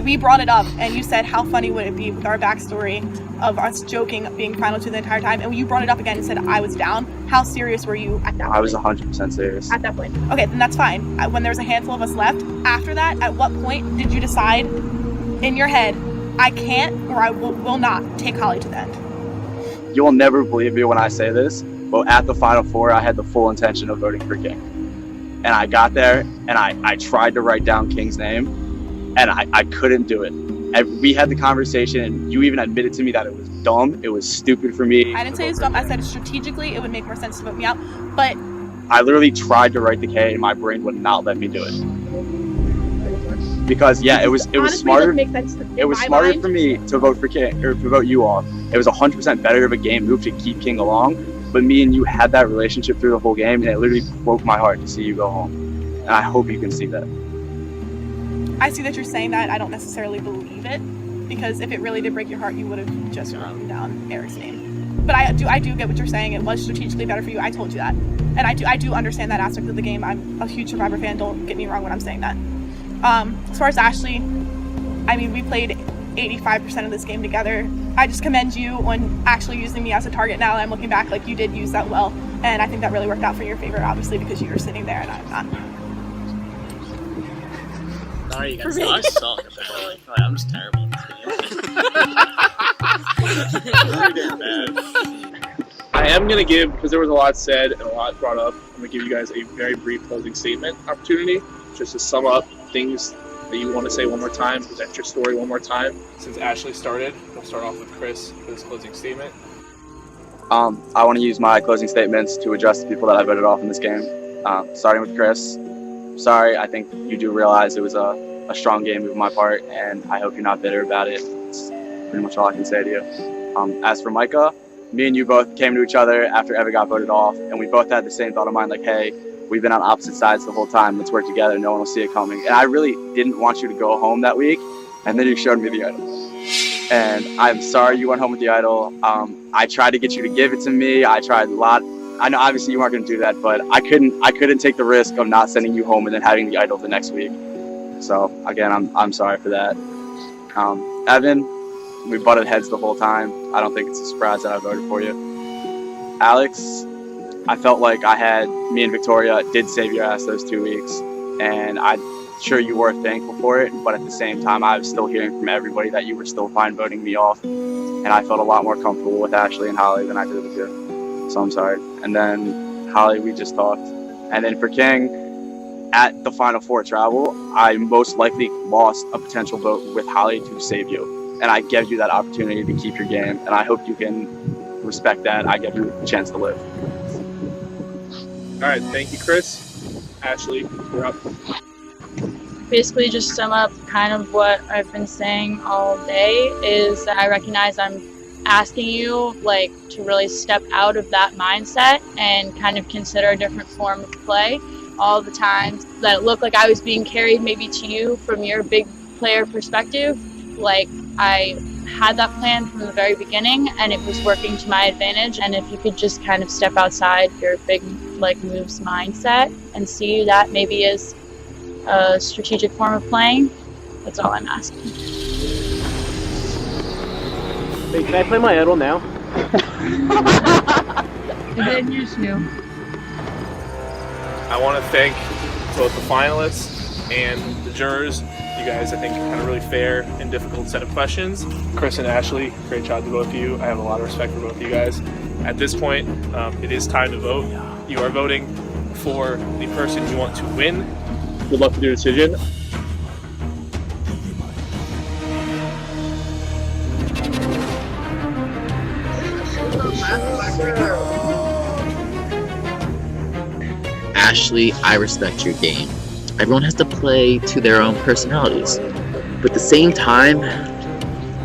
we brought it up and you said how funny would it be with our backstory of us joking being final two the entire time, and you brought it up again and said I was down. How serious were you at that point? I was 100% serious. At that point. Okay, then that's fine. When there was a handful of us left, after that, at what point did you decide in your head, I can't or I will not take Holly to the end? You will never believe me when I say this, but at the Final Four, I had the full intention of voting for King. And I got there, and I tried to write down King's name, and I couldn't do it. And we had the conversation, and you even admitted to me that it was dumb, it was stupid for me. I didn't say it was dumb, I said strategically it would make more sense to vote me out, but... I literally tried to write the K, and my brain would not let me do it. Because yeah, it was smarter. It was smarter for me to vote for King or to vote you off. It was 100% better of a game move to keep King along. But me and you had that relationship through the whole game, and it literally broke my heart to see you go home. And I hope you can see that. I see that you're saying that. I don't necessarily believe it, because if it really did break your heart, you would have just written down Eric's name. But I do get what you're saying. It was strategically better for you. I told you that, and I do understand that aspect of the game. I'm a huge Survivor fan. Don't get me wrong when I'm saying that. As far as Ashley, I mean, we played 85% of this game together. I just commend you on actually using me as a target now that I'm looking back. Like, you did use that well, and I think that really worked out for your favor, obviously, because you were sitting there and I'm not. Sorry, you guys. I suck, apparently. Like, I'm just terrible at this game. Really damn bad. I am going to give, because there was a lot said and a lot brought up, I'm going to give you guys a very brief closing statement opportunity, just to sum up things that you want to say one more time, present your story one more time. Since Ashley started, we'll start off with Chris for his closing statement. I want to use my closing statements to address the people that I voted off in this game. Starting with Chris, sorry, I think you do realize it was a strong game move on my part, and I hope you're not bitter about it. It's pretty much all I can say to you. As for Micah, me and you both came to each other after Evan got voted off, and we both had the same thought of mind, like, hey, we've been on opposite sides the whole time. Let's work together. No one will see it coming. And I really didn't want you to go home that week, and then you showed me the idol. And I'm sorry you went home with the idol. I tried to get you to give it to me. I tried a lot. I know obviously you weren't going to do that, but I couldn't take the risk of not sending you home and then having the idol the next week. So again, I'm sorry for that. Evan, we butted heads the whole time. I don't think it's a surprise that I voted for you. Alex, I felt like me and Victoria did save your ass those 2 weeks, and I'm sure you were thankful for it, but at the same time, I was still hearing from everybody that you were still fine voting me off, and I felt a lot more comfortable with Ashley and Holly than I did with you, so I'm sorry. And then Holly, we just talked. And then for King, at the Final Four travel, I most likely lost a potential vote with Holly to save you. And I gave you that opportunity to keep your game, and I hope you can respect that. I gave you a chance to live. All right, thank you, Chris. Ashley, you're up. Basically, just sum up kind of what I've been saying all day is that I recognize I'm asking you like to really step out of that mindset and kind of consider a different form of play. All the times that it looked like I was being carried maybe to you from your big player perspective, like I had that plan from the very beginning and it was working to my advantage. And if you could just kind of step outside your big like moves mindset and see that maybe as a strategic form of playing, that's all I'm asking. Wait, can I play my idol now? I didn't use you. I want to thank both the finalists and the jurors. You guys, I think, had a really fair and difficult set of questions. Chris and Ashley, great job to both of you. I have a lot of respect for both of you guys. At this point, it is time to vote. You are voting for the person you want to win. Good luck with your decision. Ashley, I respect your game. Everyone has to play to their own personalities. But at the same time,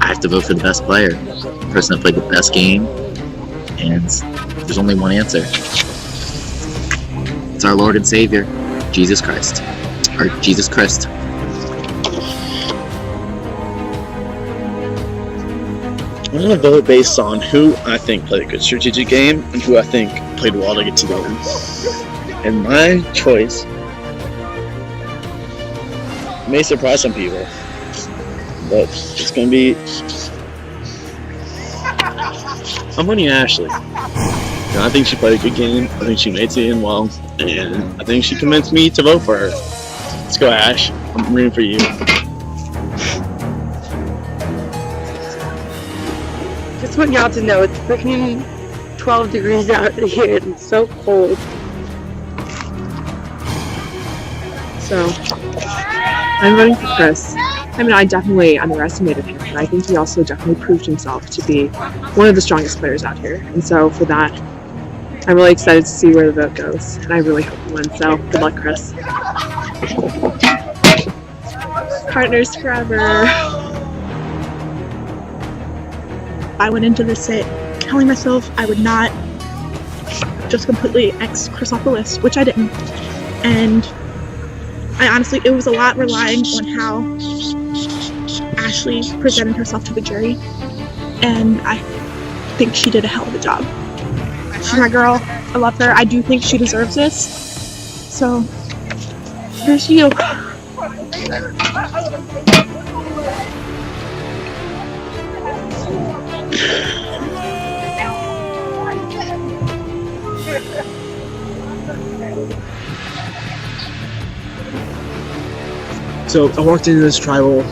I have to vote for the best player. The person that played the best game. And there's only one answer. It's our Lord and Savior, Jesus Christ. Or Jesus Christ. I'm going to vote based on who I think played a good strategic game and who I think played well to get to the win. And my choice may surprise some people, but it's going to be... I'm voting Ashley. And I think she played a good game. I think she made it in well, and I think she convinced me to vote for her. Let's go, Ash. I'm rooting for you. Just want y'all to know it's freaking 12 degrees out here and it's so cold. So, I'm voting for Chris. I mean, I definitely underestimated him, but I think he also definitely proved himself to be one of the strongest players out here. And so for that, I'm really excited to see where the vote goes. And I really hope he wins, so good luck, Chris. Partners forever. I went into this set telling myself I would not just completely X Chris off the list, which I didn't. And I honestly, it was a lot relying on how Ashley presented herself to the jury, and I think she did a hell of a job. She's my girl. I love her. I do think she deserves this. So, here's you. So I walked into this tribal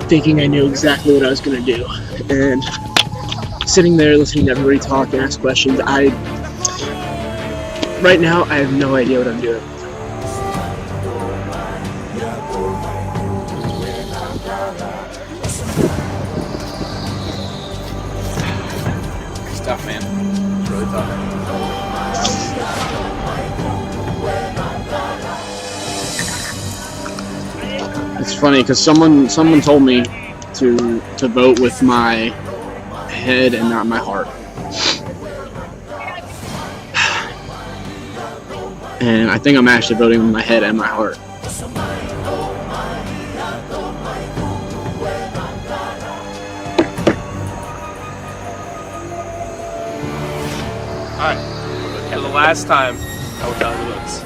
thinking I knew exactly what I was going to do, and sitting there listening to everybody talk and ask questions, right now I have no idea what I'm doing. It's tough, man. It's really tough. It's funny because someone told me to vote with my head and not my heart. And I think I'm actually voting with my head and my heart. Alright, for the last time, I will tell you this.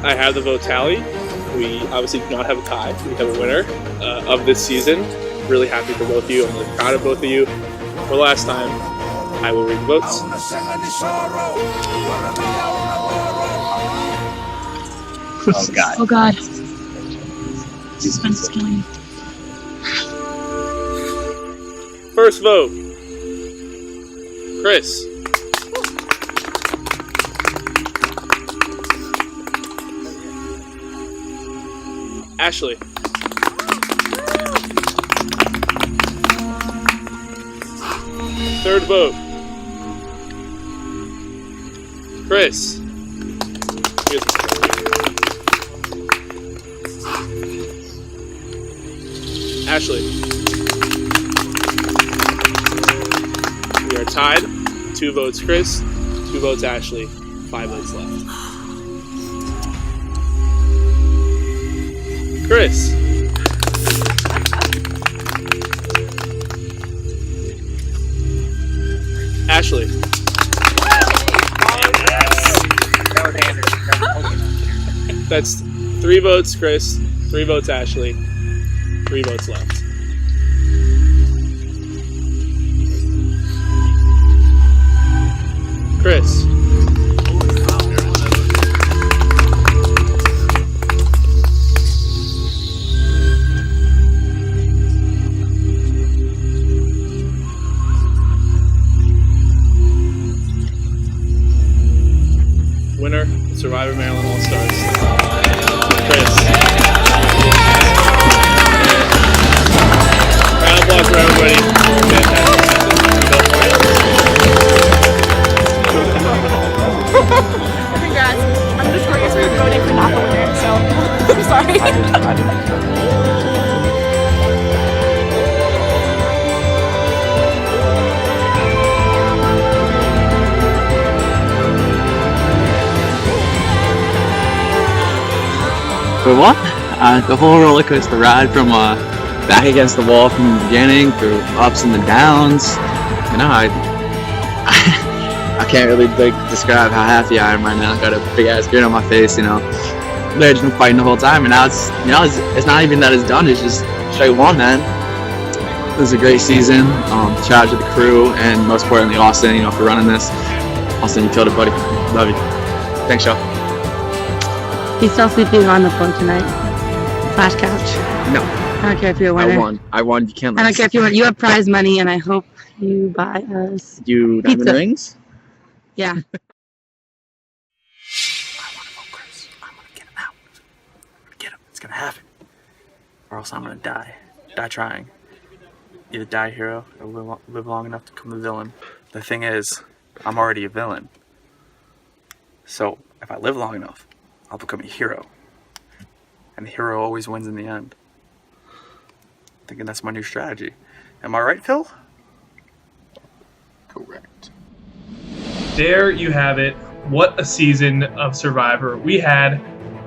I have the vote tally. We obviously do not have a tie. We have a winner of this season. really happy for both of you. I'm really proud of both of you. For the last time, I will read the votes. Oh God. Oh God. Suspense is killing me. First vote, Chris. Ashley. Third vote, Chris. Ashley. We are tied. 2 votes Chris, 2 votes Ashley, 5 votes left. Chris. Ashley. That's 3 votes Chris, 3 votes Ashley, 3 votes left. Chris. Winner, Survivor Maryland All-Stars. Chris. Round of applause for everybody. Congrats. I'm notorious for voting for not the winner, so I'm sorry. I didn't. We won. The whole roller coaster ride from back against the wall from the beginning through ups and the downs. You know, I can't really describe how happy I am right now. I got a big ass grin on my face. You know, they've just been fighting the whole time, and now it's it's not even that it's done. It's just straight one, man. It was a great season. Shout out to the crew and most importantly Austin. You know, for running this. Austin, you killed it, buddy. Love you. Thanks, y'all. He's still sleeping on the floor tonight. Flash couch. No. I don't care if you're a winner. I won. You can't. I don't care if you win. You have prize money, and I hope you buy us You diamond pizza. rings? Yeah. I want to vote Chris. I'm going to get him out. I'm going to get him. It's going to happen. Or else I'm going to die. Die trying. Either die a hero or live long enough to become the villain. The thing is, I'm already a villain. So if I live long enough, I'll become a hero. And the hero always wins in the end. Thinking that's my new strategy. Am I right, Phil? Correct. There you have it. What a season of Survivor we had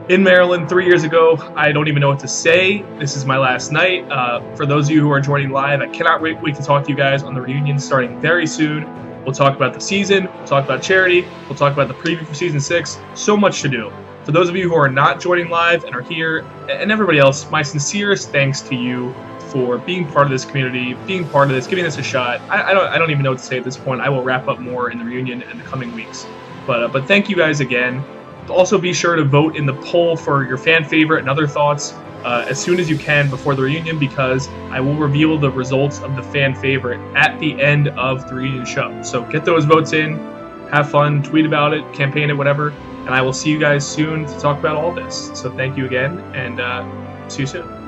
in Maryland 3 years ago. I don't even know what to say. This is my last night. For those of you who are joining live, I cannot wait to talk to you guys on the reunion starting very soon. We'll talk about the season, we'll talk about charity, we'll talk about the preview for season 6. So much to do. For those of you who are not joining live and are here, and everybody else, my sincerest thanks to you for being part of this community, being part of this, giving this a shot. I don't even know what to say at this point. I will wrap up more in the reunion in the coming weeks. But thank you guys again. Also be sure to vote in the poll for your fan favorite and other thoughts as soon as you can before the reunion, because I will reveal the results of the fan favorite at the end of the reunion show. So get those votes in, have fun, tweet about it, campaign it, whatever, and I will see you guys soon to talk about all this. So thank you again, and see you soon.